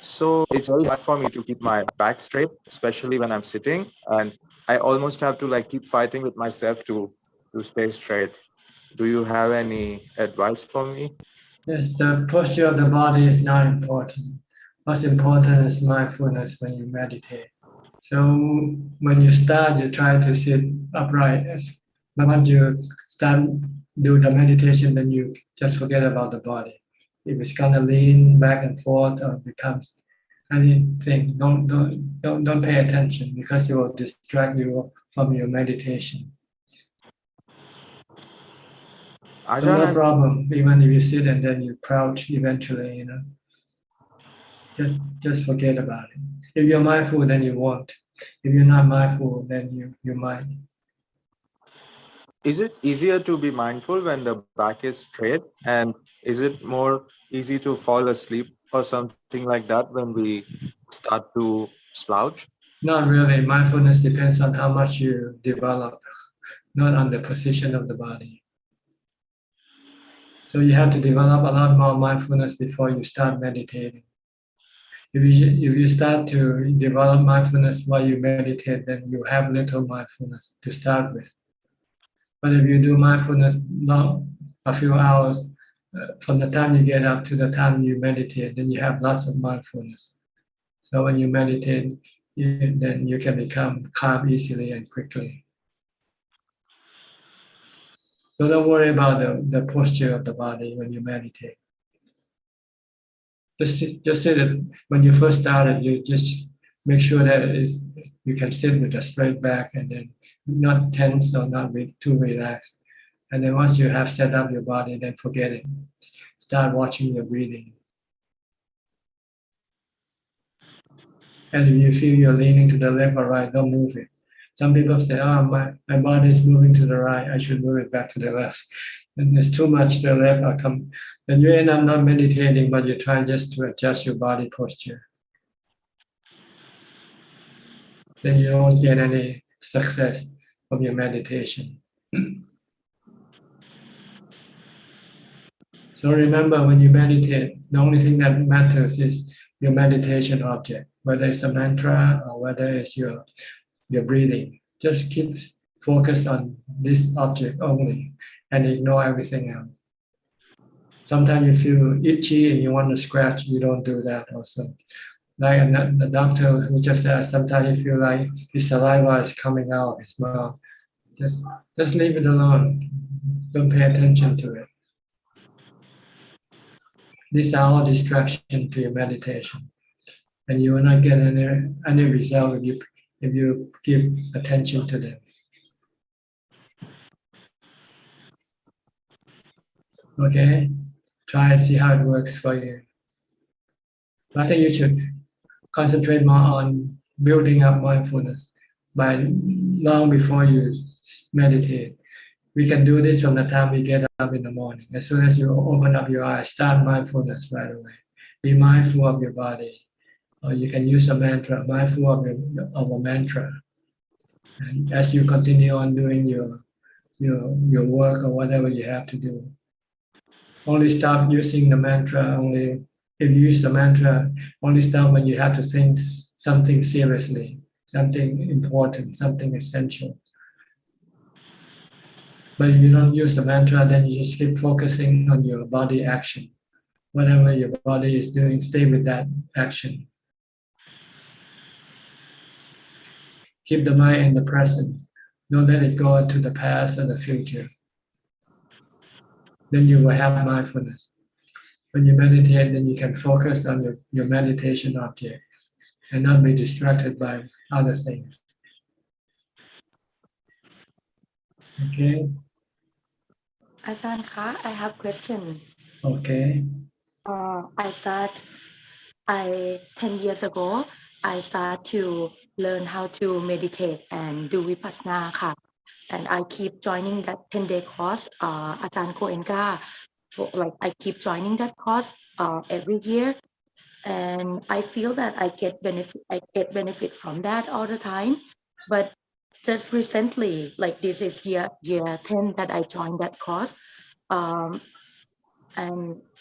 So it's very hard for me to keep my back straight, especially when I'm sitting. And I almost have to like keep fighting with myself to stay straight. Do you have any advice for me? Yes, the posture of the body is not important. What's important is mindfulness when you meditate. So when you start, you try to sit upright. But once you start do the meditation, then you just forget about the body. If it's gonna lean back and forth or becomes anything, don't pay attention because it will distract you from your meditation. So no problem, even if you sit and then you crouch eventually, just forget about it. If you're mindful, then you won't. If you're not mindful, then you might. Is it easier to be mindful when the back is straight? And is it more easy to fall asleep or something like that when we start to slouch? Not really. Mindfulness depends on how much you develop, not on the position of the body. So you have to develop a lot more mindfulness before you start meditating. If you start to develop mindfulness while you meditate, then you have little mindfulness to start with. But if you do mindfulness long, a few hours, from the time you get up to the time you meditate, then you have lots of mindfulness. So when you meditate, then you can become calm easily and quickly. So don't worry about the posture of the body when you meditate. Just sit it. When you first started, you just make sure that you can sit with a straight back and then not tense or not too relaxed. And then once you have set up your body, then forget it. Start watching your breathing. And if you feel you're leaning to the left or right, don't move it. Some people say, oh, my body is moving to the right, I should move it back to the left. And there's too much to the left, then you end up not meditating, but you try just to adjust your body posture. Then you don't get any success from your meditation. So remember, when you meditate, the only thing that matters is your meditation object, whether it's a mantra or whether it's your breathing. Just keep focused on this object only and ignore everything else. Sometimes you feel itchy and you want to scratch, you don't do that also. Like the doctor who just said, sometimes you feel like his saliva is coming out of his mouth. Just leave it alone. Don't pay attention to it. These are all distractions to your meditation. And you will not get any result if you give attention to them. Okay? Try and see how it works for you. I think you should concentrate more on building up mindfulness by long before you meditate. We can do this from the time we get up in the morning. As soon as you open up your eyes, start mindfulness right away. Be mindful of your body. Or you can use a mantra, mindful of a mantra. And as you continue on doing your work or whatever you have to do, only stop using the mantra if you use the mantra, only stop when you have to think something seriously, something important, something essential. But if you don't use the mantra, then you just keep focusing on your body action. Whatever your body is doing, stay with that action. Keep the mind in the present. Don't let it go to the past or the future. Then you will have mindfulness. When you meditate, then you can focus on your meditation object and not be distracted by other things. Okay? Ajahn Ka, I have question. Okay. 10 years ago, I start to learn how to meditate and do vipassana ค่ะ and I keep joining that 10-day course, Ajahn Goenka, I keep joining that course every year, and I feel that I get benefit from that all the time. But just recently, like this is year 10 that I joined that course, and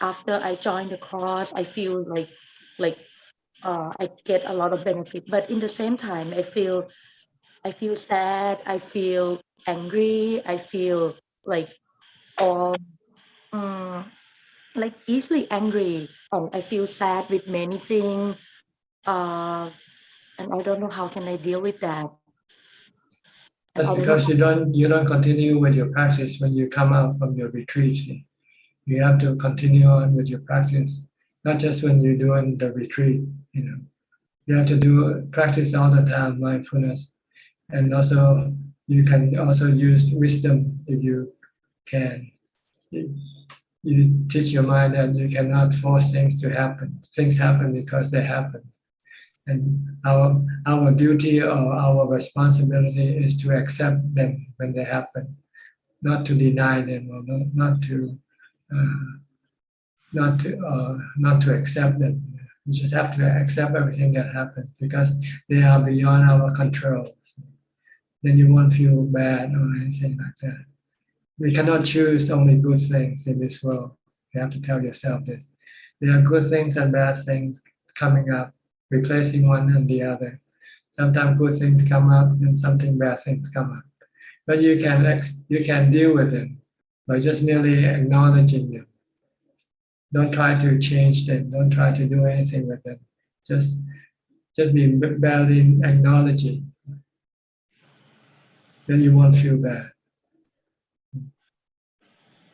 after I joined the course, I feel like I get a lot of benefit. But in the same time, I feel sad. I feel angry. I feel like all like easily angry. I feel sad with many things. And I don't know how can I deal with that. And That's I don't know. because you don't continue with your practice when you come out from your retreat. See? You have to continue on with your practice, not just when you're doing the retreat. You have to do practice all the time, mindfulness, and also you can also use wisdom if you can. You teach your mind that you cannot force things to happen. Things happen because they happen. And our duty or our responsibility is to accept them when they happen, not to deny them or not to accept them. We just have to accept everything that happens because they are beyond our control. Then you won't feel bad or anything like that. We cannot choose only good things in this world. You have to tell yourself this. There are good things and bad things coming up, replacing one and the other. Sometimes good things come up and something bad things come up. But you can deal with them by just merely acknowledging them. Don't try to change them. Don't try to do anything with them. Just be barely acknowledging. Then you won't feel bad.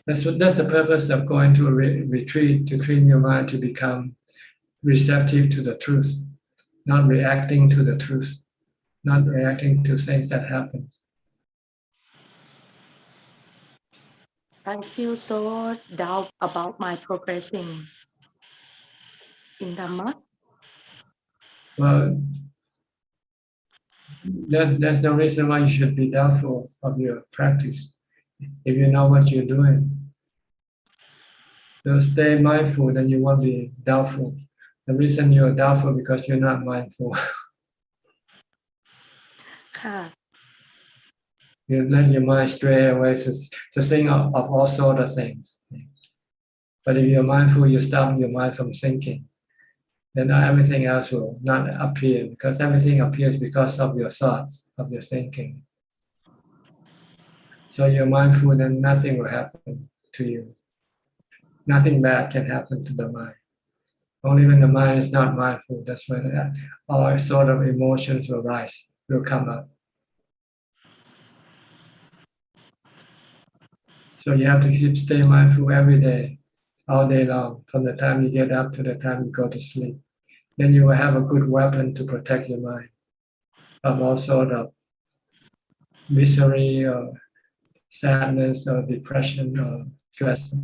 That's the purpose of going to a retreat, to train your mind to become receptive to the truth, not reacting to the truth, not reacting to things that happen. I feel so doubt about my progressing in Dhamma. Well, there's no reason why you should be doubtful of your practice if you know what you're doing. So stay mindful, then you won't be doubtful. The reason you're doubtful because you're not mindful. You let your mind stray away to think of all sorts of things. But if you're mindful, you stop your mind from thinking. Then everything else will not appear because everything appears because of your thoughts, of your thinking. So you're mindful, then nothing will happen to you. Nothing bad can happen to the mind. Only when the mind is not mindful, that's when all sort of emotions will rise, will come up. So you have to stay mindful every day, all day long, from the time you get up to the time you go to sleep. Then you will have a good weapon to protect your mind from all sort of misery or sadness or depression or stress,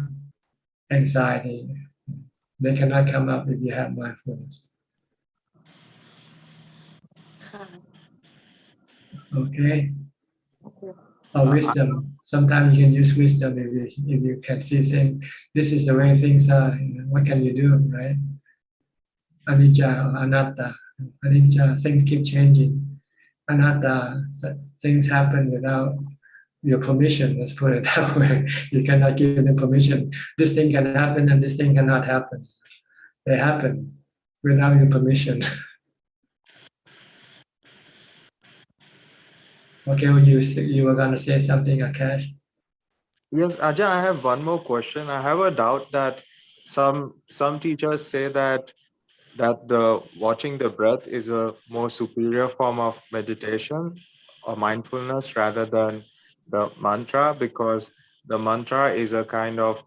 anxiety. They cannot come up if you have mindfulness. Okay? Or wisdom. Sometimes you can use wisdom if you can see things. This is the way things are. What can you do, right? Anicca or anatta. Anicca, things keep changing. Anatta, things happen without your permission. Let's put it that way. You cannot give them permission. This thing can happen and this thing cannot happen. They happen without your permission. Okay, well, you were going to say something, Akash? Yes, Ajahn, I have one more question. I have a doubt that some teachers say that the watching the breath is a more superior form of meditation or mindfulness rather than the mantra, because the mantra is a kind of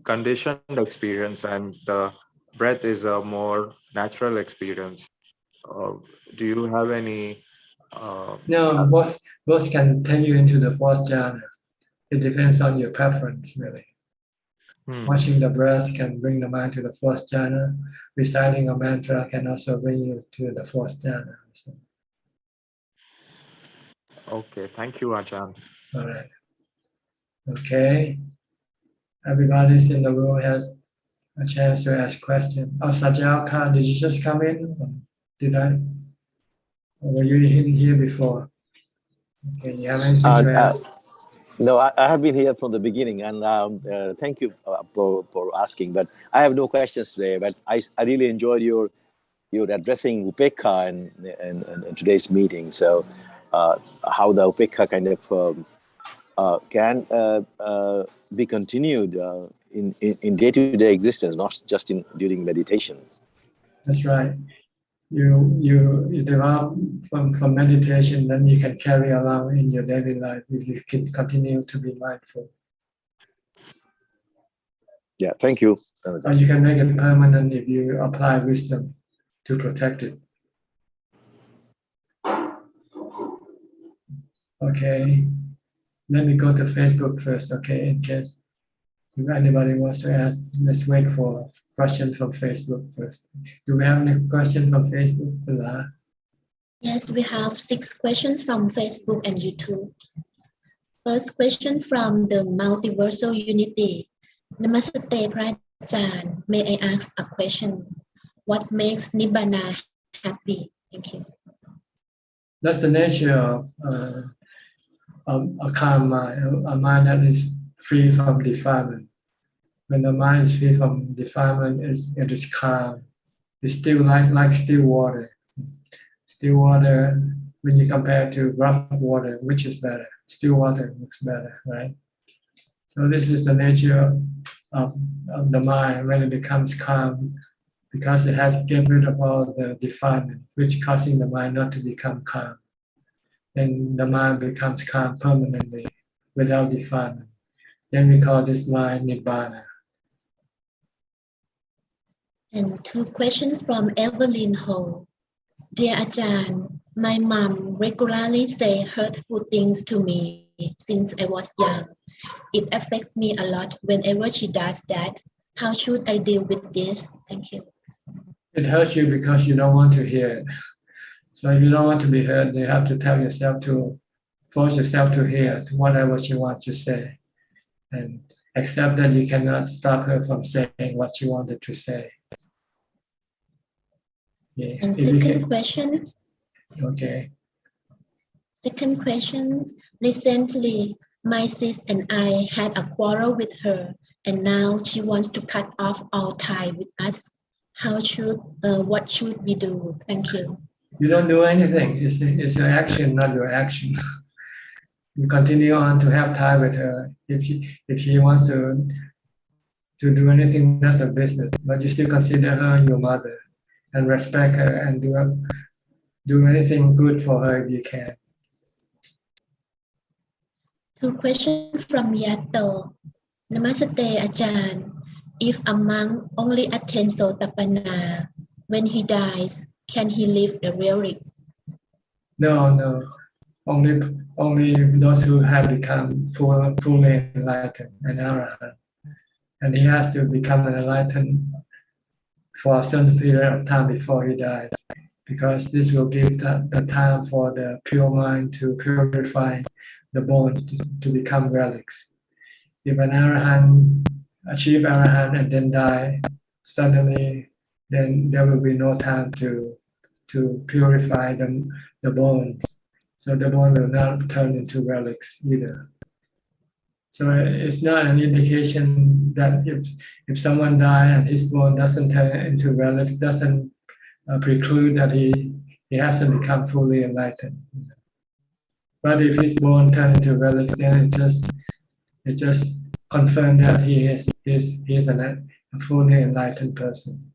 conditioned experience and the breath is a more natural experience. Do you have any? No, both can take you into the fourth jhana. It depends on your preference, really. Watching the breath can bring the mind to the fourth jhana. Reciting a mantra can also bring you to the fourth jhana. So. Okay, thank you, Ajahn. All right. Okay. Everybody's in the room has a chance to ask questions. Oh, Sajal Khan, did you just come in? Or did I? Or were you here before? Okay, you have anything to ask? No, I have been here from the beginning, and thank you for asking. But I have no questions today. But I really enjoyed your you're addressing Upekha in today's meeting. So how the Upekha kind of can be continued in day-to-day existence, not just during meditation. That's right. You develop from meditation, then you can carry along in your daily life if you can continue to be mindful. Yeah, thank you. Or you can make it permanent if you apply wisdom to protect it. Okay, let me go to Facebook first, okay, in case if anybody wants to ask. Let's wait for questions from Facebook first. Do we have any questions from Facebook? Yes, we have 6 questions from Facebook and YouTube. First question from the Multiversal Unity. Namaste, Prajaan. May I ask a question? What makes Nibbana happy? Thank you. That's the nature of a calm mind, a mind that is free from defilement. When the mind is free from defilement, it is calm. It's still like still water. Still water, when you compare to rough water, which is better? Still water looks better, right? So this is the nature of the mind when it becomes calm, because it has get rid of all the defilement, which causing the mind not to become calm. Then the mind becomes calm permanently without defilement. Then we call this mind Nibbana. And 2 questions from Evelyn Ho. Dear Ajaan, my mom regularly say hurtful things to me since I was young. It affects me a lot whenever she does that. How should I deal with this? Thank you. It hurts you because you don't want to hear it. So if you don't want to be heard, you have to tell yourself to force yourself to hear whatever she wants to say, and accept that you cannot stop her from saying what she wanted to say. Yeah. And second question. Okay. Second question. Recently, my sis and I had a quarrel with her, and now she wants to cut off all tie with us. What should we do? Thank you. You don't do anything. It's your action, not your action. You continue on to have tie with her. If she wants to do anything, that's her business. But you still consider her your mother and respect her and do anything good for her if you can. 2 questions from Yato. Namaste, Ajaan. If a monk only attains Sotapanna, when he dies, can he live the relics? No. Only those who have become fully enlightened, an arahant. And he has to become an enlightened for a certain period of time before he dies, because this will give the time for the pure mind to purify the bones to become relics. If an arahant achieve arahant and then die suddenly, then there will be no time to purify the bones. So the bone will not turn into relics either. So it's not an indication that if someone dies and his bone doesn't turn into relics, doesn't preclude that he hasn't become fully enlightened. But if his bone turns into relics, then it just confirms that he is a fully enlightened person.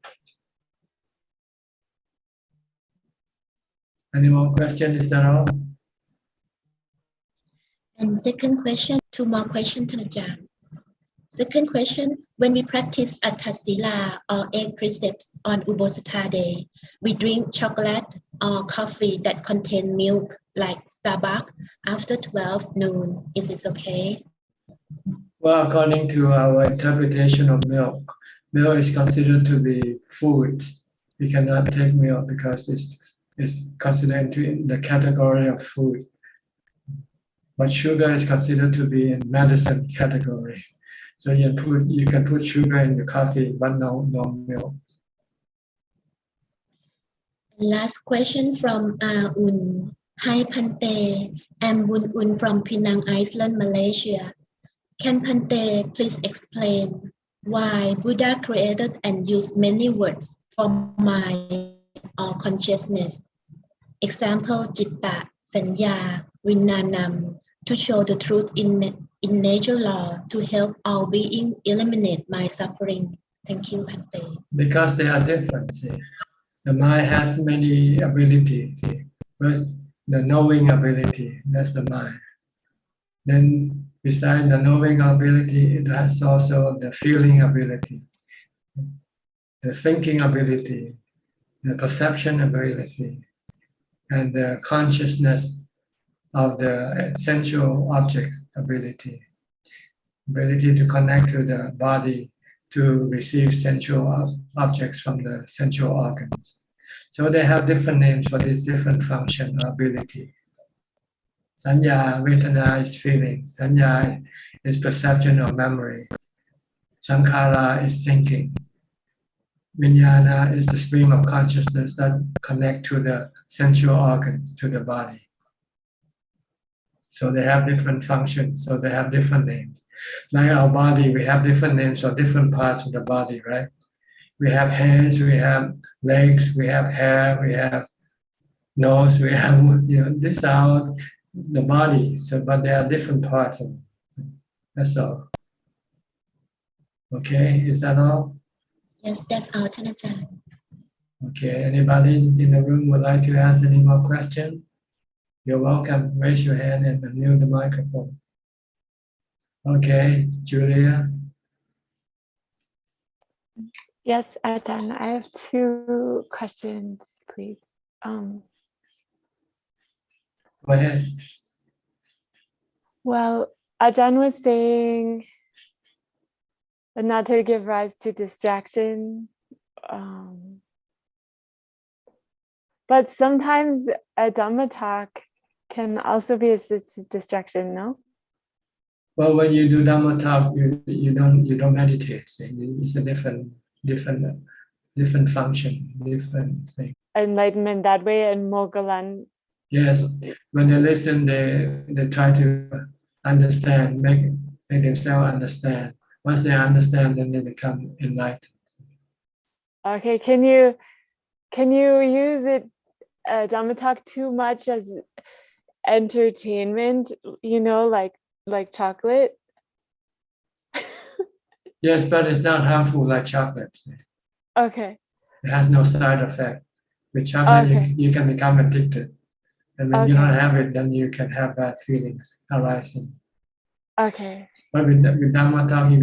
Any more questions? Is that all? And second question, 2 more questions, Ajaan. Second question, when we practice Atthasila or 8 precepts on Ubosatha day, we drink chocolate or coffee that contain milk like Starbucks after 12 noon. Is this okay? Well, according to our interpretation of milk is considered to be foods. We cannot take milk because it's considered in the category of food. But sugar is considered to be in medicine category. So you can put sugar in your coffee, but no milk. Last question from Un. Hi Pante, I'm Un from Penang Island, Malaysia. Can Pante please explain why Buddha created and used many words for my or consciousness. Example, Citta, Sanya, Vinnanam, to show the truth in nature law, to help all being eliminate my suffering. Thank you, Bhante. Because they are different. See. The mind has many abilities. See. First, the knowing ability, that's the mind. Then, besides the knowing ability, it has also the feeling ability, the thinking ability, the perception ability, and the consciousness of the essential object ability to connect to the body to receive sensual objects from the sensual organs. So they have different names for these different function or ability. Sanya, Vedana is feeling. Sanya is perception or memory. Sankhara is thinking. Vijnana is the stream of consciousness that connect to the sensual organs, to the body. So they have different functions, so they have different names. Like our body, we have different names for different parts of the body, right? We have hands, we have legs, we have hair, we have nose, we have, these are the body, so, but there are different parts of it. That's all. Okay, is that all? Yes, that's all, Thanajan. Okay, anybody in the room would like to ask any more questions? You're welcome. Raise your hand and unmute the microphone. Okay, Julia. Yes, Ajahn, I have 2 questions, please. Go ahead. Well, Ajahn was saying not to give rise to distraction. But sometimes a Dhamma talk can also be a distraction, no? Well, when you do Dhamma talk, you don't meditate. It's a different function, different thing. Enlightenment that way and Mogalan. Yes, when they listen, they try to understand, make themselves understand. Once they understand, then they become enlightened. Okay, can you use it Dhamma talk too much as entertainment? Like chocolate. Yes, but it's not harmful like chocolate. Okay. It has no side effect. With chocolate, you can become addicted. And when you don't have it, then you can have bad feelings arising. Okay. But with Dhamma talk, if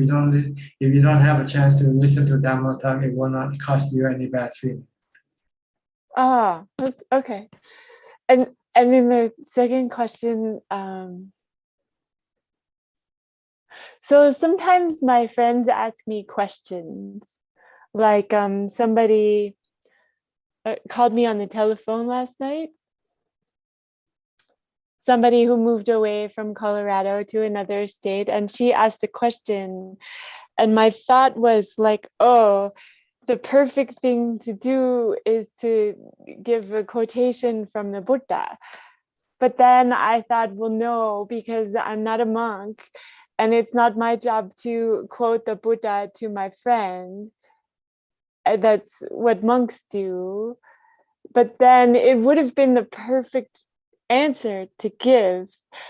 you don't have a chance to listen to Dhamma talk, it will not cost you any bad feelings. Ah, okay. And then the second question, so sometimes my friends ask me questions, like somebody called me on the telephone last night. Somebody who moved away from Colorado to another state, and she asked a question, and my thought was like, oh, the perfect thing to do is to give a quotation from the Buddha. But then I thought, well, no, because I'm not a monk and it's not my job to quote the Buddha to my friend. That's what monks do. But then it would have been the perfect answer to give.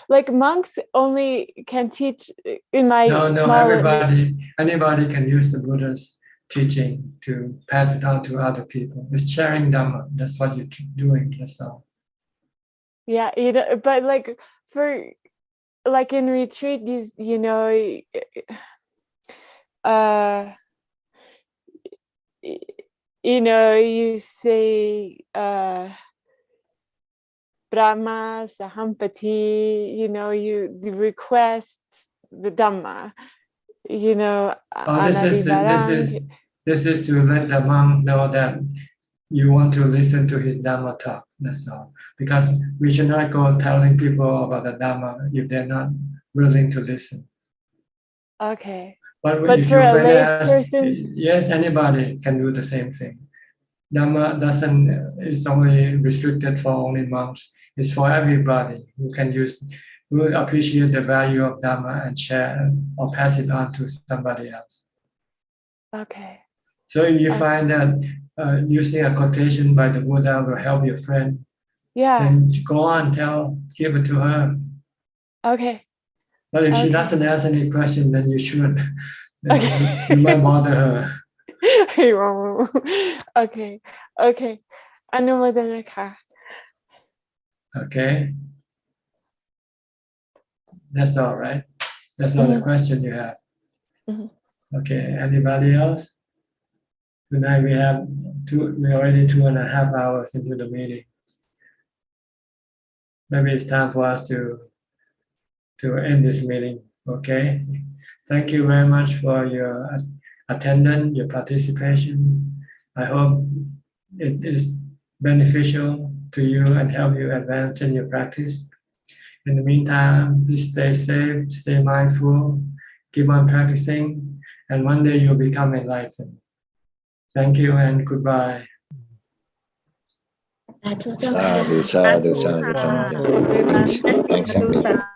Like monks only can teach in my anybody can use the Buddha's teaching to pass it on to other people. It's sharing Dhamma. That's what you're doing. That's all. Yeah, but like in retreat, you say Brahma Sahampati, you request the Dhamma, this is to let the monk know that you want to listen to his Dhamma talk, that's all. Because we should not go telling people about the Dhamma if they're not willing to listen. Okay. But if for a lay person, yes, anybody can do the same thing. Dhamma it's only restricted for only monks. It's for everybody who will appreciate the value of Dhamma and share or pass it on to somebody else. Okay. So if you find that using a quotation by the Buddha will help your friend, Yeah. then go on, give it to her. Okay. But if she Okay. doesn't ask any question, then you should. Then Okay. you might bother her. Okay. Okay. Anumodana ka. Okay. That's all right. That's all the question you have. Okay. Anybody else? Tonight we we're already 2.5 hours into the meeting. Maybe it's time for us to end this meeting. Okay. Thank you very much for your attendance, your participation. I hope it is beneficial to you and help you advance in your practice. In the meantime, please stay safe, stay mindful, keep on practicing, and one day you'll become enlightened. Thank you and goodbye. Sadhu, sadhu, sadhu. Everyone. Thanks.